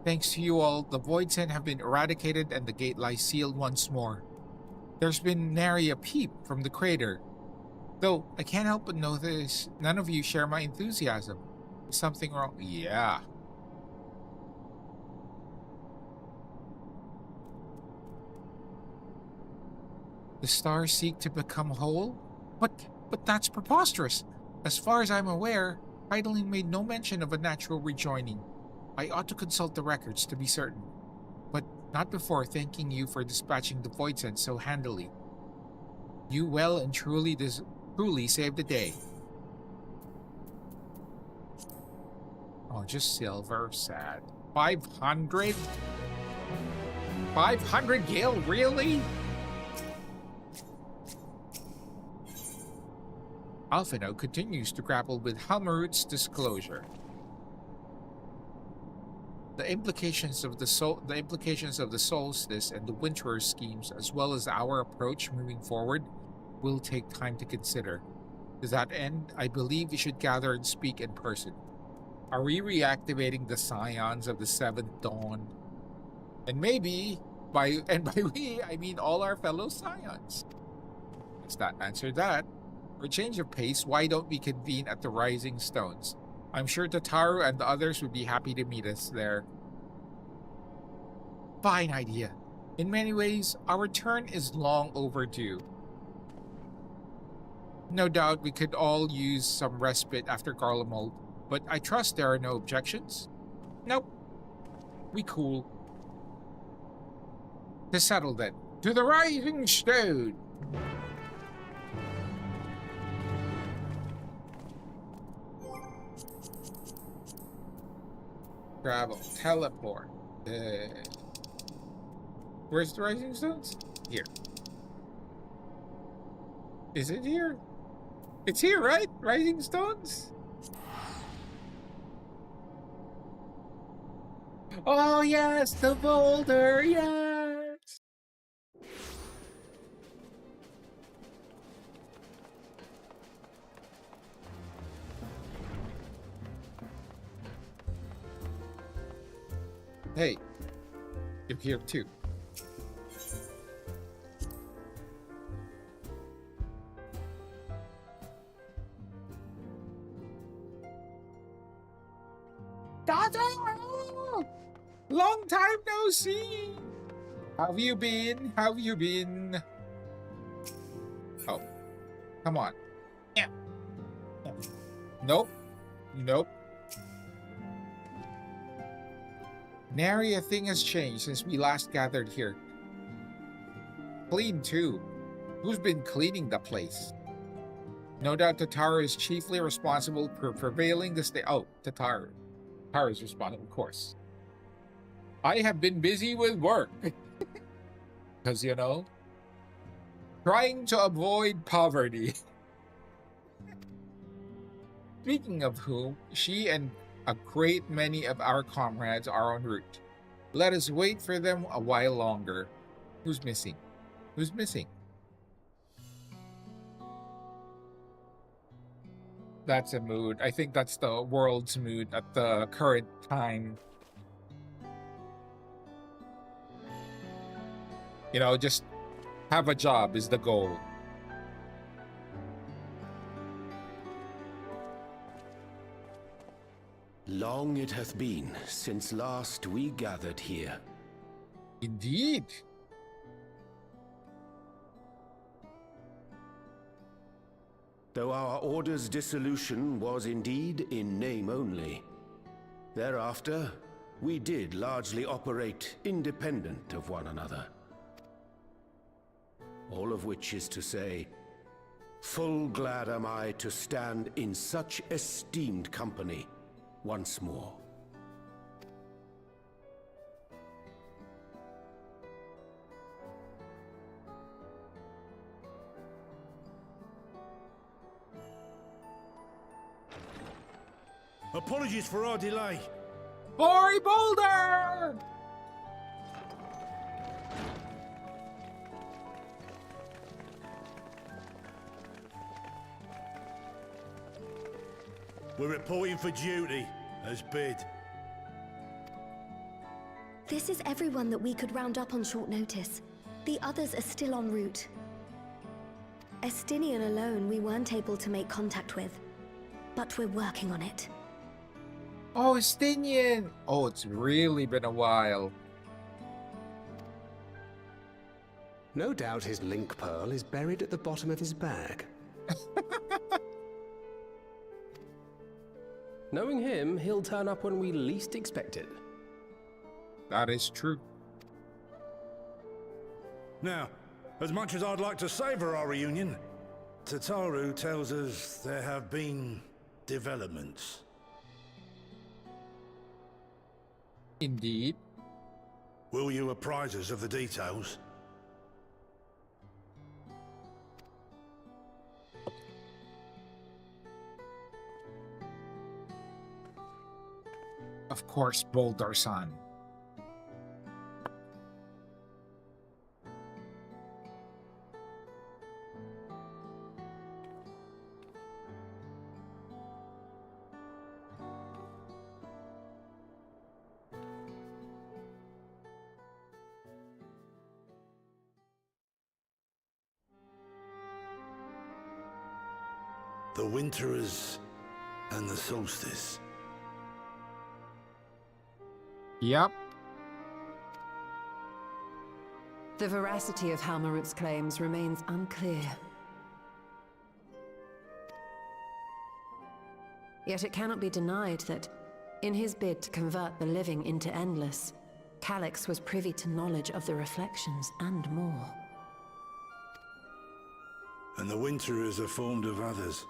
Thanks to you all, the Voidsent have been eradicated and the gate lies sealed once more. There's been nary a peep from the crater. Though, I can't help but notice none of you share my enthusiasm. Is something wrong? Yeah. The stars seek to become whole? But that's preposterous. As far as I'm aware, Idling made no mention of a natural rejoining. I ought to consult the records to be certain. But not before thanking you for dispatching the Voidsent so handily. You well and truly saved the day. Oh, just silver, sad. 500? 500 gil, really? Alphino continues to grapple with Halmarut's disclosure. The implications of the solstice and the Winterer schemes, as well as our approach moving forward, will take time to consider. To that end, I believe we should gather and speak in person. Are we reactivating the scions of the Seventh Dawn? And maybe, by we, I mean all our fellow scions. Let's not answer that. For a change of pace, why don't we convene at the Rising Stones? I'm sure Tataru and the others would be happy to meet us there. Fine idea. In many ways, our return is long overdue. No doubt we could all use some respite after Garlemald, but I trust there are no objections? Nope. We cool. To settle then, to the Rising Stone! Travel, teleport. Where's the Rising Stones? Here. Is it here? It's here, right? Rising Stones? Oh yes, the boulder, yes! Hey, you're here too. Tataru! Long time no see! Have you been? Have you been? Oh, come on. Yeah. Nope. Nope. Nary a thing has changed since we last gathered here. Clean too. Who's been cleaning the place? No doubt Tataru is chiefly responsible for prevailing the state. Oh, Tataru. Tataru is responsible, of course. I have been busy with work. Because, you know, trying to avoid poverty. Speaking of whom, she and a great many of our comrades are en route. Let us wait for them a while longer. Who's missing? Who's missing? That's a mood. I think that's the world's mood at the current time. You know, just have a job is the goal. Long it hath been since last we gathered here. Indeed. Though our order's dissolution was indeed in name only, thereafter we did largely operate independent of one another. All of which is to say, full glad am I to stand in such esteemed company once more. Apologies for our delay. Bori Boulder! We're reporting for duty, as bid. This is everyone that we could round up on short notice. The others are still en route. Estinian alone we weren't able to make contact with, but we're working on it. Oh, Estinian! Oh, it's really been a while. No doubt his link pearl is buried at the bottom of his bag. Knowing him, he'll turn up when we least expect it. That is true. Now, as much as I'd like to savor our reunion, Tataru tells us there have been developments. Indeed. Will you apprise us of the details? Of course, Boulder-san. The Winterers and the Solstice. Yep. The veracity of Halmarut's claims remains unclear. Yet it cannot be denied that, in his bid to convert the living into endless, Calyx was privy to knowledge of the reflections and more. And the Winterers are formed of others,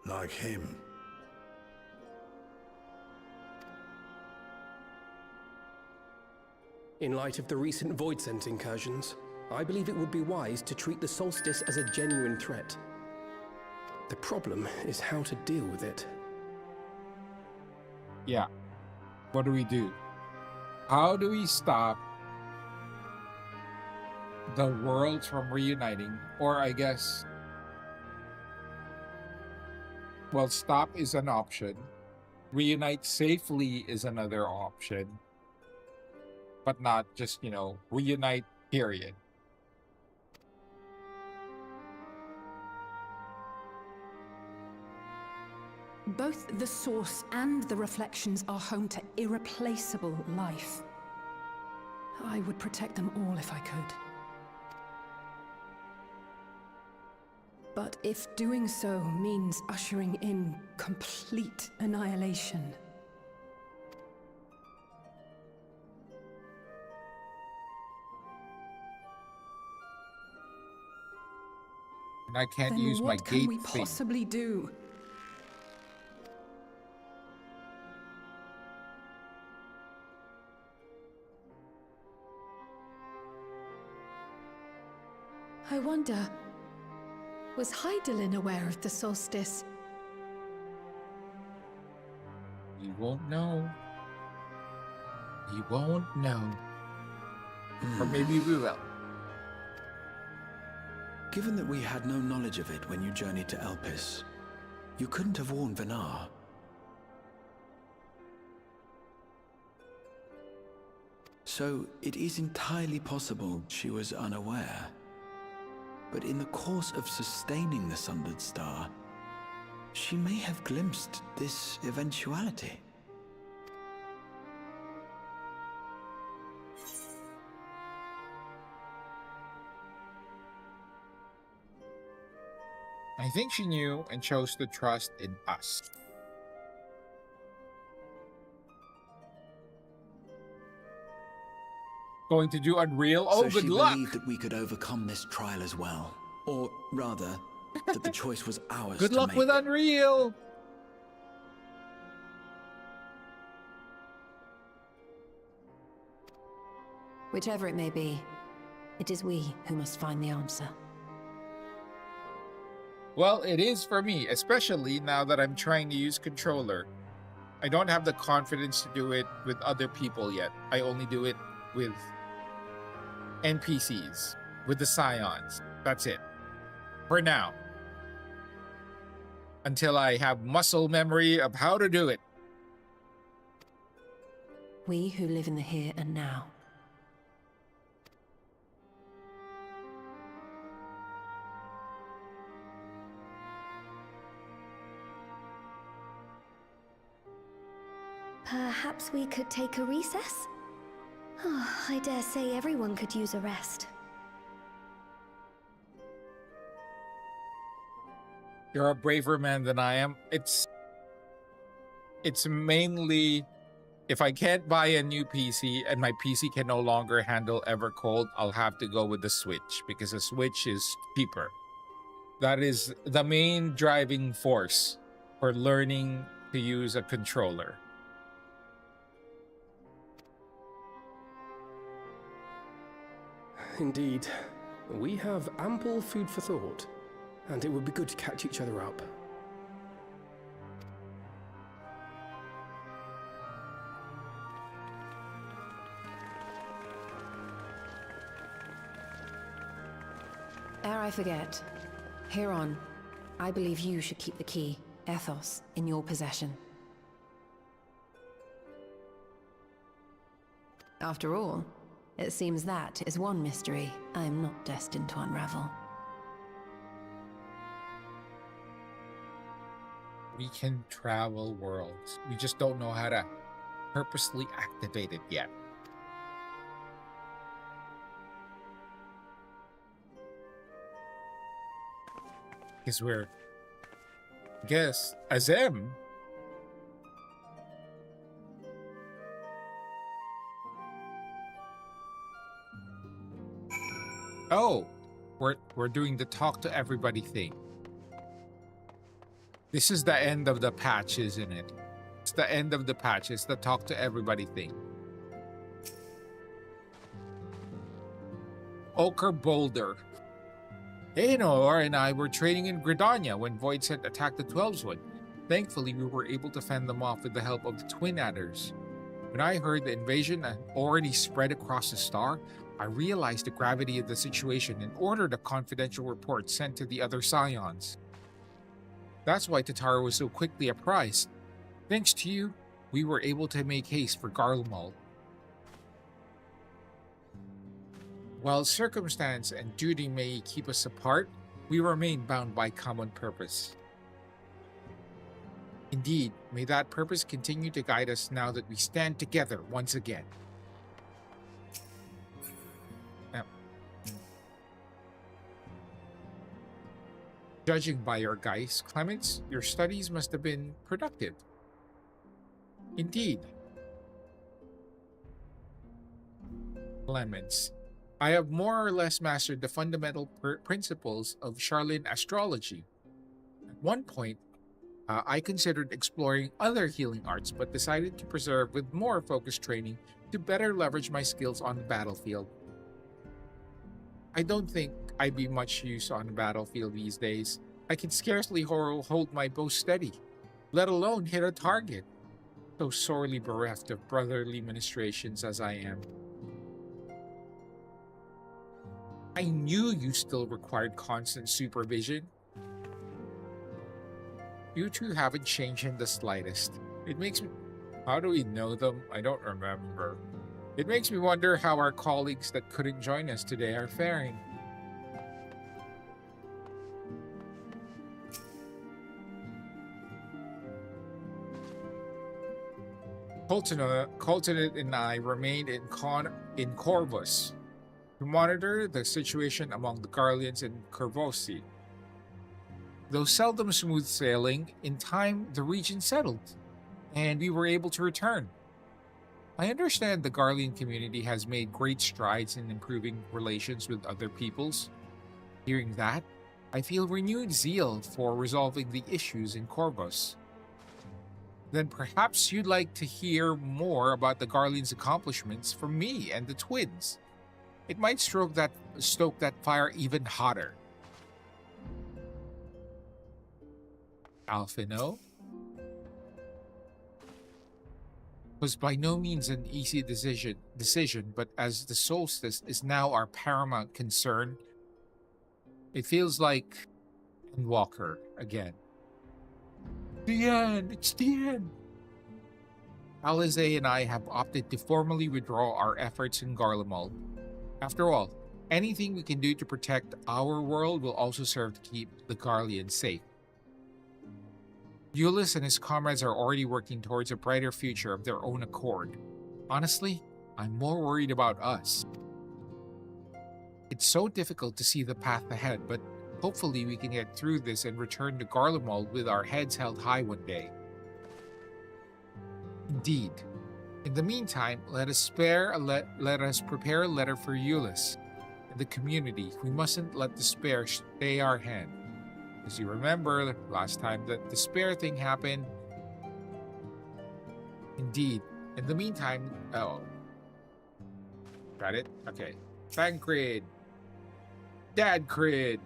like him. In light of the recent Void Sense incursions, I believe it would be wise to treat the Solstice as a genuine threat. The problem is how to deal with it. Yeah. What do we do? How do we stop the worlds from reuniting? Or I guess... well, stop is an option. Reunite safely is another option. But not just, reunite, period. Both the source and the reflections are home to irreplaceable life. I would protect them all if I could. But if doing so means ushering in complete annihilation... And I can't then use my what can gate we thing. possibly do? I wonder, was Hydaelyn aware of the solstice? You won't know. You won't know. Or maybe we will. Given that we had no knowledge of it when you journeyed to Elpis, you couldn't have warned Vinar. So it is entirely possible she was unaware. But in the course of sustaining the Sundered Star, she may have glimpsed this eventuality. I think she knew and chose to trust in us. Going to do Unreal? Oh, so good luck! she believed that we could overcome this trial as well. Or rather, that the choice was ours Good to luck make. with Unreal! Whichever it may be, it is we who must find the answer. Well, it is for me, especially now that I'm trying to use controller. I don't have the confidence to do it with other people yet. I only do it with NPCs, with the Scions. That's it. For now. Until I have muscle memory of how to do it. We who live in the here and now. Perhaps we could take a recess? Oh, I dare say everyone could use a rest. You're a braver man than I am. It's mainly if I can't buy a new PC and my PC can no longer handle Evercold, I'll have to go with the Switch because the Switch is cheaper. That is the main driving force for learning to use a controller. Indeed. We have ample food for thought, and it would be good to catch each other up. Ere I forget, Heron, I believe you should keep the key, Ethos, in your possession. After all, it seems that is one mystery I am not destined to unravel. We can travel worlds. We just don't know how to purposely activate it yet. Because we're, I guess, Azem. Oh, we're doing the talk to everybody thing. This is the end of the patch, isn't it? It's the end of the patch. It's the talk to everybody thing. Ochre Boulder. Aenor and I were training in Gridania when Voidsent attacked the 12's. Thankfully, we were able to fend them off with the help of the Twin Adders. When I heard the invasion had already spread across the star, I realized the gravity of the situation and ordered a confidential report sent to the other Scions. That's why Tatara was so quickly apprised. Thanks to you, we were able to make haste for Garlemald. While circumstance and duty may keep us apart, we remain bound by common purpose. Indeed, may that purpose continue to guide us now that we stand together once again. Judging by your geist, Clemens, your studies must have been productive. Indeed. Clemens, I have more or less mastered the fundamental principles of Charlene astrology. At one point, I considered exploring other healing arts, but decided to preserve with more focused training to better leverage my skills on the battlefield. I don't think I'd be much use on the battlefield these days. I can scarcely hold my bow steady, let alone hit a target, so sorely bereft of brotherly ministrations as I am. I knew you still required constant supervision. You two haven't changed in the slightest. It makes me... How do we know them? I don't remember. It makes me wonder how our colleagues that couldn't join us today are faring. Coltonet and I remained in Corvus to monitor the situation among the Garleans and Corvosi. Though seldom smooth sailing, in time the region settled, and we were able to return. I understand the Garlean community has made great strides in improving relations with other peoples. Hearing that, I feel renewed zeal for resolving the issues in Corvus. Then perhaps you'd like to hear more about the Garleans' accomplishments from me and the twins. It might stoke that fire even hotter. Alphino was by no means an easy decision, but as the solstice is now our paramount concern, it feels like Walker again. The end! It's the end! Alize and I have opted to formally withdraw our efforts in Garlemald. After all, anything we can do to protect our world will also serve to keep the Garleans safe. Euless and his comrades are already working towards a brighter future of their own accord. Honestly, I'm more worried about us. It's so difficult to see the path ahead, but hopefully we can get through this and return to Garlemald with our heads held high one day. Indeed. In the meantime, let us prepare a letter for Euless and the community. We mustn't let despair stay our hand. As you remember, last time that despair thing happened. Indeed. In the meantime, oh. Got it? Okay. Thancred. Dadcred.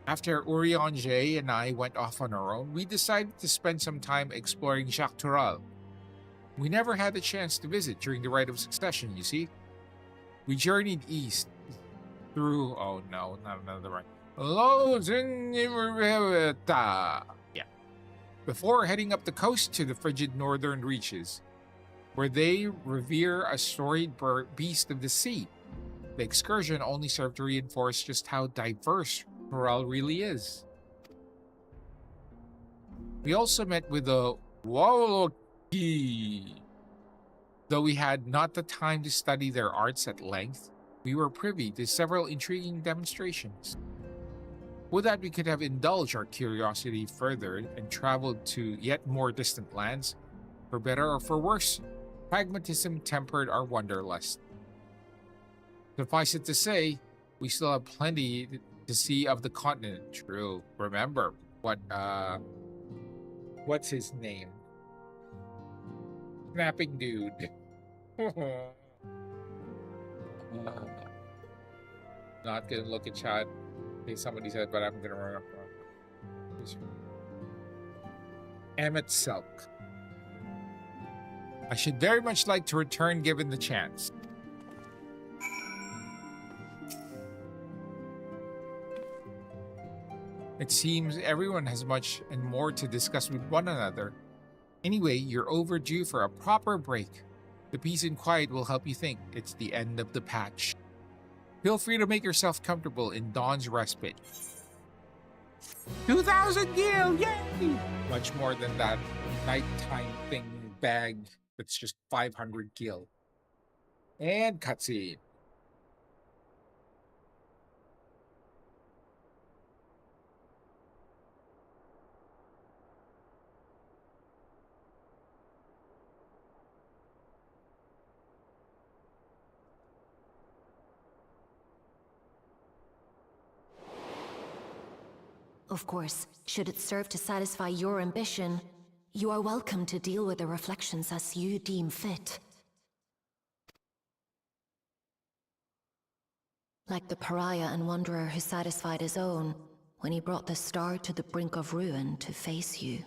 After Urianger and I went off on our own, we decided to spend some time exploring Jacques Toral. We never had the chance to visit during the Rite of Succession, you see. We journeyed east through, oh no, not another right. Yeah. Before heading up the coast to the frigid northern reaches, where they revere a storied beast of the sea. The excursion only served to reinforce just how diverse Toral really is. We also met with the Woloki. Though we had not the time to study their arts at length, we were privy to several intriguing demonstrations. Would that we could have indulged our curiosity further and traveled to yet more distant lands. For better or for worse, pragmatism tempered our wanderlust. Suffice it to say, we still have plenty to see of the continent. True. Remember what's his name? Snapping dude. Not gonna look at chat. Okay, somebody said, but I'm gonna run up. Emmett Selk. I should very much like to return given the chance. It seems everyone has much and more to discuss with one another. Anyway, you're overdue for a proper break. The peace and quiet will help you think it's the end of the patch. Feel free to make yourself comfortable in Dawn's respite. 2,000 gil! Yay! Much more than that nighttime thing bag that's just 500 gil. And cutscene. Of course, should it serve to satisfy your ambition, you are welcome to deal with the reflections as you deem fit. Like the pariah and wanderer who satisfied his own when he brought the star to the brink of ruin to face you.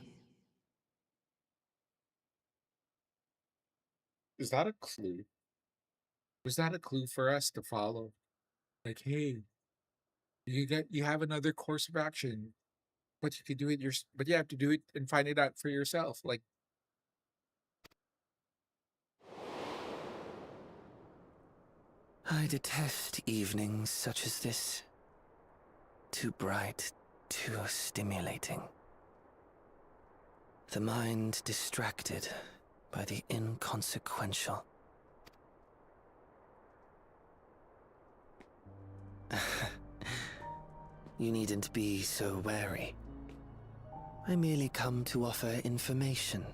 Is that a clue? Was that a clue for us to follow? Like, hey, you have another course of action, but you could do it but you have to do it and find it out for yourself. Like, I detest evenings such as this. Too bright, too stimulating. The mind distracted by the inconsequential. You needn't be so wary. I merely come to offer information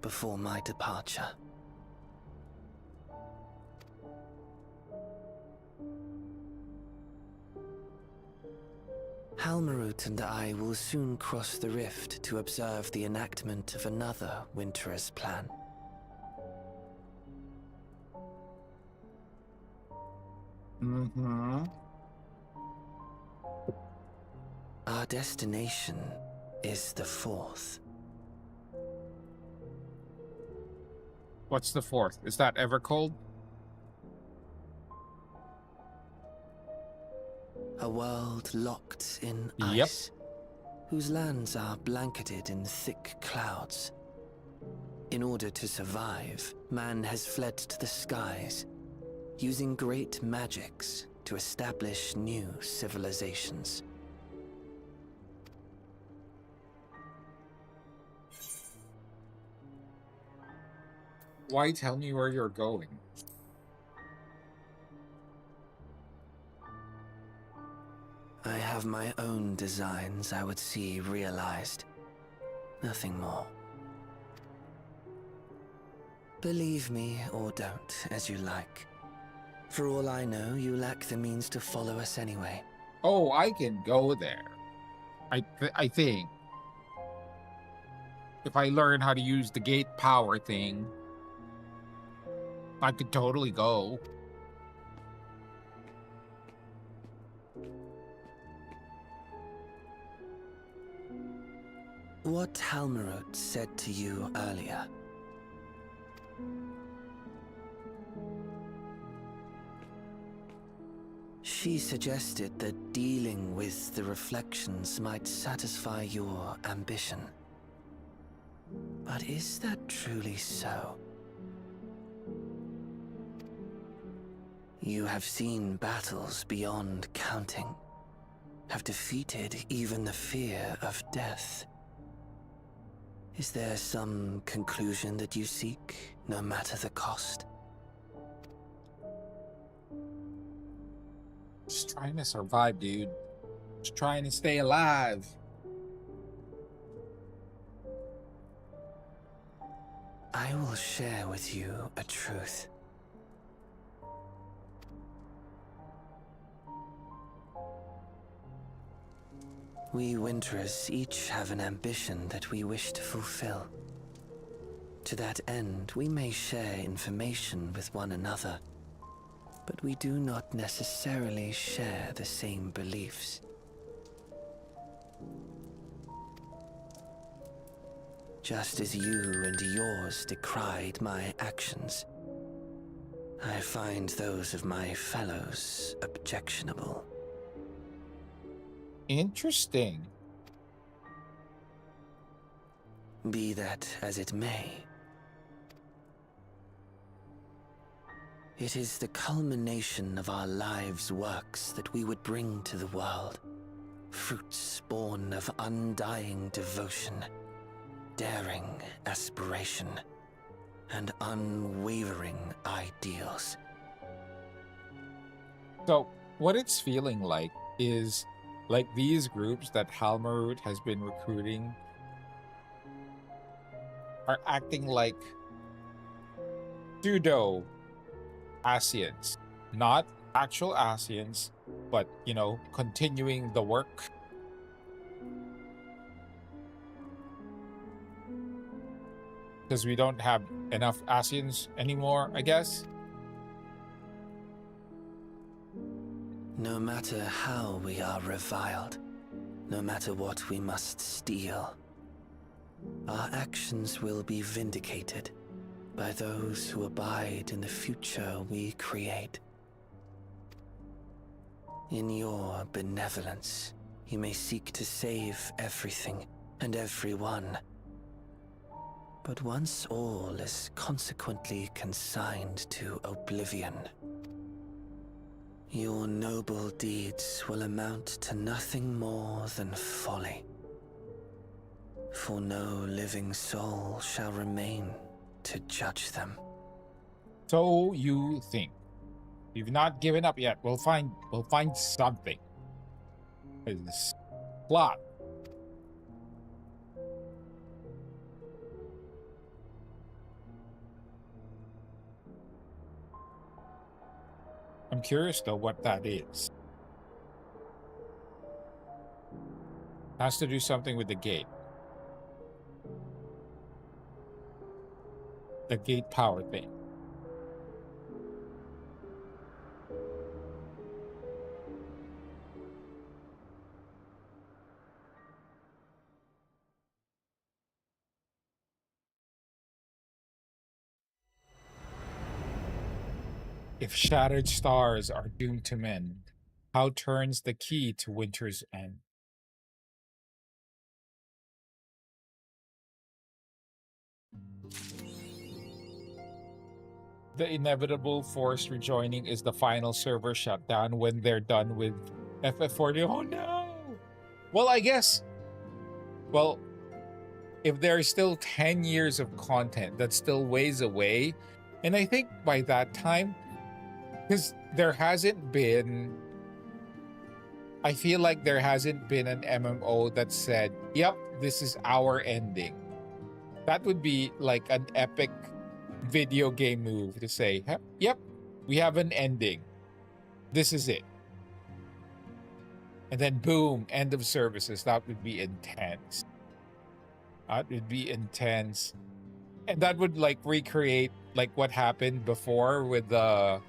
before my departure. Halmarut and I will soon cross the rift to observe the enactment of another Winter's plan. mm-hmm. Our destination is the fourth. What's the fourth? Is that Evercold? A world locked in ice, whose lands are blanketed in thick clouds, In order to survive, man has fled to the skies, using great magics to establish new civilizations. Why tell me where you're going? I have my own designs I would see realized. Nothing more. Believe me or don't, as you like. For all I know, you lack the means to follow us anyway. Oh, I can go there. I think. If I learn how to use the gate power thing, I could totally go. What Halmarut said to you earlier. She suggested that dealing with the reflections might satisfy your ambition. But is that truly so? You have seen battles beyond counting, have defeated even the fear of death. Is there some conclusion that you seek, no matter the cost? Just trying to survive, dude. Just trying to stay alive. I will share with you a truth. We Winterers each have an ambition that we wish to fulfill. To that end, we may share information with one another, but we do not necessarily share the same beliefs. Just as you and yours decried my actions, I find those of my fellows objectionable. Interesting. Be that as it may, it is the culmination of our lives' works that we would bring to the world. Fruits born of undying devotion, daring aspiration, and unwavering ideals. So, what it's feeling like is like these groups that Halmarut has been recruiting are acting like pseudo Asians. Not actual Asians, but, you know, continuing the work. Because we don't have enough Asians anymore, I guess. No matter how we are reviled, no matter what we must steal, our actions will be vindicated by those who abide in the future we create. In your benevolence, you may seek to save everything and everyone. But once all is consequently consigned to oblivion, your noble deeds will amount to nothing more than folly. For no living soul shall remain to judge them. So you think. We've not given up yet. We'll find something. This plot. I'm curious though what that is. Has to do something with the gate. The gate power thing. If shattered stars are doomed to mend, how turns the key to winter's end? The inevitable forced rejoining is the final server shutdown when they're done with FF40. Oh no! Well, I guess... Well, if there is still 10 years of content, that's still ways away. And I think by that time, because there hasn't been... I feel like there hasn't been an MMO that said, yep, this is our ending. That would be like an epic video game move to say, yep, we have an ending. This is it. And then boom, end of services. That would be intense. That would be intense. And that would like recreate like what happened before with A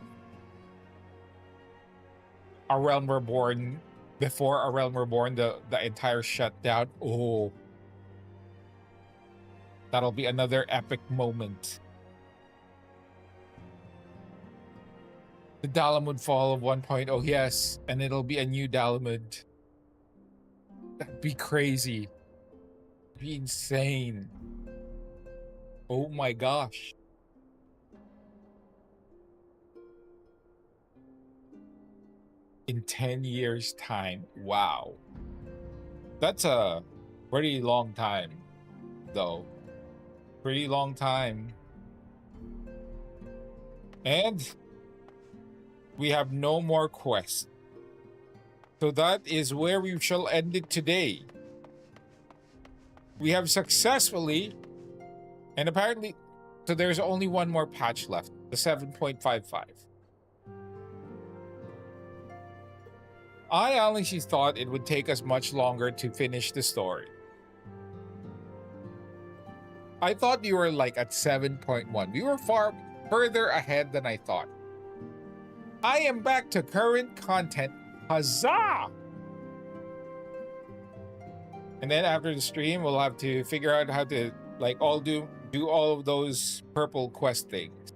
Realm Reborn. Before A Realm Reborn, the entire shutdown. Oh. That'll be another epic moment. The Dalamud Fall of 1.0, yes. And it'll be a new Dalamud. That'd be crazy. That'd be insane. Oh my gosh. In 10 years' time. Wow. That's a pretty long time, though. Pretty long time. And we have no more quests. So that is where we shall end it today. We have successfully, and apparently, so there's only one more patch left, the 7.55. I honestly thought it would take us much longer to finish the story. I thought we were like at 7.1. We were far further ahead than I thought. I am back to current content. Huzzah! And then after the stream, we'll have to figure out how to like do all of those purple quest things.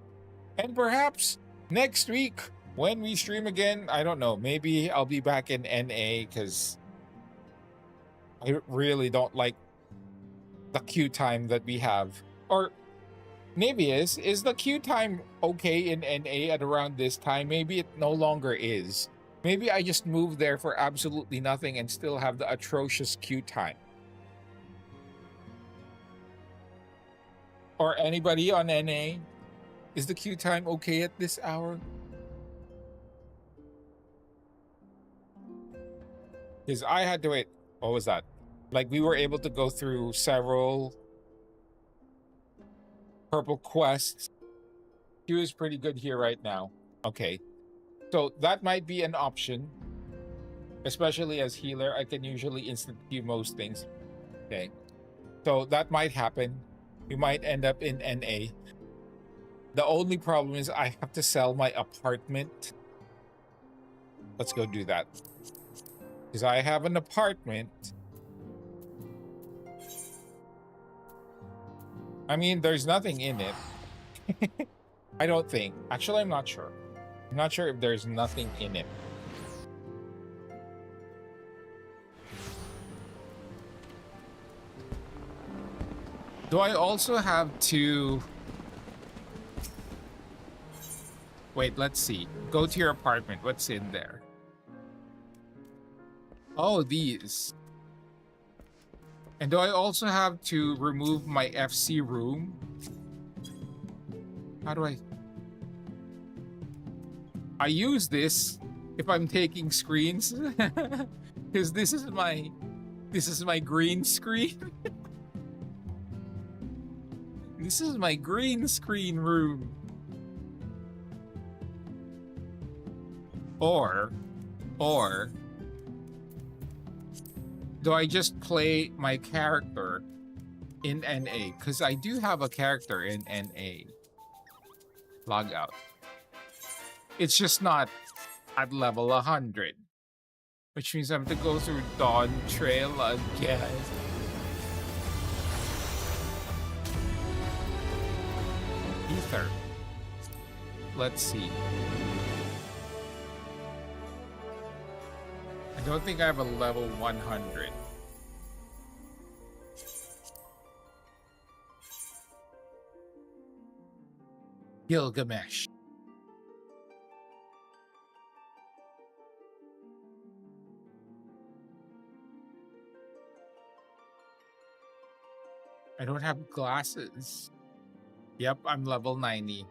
And perhaps next week when we stream again, I don't know, maybe I'll be back in NA because I really don't like the queue time that we have. Or maybe is the queue time okay in NA at around this time? Maybe it no longer is. Maybe I just moved there for absolutely nothing and still have the atrocious queue time. Or anybody on NA? Is the queue time okay at this hour? Because I had to wait. What was that? Like we were able to go through several purple quests. Queue is pretty good here right now. Okay. So that might be an option. Especially as healer, I can usually instant queue most things. Okay. So that might happen. We might end up in NA. The only problem is I have to sell my apartment. Let's go do that. Because I have an apartment. I mean, there's nothing in it. I don't think. Actually, I'm not sure. I'm not sure if there's nothing in it. Do I also have to... Wait, let's see. Go to your apartment. What's in there? Oh, these. And do I also have to remove my FC room? How do I use this if I'm taking screens? Because this is my green screen. This is my green screen room. Or do I just play my character in NA? Because I do have a character in NA. Log out. It's just not at level 100. Which means I have to go through Dawn Trail again. Ether. Let's see. I don't think I have a level 100. Gilgamesh. I don't have glasses. Yep, I'm level 90.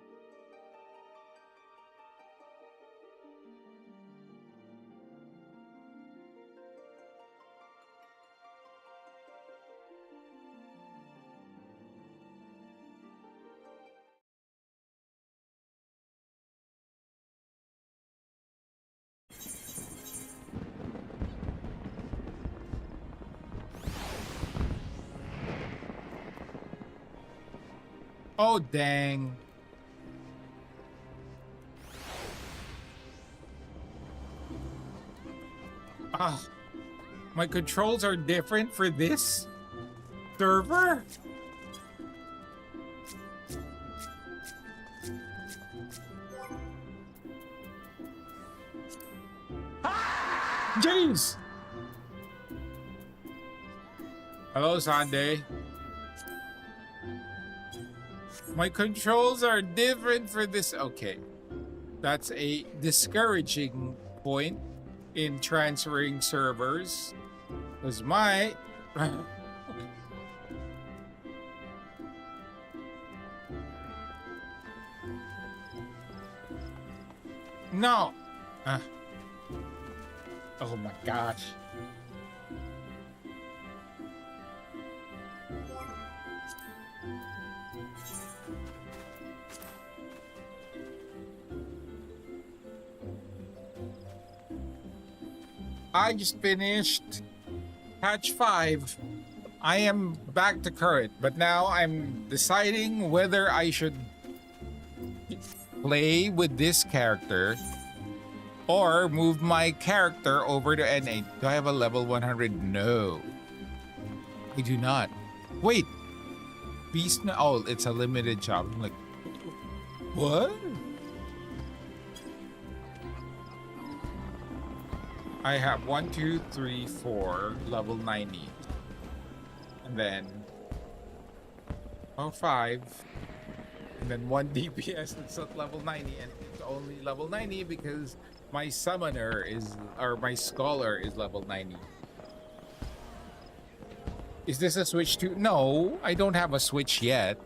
Oh, dang. Ah, my controls are different for this server? Jeez! Hello, Sunday. My controls are different for this. Okay. That's a discouraging point in transferring servers. Because my... No! Oh my gosh. I just finished patch 5. I am back to current, but now I'm deciding whether I should play with this character or move my character over to N8. Do I have a level 100? No. I do not. Wait. Beast? Oh, it's a limited job. I'm like, what? I have 1, 2, 3, 4, level 90. And then 5. And then 1 DPS that's at level 90. And it's only level 90 because my summoner is, or my scholar is level 90. Is this a switch to? No, I don't have a switch yet.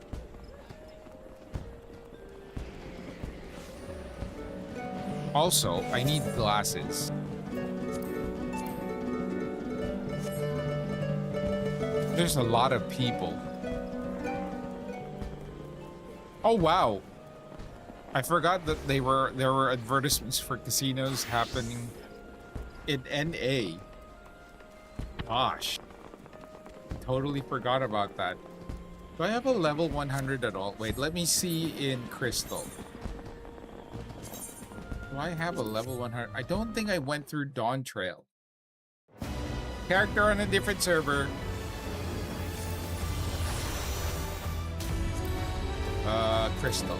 Also, I need glasses. There's a lot of people. Oh wow. I forgot that there were advertisements for casinos happening in NA. Gosh. Totally forgot about that. Do I have a level 100 at all? Wait, let me see in Crystal. Do I have a level 100? I don't think I went through Dawn Trail. Character on a different server. Crystal.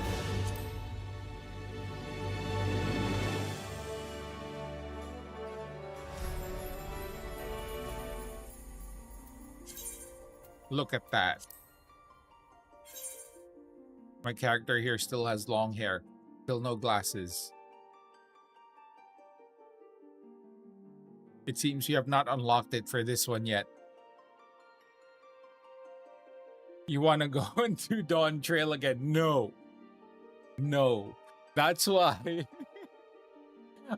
Look at that. My character here still has long hair. Still no glasses. It seems you have not unlocked it for this one yet. You want to go into Dawn Trail again? No. No. That's why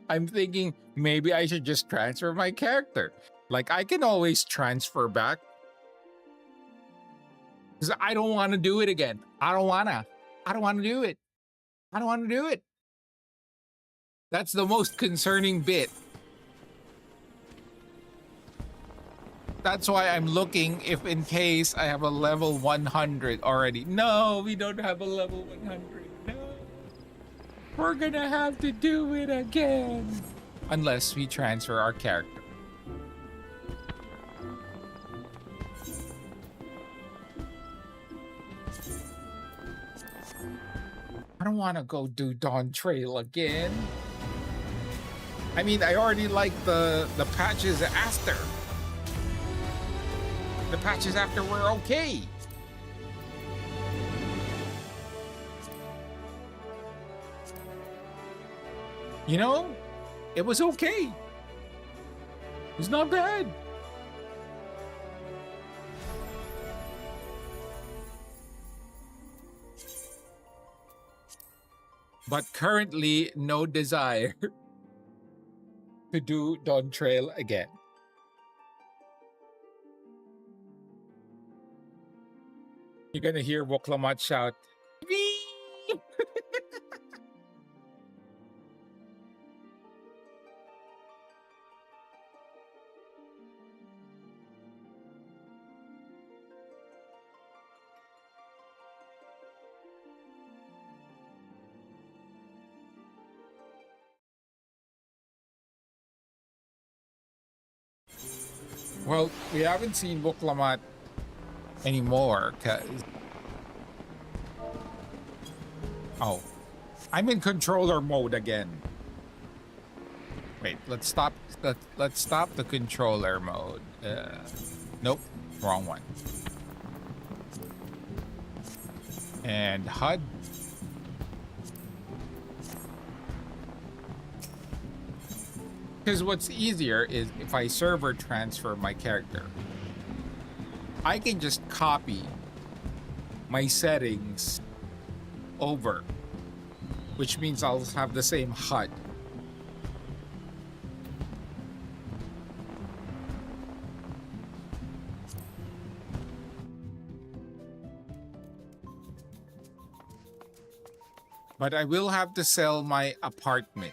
I'm thinking maybe I should just transfer my character. Like, I can always transfer back. Because I don't want to do it again. I don't want to do it. I don't want to do it. That's the most concerning bit. That's why I'm looking if in case I have a level 100 already. No, we don't have a level 100. No. We're gonna have to do it again. Unless we transfer our character. I don't want to go do Dawn Trail again. I mean, I already like the patches after. The patches after were okay. You know, it was okay. It's not bad. But currently, no desire to do Dawn Trail again. You're gonna hear Woklamat shout, "Wee!" Well, we haven't seen Woklamat anymore, cause... Oh, I'm in controller mode again. Wait, let's stop the controller mode. Nope, wrong one. And HUD. Because what's easier is if I server transfer my character, I can just copy my settings over, which means I'll have the same HUD. But I will have to sell my apartment.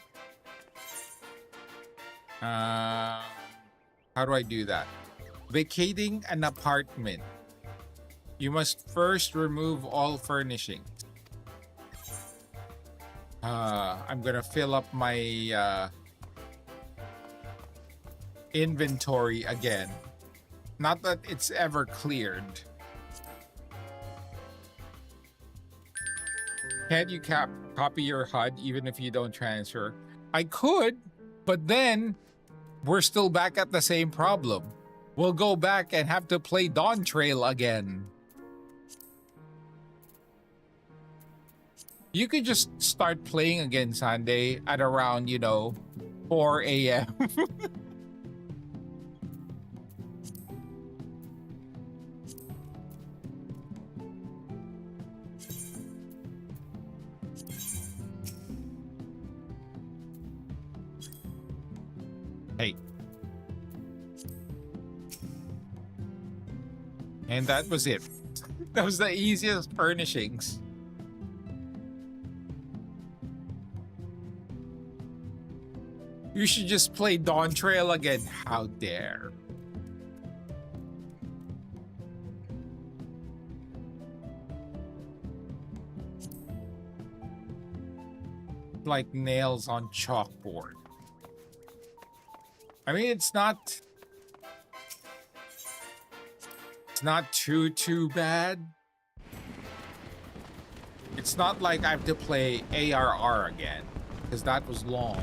How do I do that? Vacating an apartment. You must first remove all furnishings. I'm gonna fill up my inventory again. Not that it's ever cleared. Can't you copy your HUD even if you don't transfer? I could, but then we're still back at the same problem. We'll go back and have to play Dawn Trail again. You could just start playing again Sunday at around, 4 a.m. Hey. And that was it. That was the easiest furnishings. You should just play Dawn Trail again. How dare. Like nails on chalkboard. I mean, it's not too bad. It's not like I have to play ARR again, because that was long.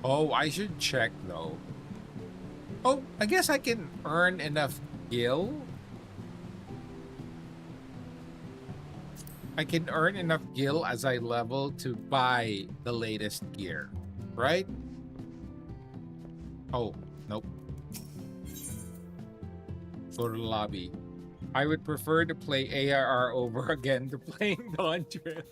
Oh, I should check though. Oh, I guess I can earn enough gil. I can earn enough gil as I level to buy the latest gear, right? Oh, nope. Go to the lobby. I would prefer to play ARR over again to playing Dawn Trail.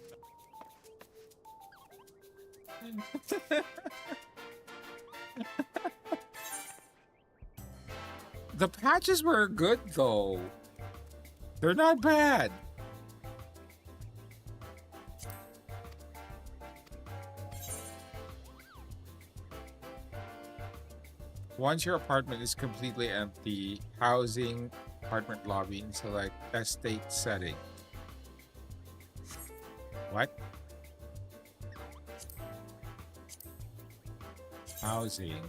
The patches were good though. They're not bad. Once your apartment is completely empty, housing, apartment lobby, and select estate setting. What? Housing,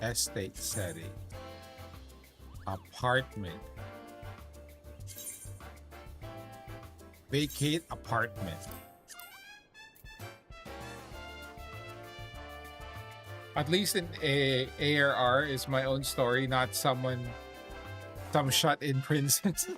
estate setting, apartment. Vacate apartment. At least in ARR is my own story, not some shut-in princess.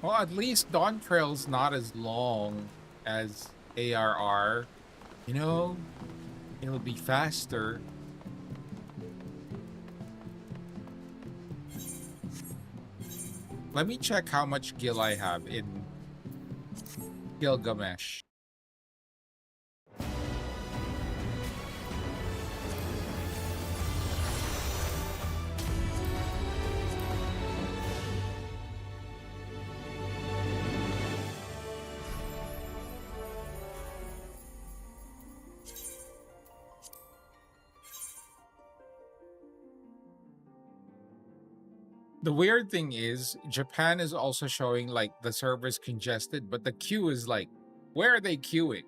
Well, at least Dawn Trail's not as long as ARR. You know, it'll be faster. Let me check how much gil I have in Gilgamesh. The weird thing is, Japan is also showing like the server's congested, but the queue is like, where are they queuing?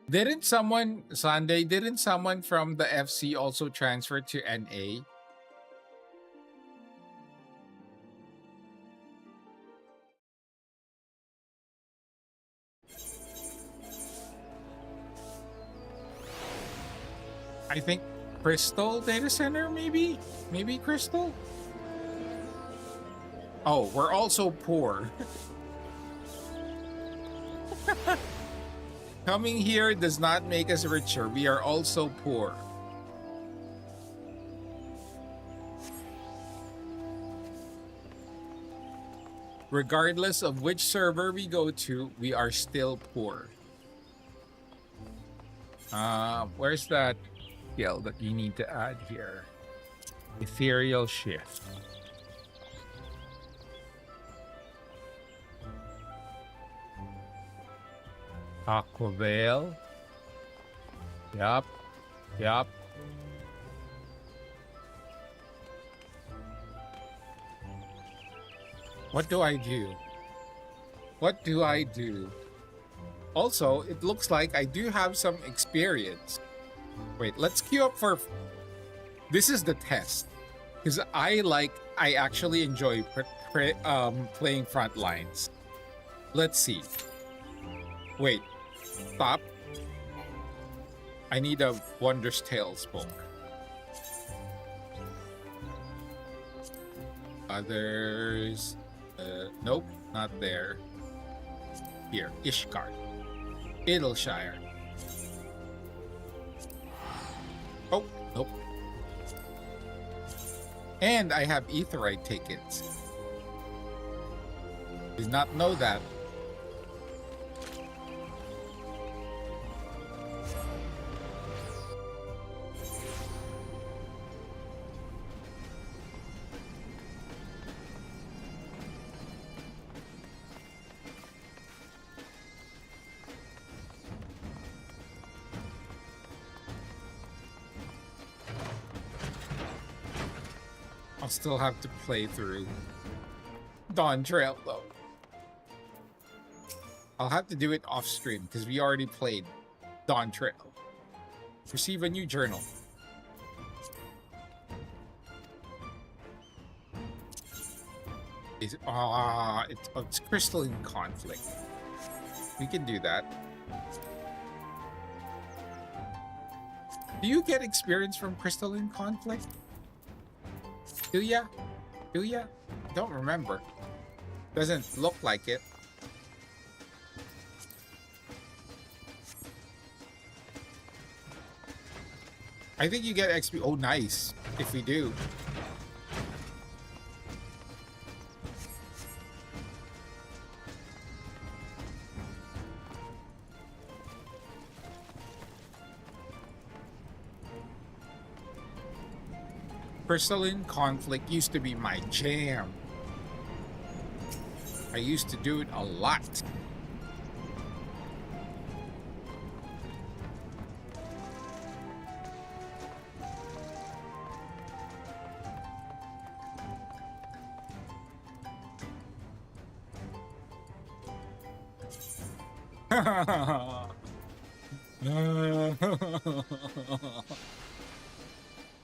Didn't someone from the FC also transfer to NA? I think Crystal Data Center, maybe? Maybe Crystal? Oh, we're also poor. Coming here does not make us richer. We are also poor. Regardless of which server we go to, we are still poor. Where's that skill that you need to add here? Ethereal Shift. Aquavale. Yup. Yup. What do I do? What do I do? Also, it looks like I do have some experience. Wait, let's queue up for... This is the test. Because I actually enjoy playing front lines. Let's see. Wait. Stop. I need a Wondrous Tale smoke. Others... nope, not there. Here, Ishgard. Idyllshire. Oh, nope. And I have Aetheryte tickets. Did not know that. I'll still have to play through Dawn Trail though. I'll have to do it off stream because we already played Dawn Trail. Receive a new journal. It's Crystalline Conflict. We can do that. Do you get experience from Crystalline Conflict? Do ya? Do ya? Don't remember. Doesn't look like it. I think you get XP. Oh, nice. If we do. Crystalline Conflict used to be my jam. I used to do it a lot.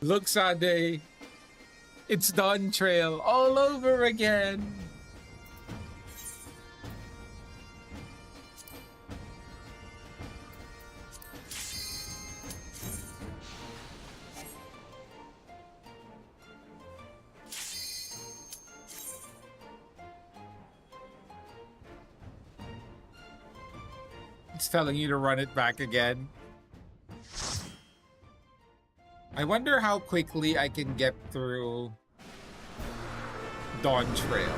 Look, Sade. It's Dawn Trail all over again. It's telling you to run it back again. I wonder how quickly I can get through Dawn Trail.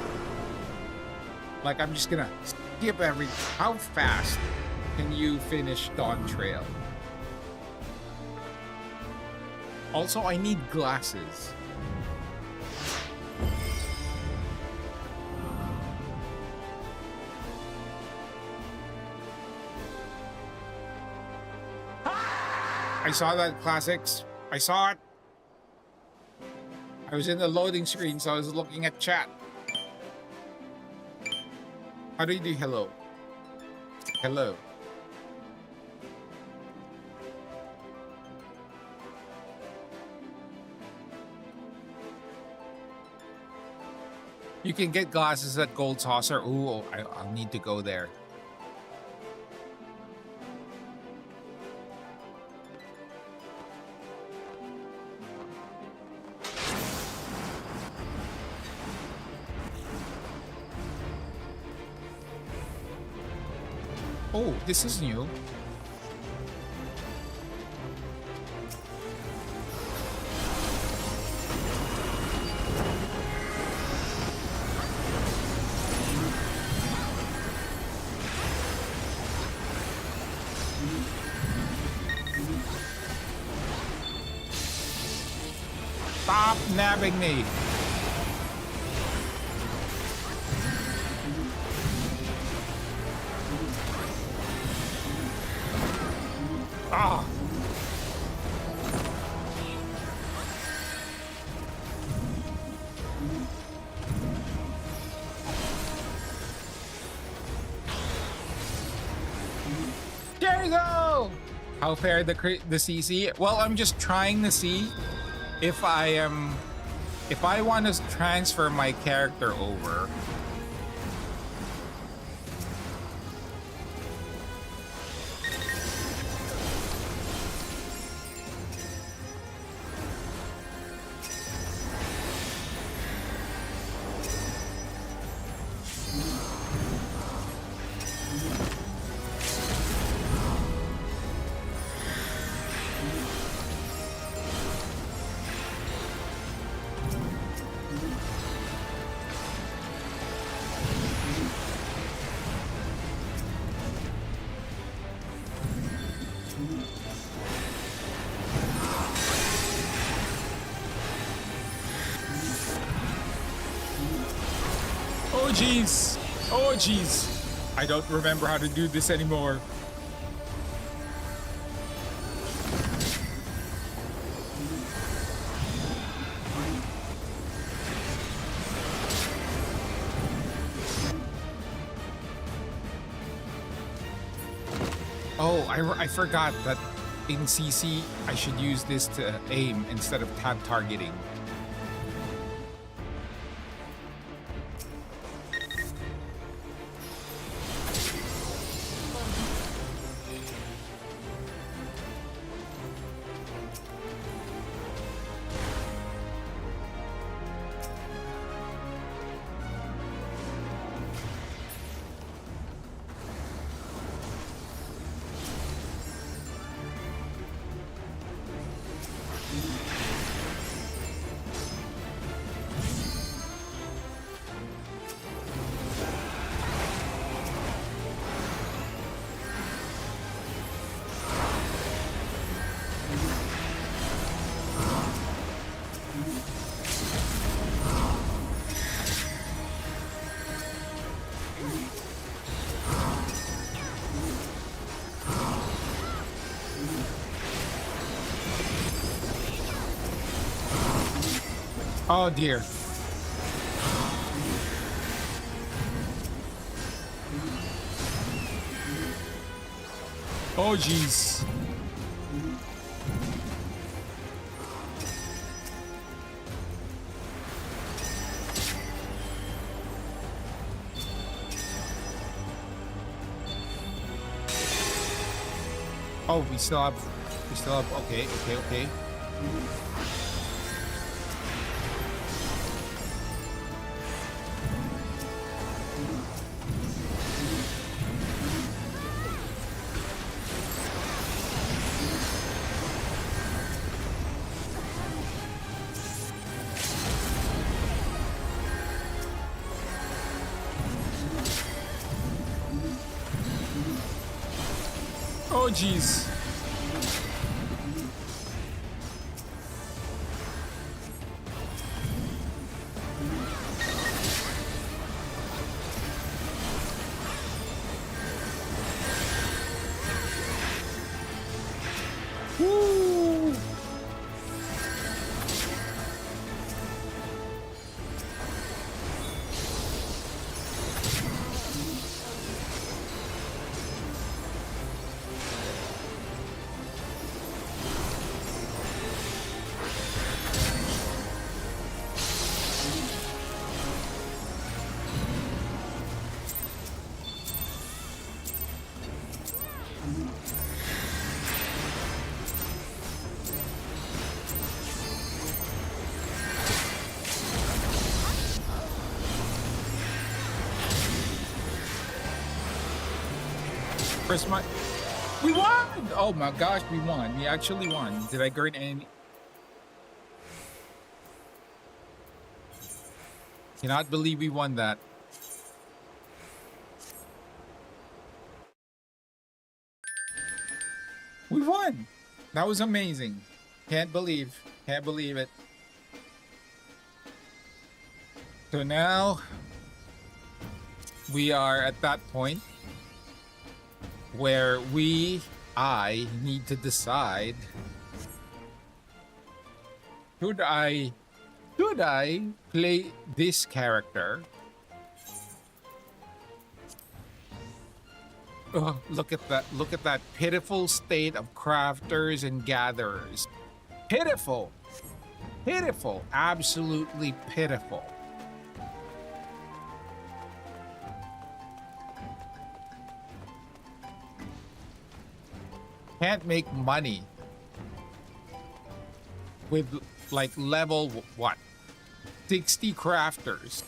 Like, I'm just gonna skip every... How fast can you finish Dawn Trail? Also, I need glasses. I saw that, Classics. I saw it. I was in the loading screen, so I was looking at chat. How do you do hello? Hello. You can get glasses at Gold Saucer. Ooh, I'll need to go there. Oh, this is new. Stop nabbing me. Ah. There you go. How fared the CC? Well, I'm just trying to see if I want to transfer my character over. Oh jeez. Oh jeez. I don't remember how to do this anymore. Oh, I forgot that in CC I should use this to aim instead of tab targeting. Oh dear. Oh, jeez. Oh, we still have, okay, okay, okay. Oh, jeez. Woo! Where's my... We won! Oh my gosh, we won. We actually won. Did I gain any... Cannot believe we won that. We won! That was amazing. Can't believe it. So now we are at that point where I need to decide, should I play this character? Oh, look at that pitiful state of crafters and gatherers. Pitiful, absolutely pitiful. Can't make money with like level what, 60 crafters.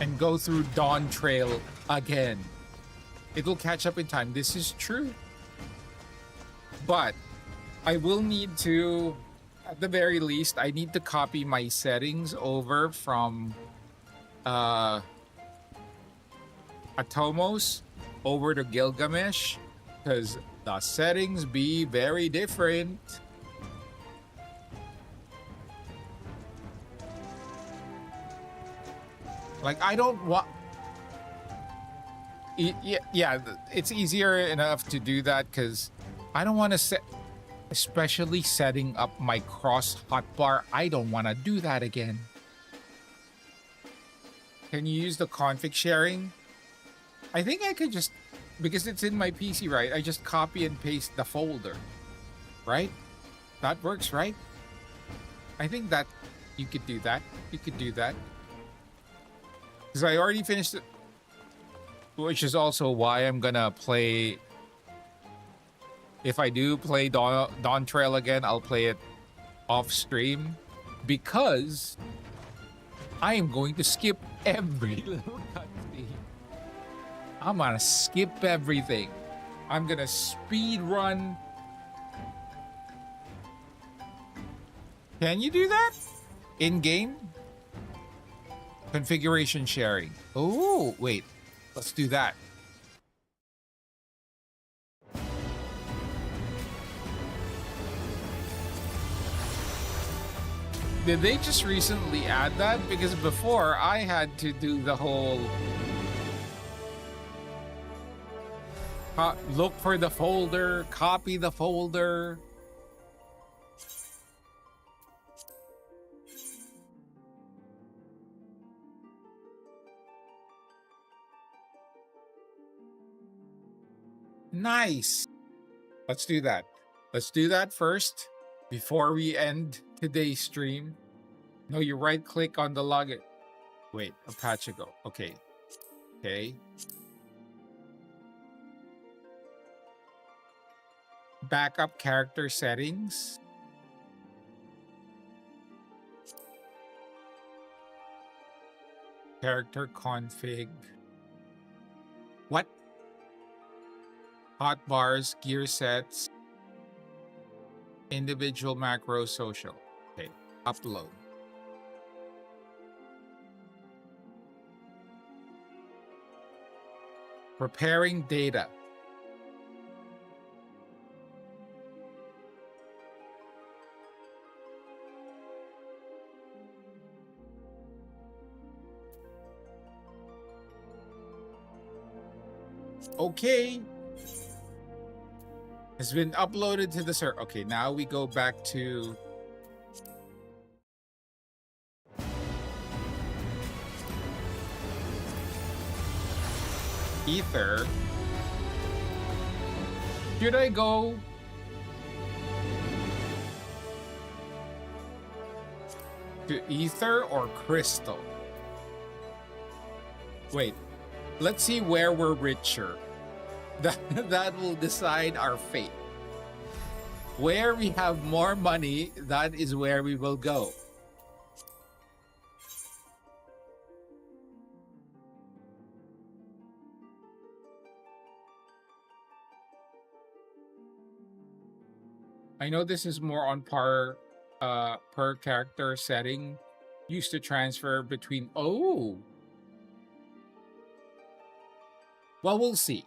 And go through Dawn Trail again. It'll catch up in time. This is true. But I will need to, at the very least, I need to copy my settings over from Atomos over to Gilgamesh, because the settings be very different. Like, I don't want... Yeah, it's easier enough to do that because I don't want to set... Especially setting up my cross hotbar. I don't want to do that again. Can you use the config sharing? I think I could just... Because it's in my PC, right? I just copy and paste the folder. Right? That works, right? I think that... You could do that. You could do that. Because I already finished it, which is also why I'm gonna play. If I do play Dawn Trail again, I'll play it off stream, because I am going to skip every little cutscene. I'm gonna skip everything. I'm gonna speed run. Can you do that in game? Configuration sharing. Oh, wait. Let's do that. Did they just recently add that? Because before, I had to do the whole... look for the folder, copy the folder. Nice. Let's do that. Let's do that first before we end today's stream. No, you right click on the login. Wait, Apache Go. Okay. Okay. Backup character settings. Character config. What? Hotbars, gear sets, individual macro, social. Okay, upload. Preparing data. Okay. Has been uploaded to the server. Okay, now we go back to Ether. Should I go to Ether or Crystal? Wait, let's see where we're richer. That will decide our fate. Where we have more money, that is where we will go. I know this is more on par per character setting. Used to transfer between... Oh! Well, we'll see.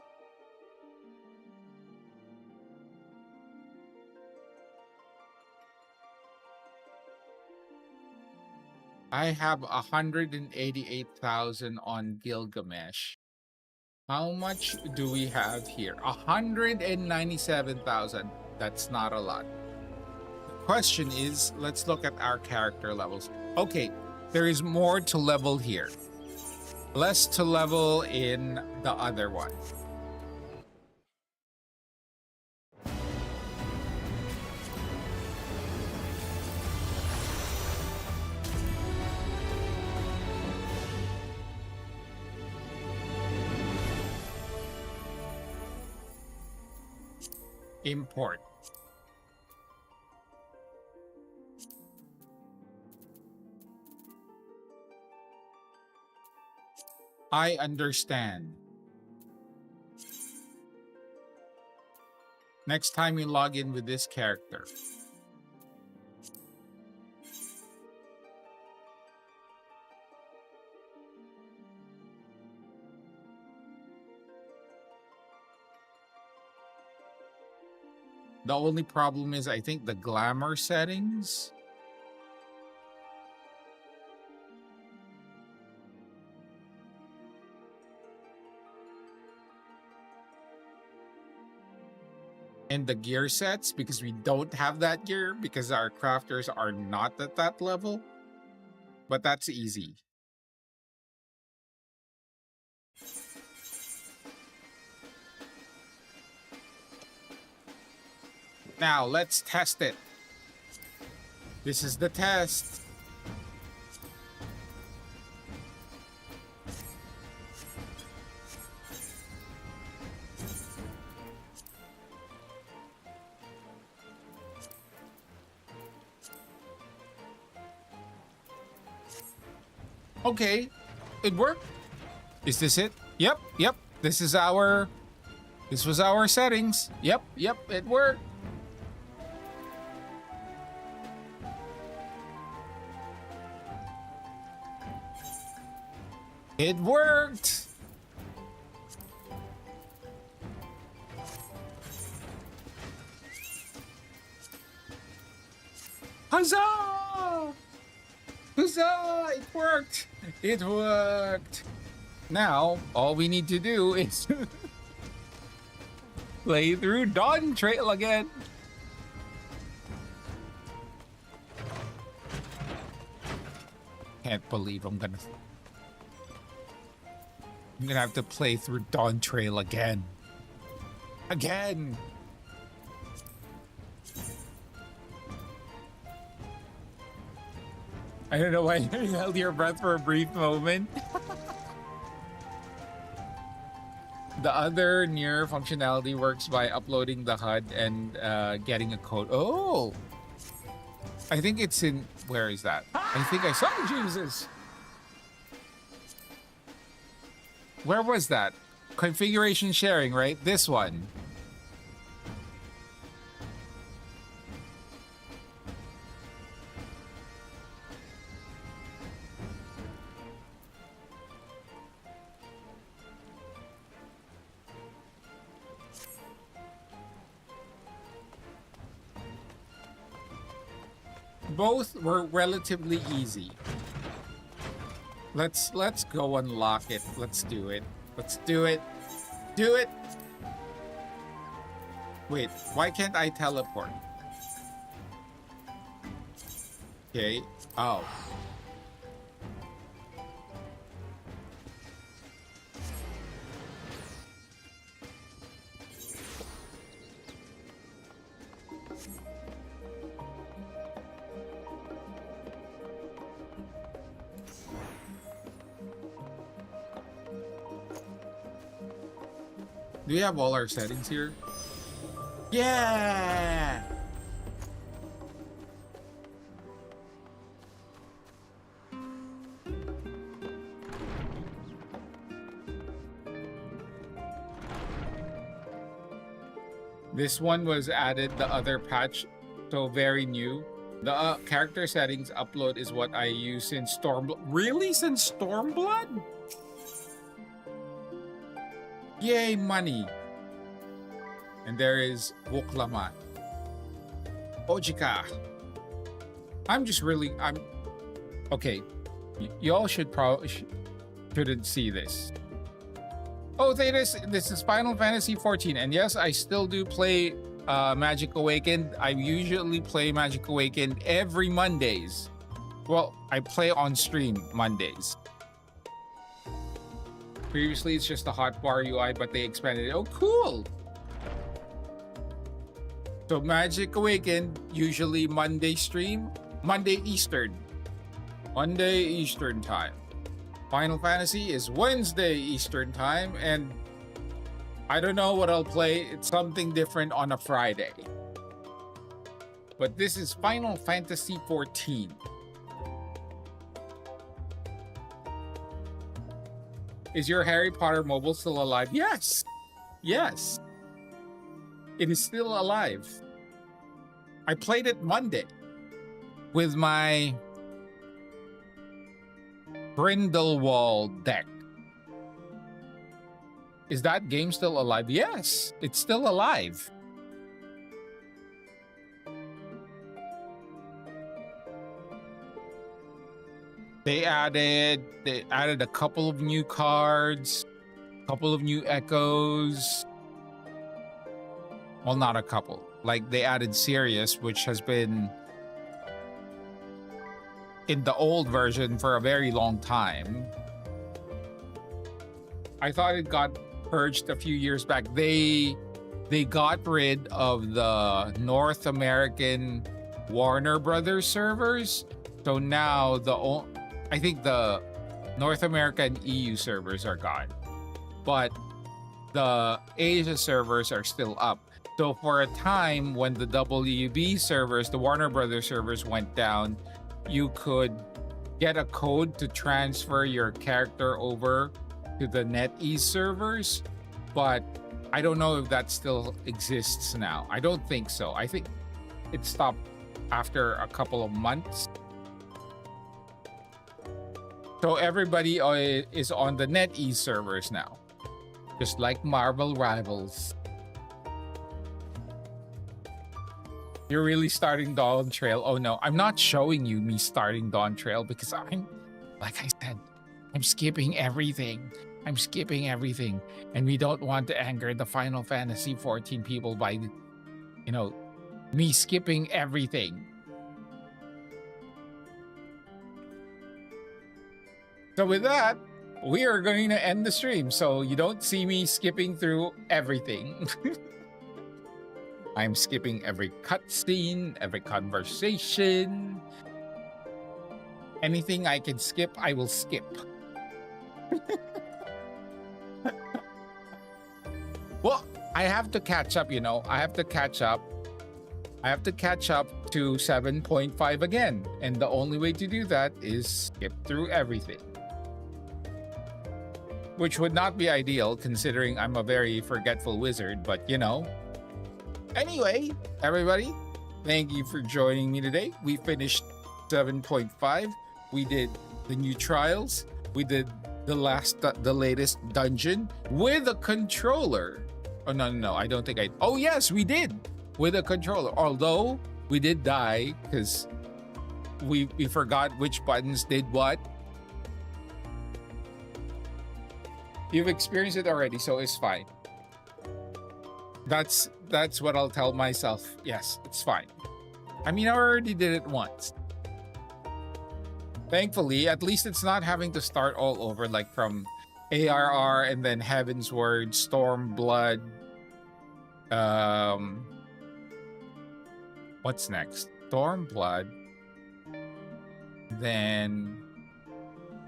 I have 188,000 on Gilgamesh. How much do we have here? 197,000. That's not a lot. The question is, let's look at our character levels. Okay, there is more to level here. Less to level in the other one. Import. I understand. Next time you log in with this character. The only problem is, I think, the glamour settings. And the gear sets, because we don't have that gear, because our crafters are not at that level. But that's easy. Now, let's test it. This is the test. Okay, it worked. Is this it? Yep. This was our settings. Yep, it worked. It worked! Huzzah! Huzzah! It worked! It worked! Now, all we need to do is play through Dawn Trail again. Can't believe I'm gonna have to play through Dawn Trail again. Again. I don't know why you held your breath for a brief moment. The other near functionality works by uploading the HUD and getting a code. Oh! I think it's in... Where is that? I think I saw Jesus. Where was that? Configuration sharing, right? This one. Both were relatively easy. Let's go unlock it. Let's do it. Let's do it. Do it. Wait, why can't I teleport? Okay. Oh. Do we have all our settings here? Yeah! This one was added, the other patch, so very new. The character settings upload is what I use since Stormblood. Really? Since Stormblood? Yay, money. And there is Woklamat. Ojika. I'm okay. Y'all shouldn't see this. Oh, this is Final Fantasy 14. And yes, I still do play Magic Awakened. I usually play Magic Awakened every Mondays. Well, I play on stream Mondays. Previously, it's just a hotbar UI, but they expanded it. Oh, cool! So Magic Awakened, usually Monday stream, Monday Eastern. Monday Eastern time. Final Fantasy is Wednesday Eastern time, and I don't know what I'll play. It's something different on a Friday. But this is Final Fantasy 14. Is your Harry Potter mobile still alive? Yes! Yes! It is still alive. I played it Monday with my Grindelwald deck. Is that game still alive? Yes, it's still alive. They added a couple of new cards, a couple of new echoes. Well, not a couple. Like, they added Sirius, which has been in the old version for a very long time. I thought it got purged a few years back. They got rid of the North American Warner Brothers servers. So now I think the North America and EU servers are gone, but the Asia servers are still up. So for a time when the WB servers, the Warner Brothers servers went down, you could get a code to transfer your character over to the NetEase servers, but I don't know if that still exists now. I don't think so. I think it stopped after a couple of months. So everybody is on the NetEase servers now, just like Marvel Rivals. You're really starting Dawn Trail? Oh no, I'm not showing you me starting Dawn Trail because I'm, like I said, I'm skipping everything. I'm skipping everything. And we don't want to anger the Final Fantasy 14 people by, you know, me skipping everything. So with that, we are going to end the stream so you don't see me skipping through everything. I'm skipping every cutscene, every conversation. Anything I can skip, I will skip. Well, I have to catch up, you know. I have to catch up to 7.5 again. And the only way to do that is skip through everything. Which would not be ideal considering I'm a very forgetful wizard, but you know. Anyway, everybody, thank you for joining me today. We finished 7.5. We did the new trials. We did the latest dungeon with a controller. Oh, no, I don't think I... Oh, yes, we did with a controller. Although we did die because we forgot which buttons did what. You've experienced it already, so it's fine. That's what I'll tell myself. Yes, it's fine. I mean, I already did it once. Thankfully, at least it's not having to start all over, like from ARR and then Heaven's Word, Stormblood. What's next? Stormblood. Then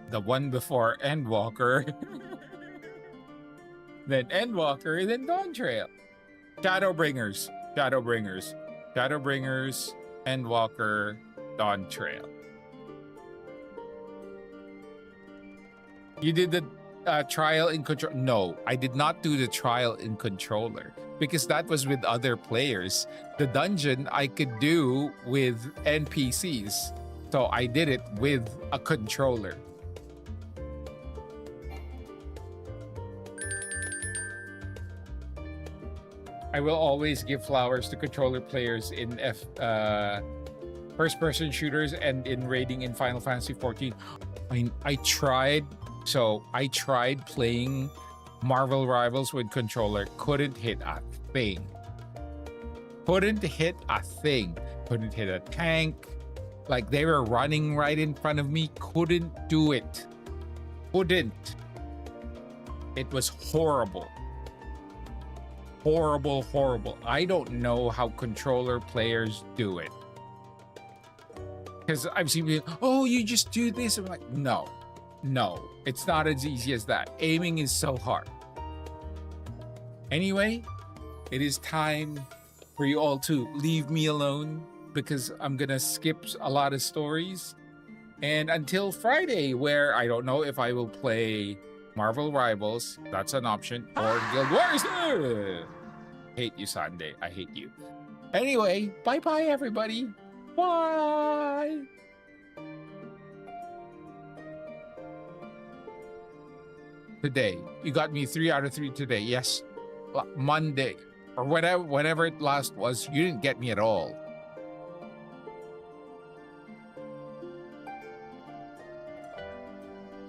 the one before Endwalker. Then Endwalker, then Dawn Trail. Shadowbringers, Endwalker, Dawn Trail. You did the trial in control? No, I did not do the trial in controller because that was with other players. The dungeon I could do with NPCs, so I did it with a controller. I will always give flowers to controller players in first-person shooters and in raiding in Final Fantasy XIV. I tried playing Marvel Rivals with controller. Couldn't hit a thing. Couldn't hit a tank. Like they were running right in front of me. Couldn't do it. Couldn't. It was horrible. Horrible. I don't know how controller players do it. Because I've seen people, oh, you just do this. I'm like, no, it's not as easy as that. Aiming is so hard. Anyway, it is time for you all to leave me alone because I'm gonna skip a lot of stories. And until Friday, where I don't know if I will play Marvel Rivals, that's an option, or Guild Wars. Hate you, Sunday. I hate you. Anyway, bye-bye, everybody. Bye. Today, you got me 3 out of 3 today. Yes, Monday or whenever it last was, you didn't get me at all.